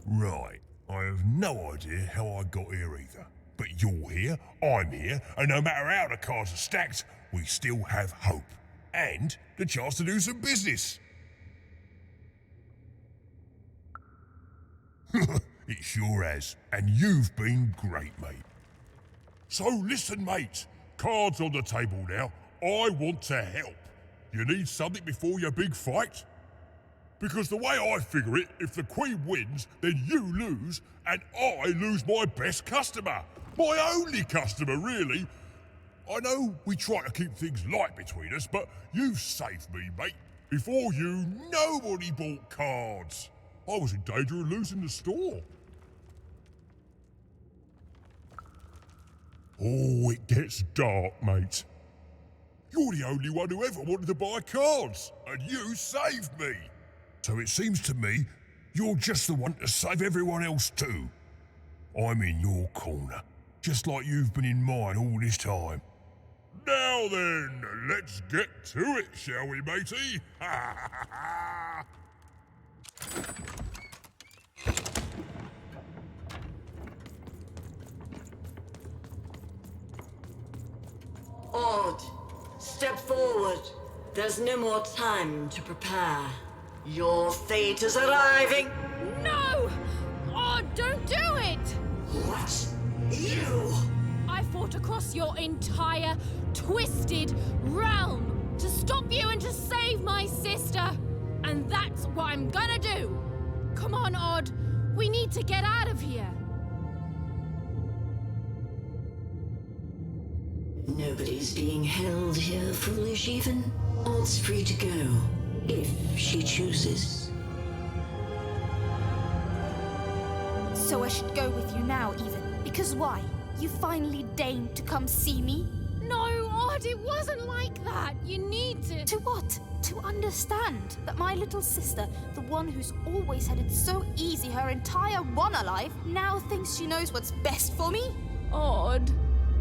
Right, I have no idea how I got here either. But you're here, I'm here, and no matter how the cards are stacked, we still have hope. And the chance to do some business. It sure has. And you've been great, mate. So listen, mate. Cards on the table now. I want to help. You need something before your big fight? Because the way I figure it, if the Queen wins, then you lose, and I lose my best customer. My only customer, really. I know we try to keep things light between us, but you've saved me, mate. Before you, nobody bought cards. I was in danger of losing the store. Oh, it gets dark, mate. You're the only one who ever wanted to buy cards, and you saved me. So it seems to me you're just the one to save everyone else too. I'm in your corner, just like you've been in mine all this time. Now then, let's get to it, shall we, matey? Odd, step forward. There's no more time to prepare. Your fate is arriving. No! Oh, don't do it! What? You? I fought across your entire twisted realm to stop you and to save my sister. And that's what I'm gonna do. Come on, Odd. We need to get out of here. Nobody's being held here, foolish even. Odd's free to go, if she chooses. So I should go with you now, even. Because why? You finally deigned to come see me? No, Odd, it wasn't like that. You need to... To what? To understand that my little sister, the one who's always had it so easy her entire Wanna life, now thinks she knows what's best for me? Odd.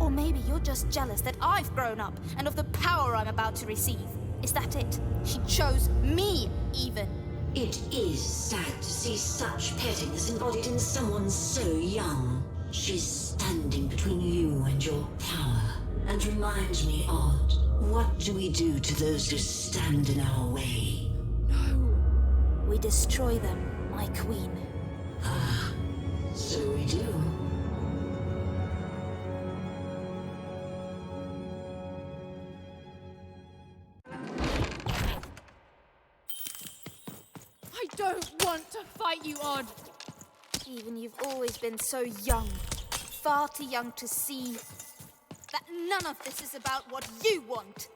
Or maybe you're just jealous that I've grown up and of the power I'm about to receive. Is that it? She chose me, even. It is sad to see such pettiness embodied in someone so young. She's standing between you and your power. And reminds me, Odd, what do we do to those who stand in our way? No. We destroy them, my queen. Ah, so we do. I don't want to fight you, Odd. Even you've always been so young. Far too young to see that none of this is about what you want.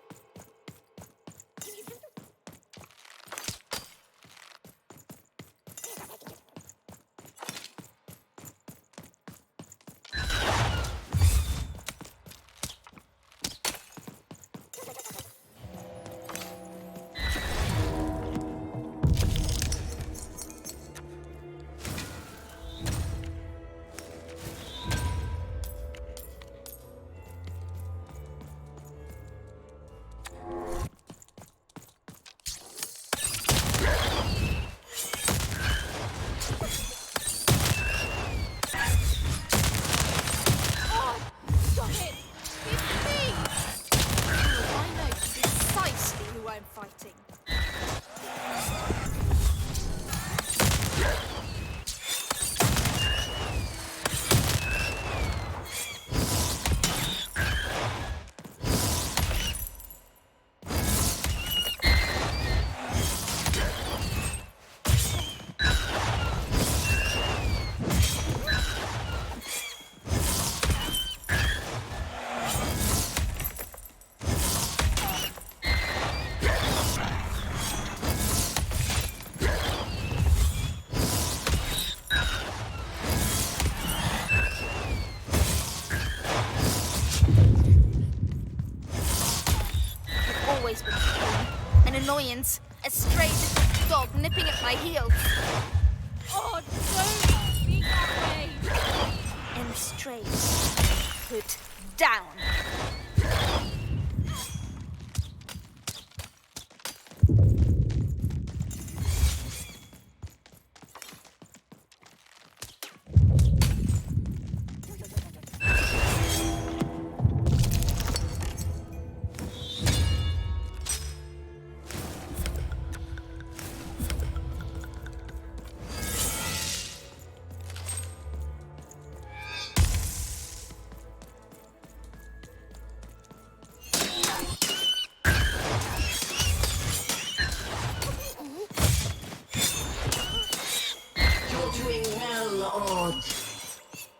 dog nipping at my heels. Oh, don't speak that way. And straight. Put down.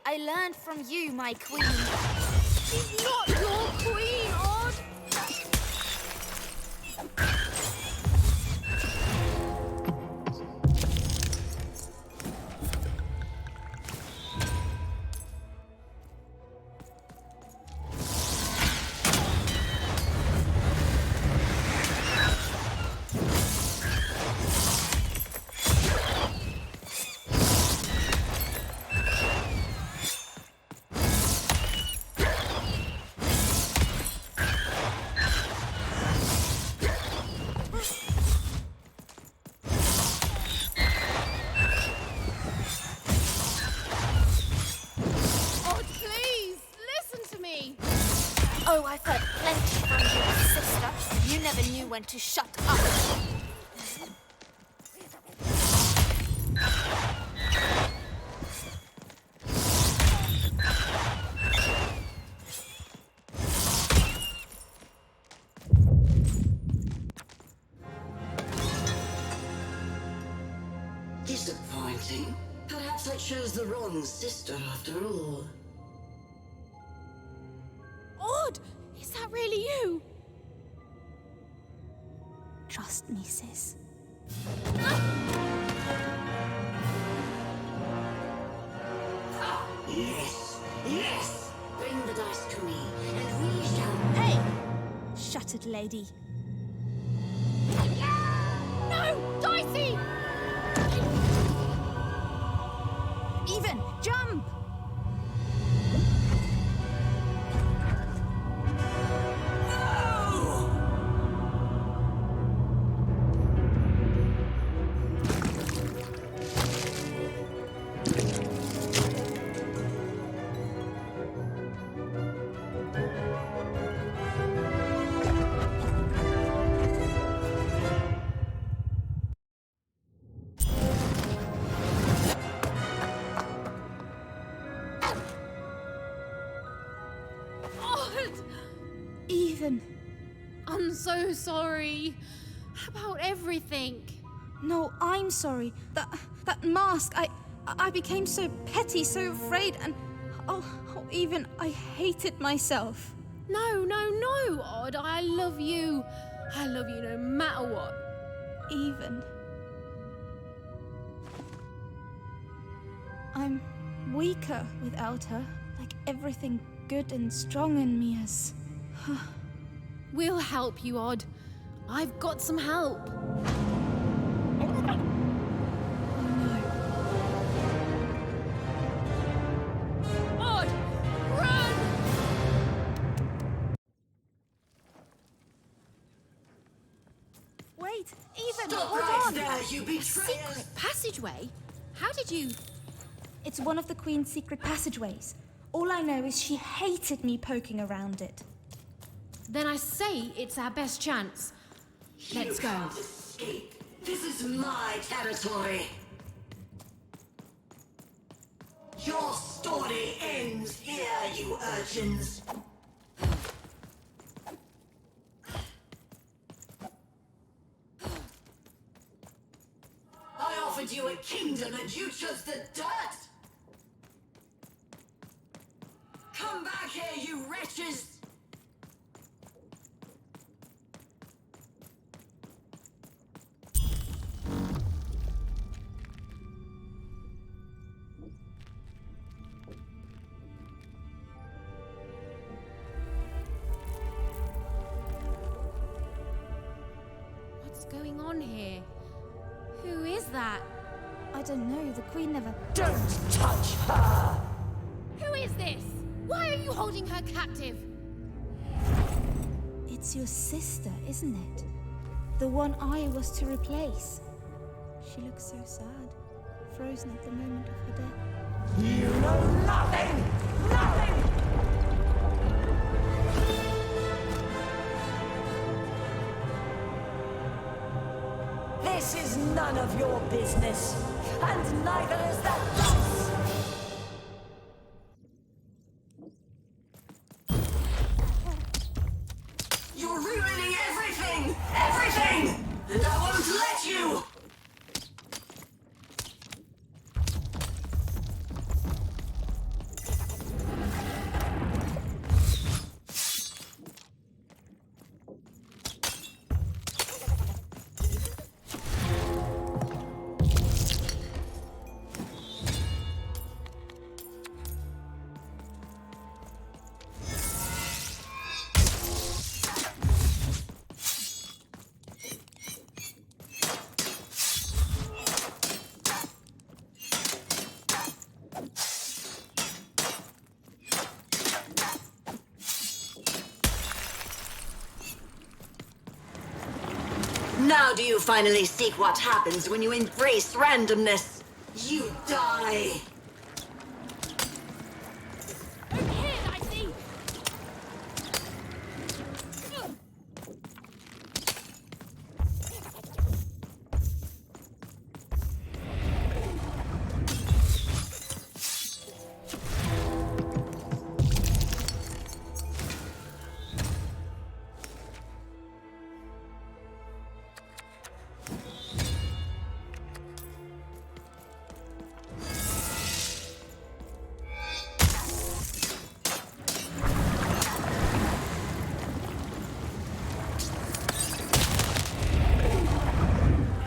I learned from you, my queen. She's not your queen, Odd. Oh, I've heard plenty from your sister. You never knew when to shut up. Disappointing. Perhaps I chose the wrong sister after all. Odd! Is that really you? Trust me, sis. Yes, yes! Bring the dice to me, and we shall... Hey! Shattered lady. No! Dicey! Even! Jump! I'm so sorry about everything. No, I'm sorry. That mask, I became so petty, so afraid, and even I hated myself. No, Odd. I love you. I love you no matter what. Even. I'm weaker without her. Like everything good and strong in me has... We'll help you, Odd. I've got some help. Odd, run! Wait, Even, Stop hold right on! there, you betrayer! Secret passageway? How did you... It's one of the Queen's secret passageways. All I know is she hated me poking around it. Then I say it's our best chance. Let's go. You can't escape. This is my territory. Your story ends here, you urchins. I offered you a kingdom and you chose the dirt! Come back here, you wretches! What's going on here? that? I don't know. The Queen never. Don't touch her! Who is this? Why are you holding her captive? It's your sister, isn't it? The one I was to replace. She looks so sad, frozen at the moment of her death. You know nothing! Nothing! This is none of your business, and neither is that dice! You're ruining everything! Everything! And I won't let you! Now do you finally seek what happens when you embrace randomness? You die! Over here, I see!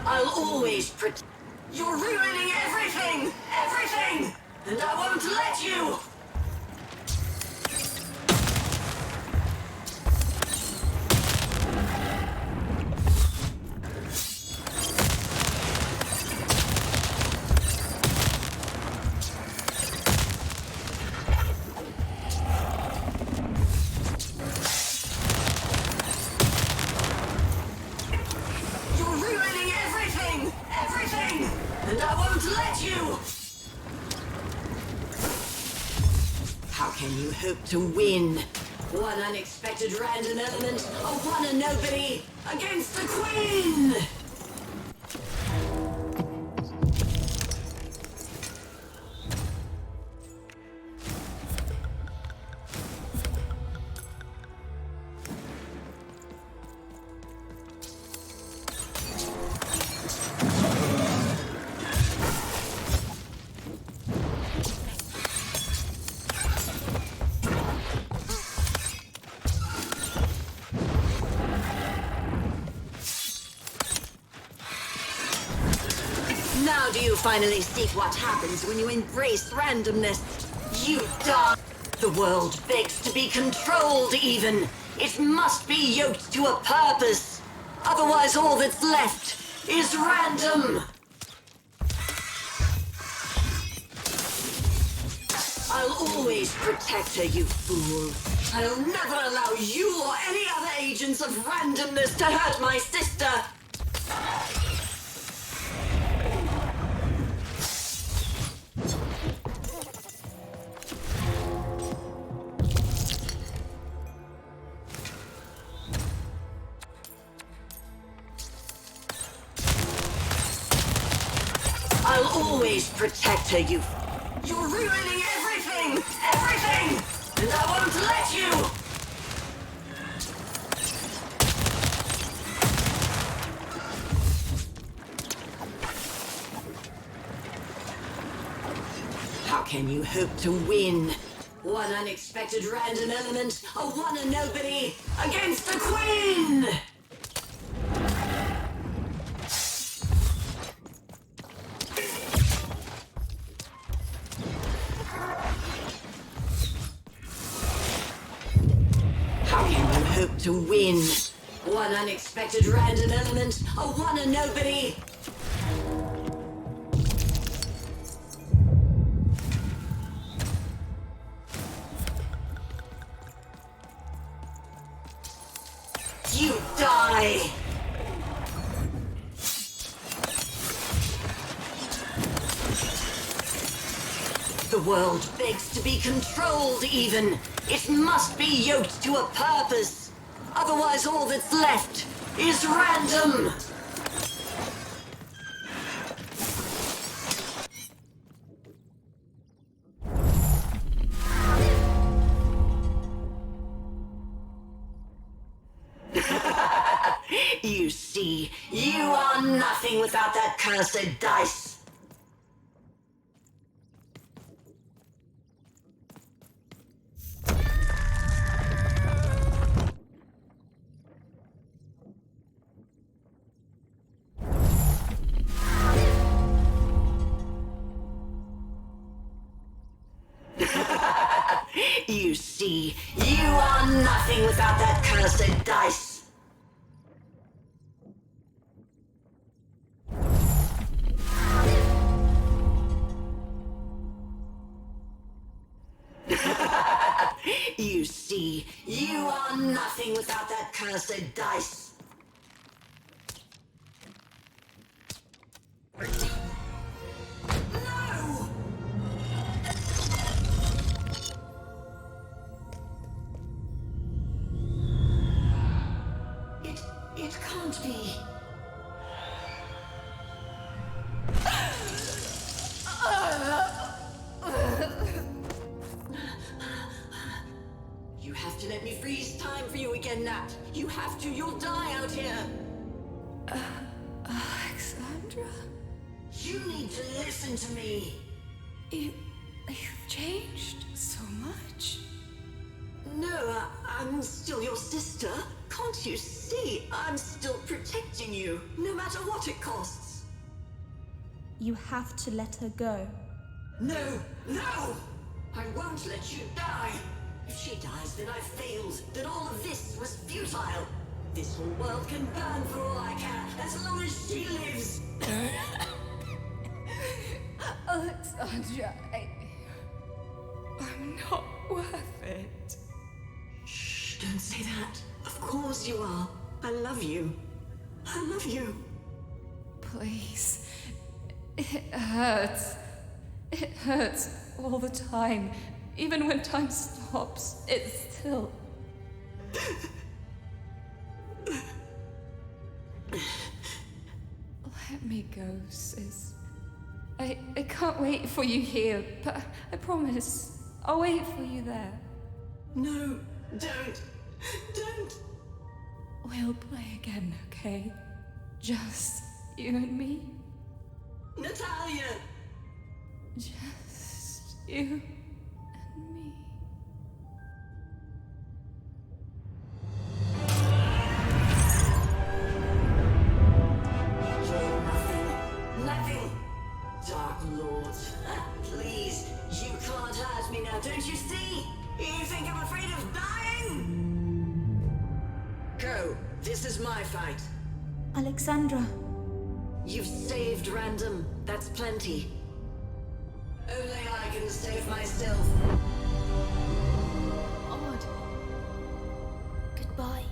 I'll always You're ruining everything! Everything! And I won't let you! You're ruining everything! Everything! And I won't let you! How can you hope to win? One unexpected random element, a one and nobody, against the Queen! Now do you finally seek what happens when you embrace randomness? You die! The world begs to be controlled even. It must be yoked to a purpose. Otherwise all that's left is random. I'll always protect her, you fool. I'll never allow you or any other agents of randomness to hurt my sister. I'll always protect her, you... You're ruining everything! Everything! And I won't let you! How can you hope to win? One unexpected random element, a one and nobody, against the Queen! How can you hope to win? One unexpected random element, a one and nobody. The world begs to be controlled, even. It must be yoked to a purpose. Otherwise, all that's left is random. You see, you are nothing without that cursed dice. You see, you are nothing without that cursed dice. You see, you are nothing without that cursed dice. No! It can't be. You have to let me freeze time for you again, Nat. You have to. You'll die out here. Alexandra? You need to listen to me. You've changed so much. No, I'm still your sister. Can't you see? I'm still protecting you, no matter what it costs. You have to let her go. No! No! I won't let you die! If she dies, then I've failed. Then all of this was futile. This whole world can burn for all I care, as long as she lives. Alexandra, I'm not worth it. Shh, don't say that. Of course you are. I love you. I love you. Please. It hurts. It hurts all the time. Even when time stops, it's still... Let me go, sis. I can't wait for you here, but I promise I'll wait for you there. No, don't. Don't. We'll play again, okay? Just you and me. Natalia! Just you and me. You're nothing. Dark Lord. Please, you can't hurt me now, don't you see? You think I'm afraid of dying? Go. This is my fight. Alexandra. You've saved Random. That's plenty. Only I can save myself. Odd. Goodbye.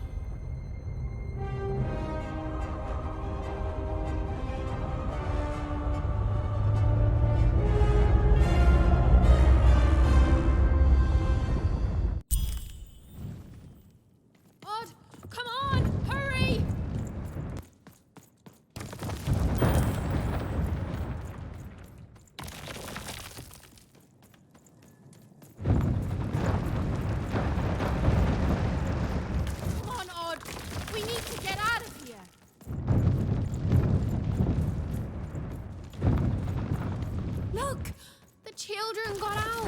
Odd, come on, hurry! Come on, Odd. We need to get out of here. Look, the children got out.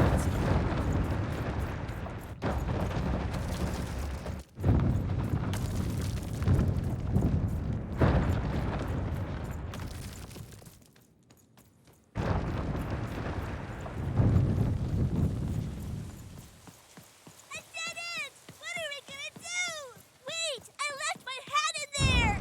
What are we gonna do? Wait! I left my hat in there!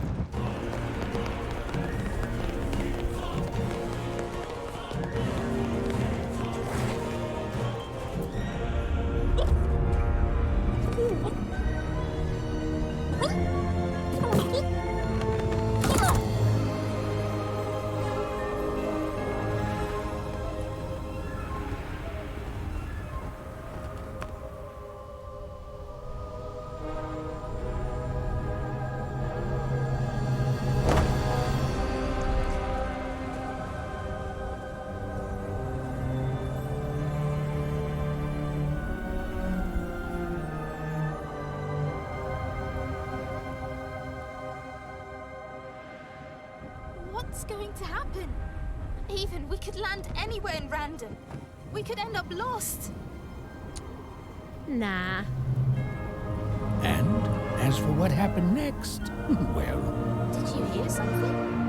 What's going to happen? Even we could land anywhere in Random. We could end up lost. Nah. And as for what happened next, well, Did you hear something?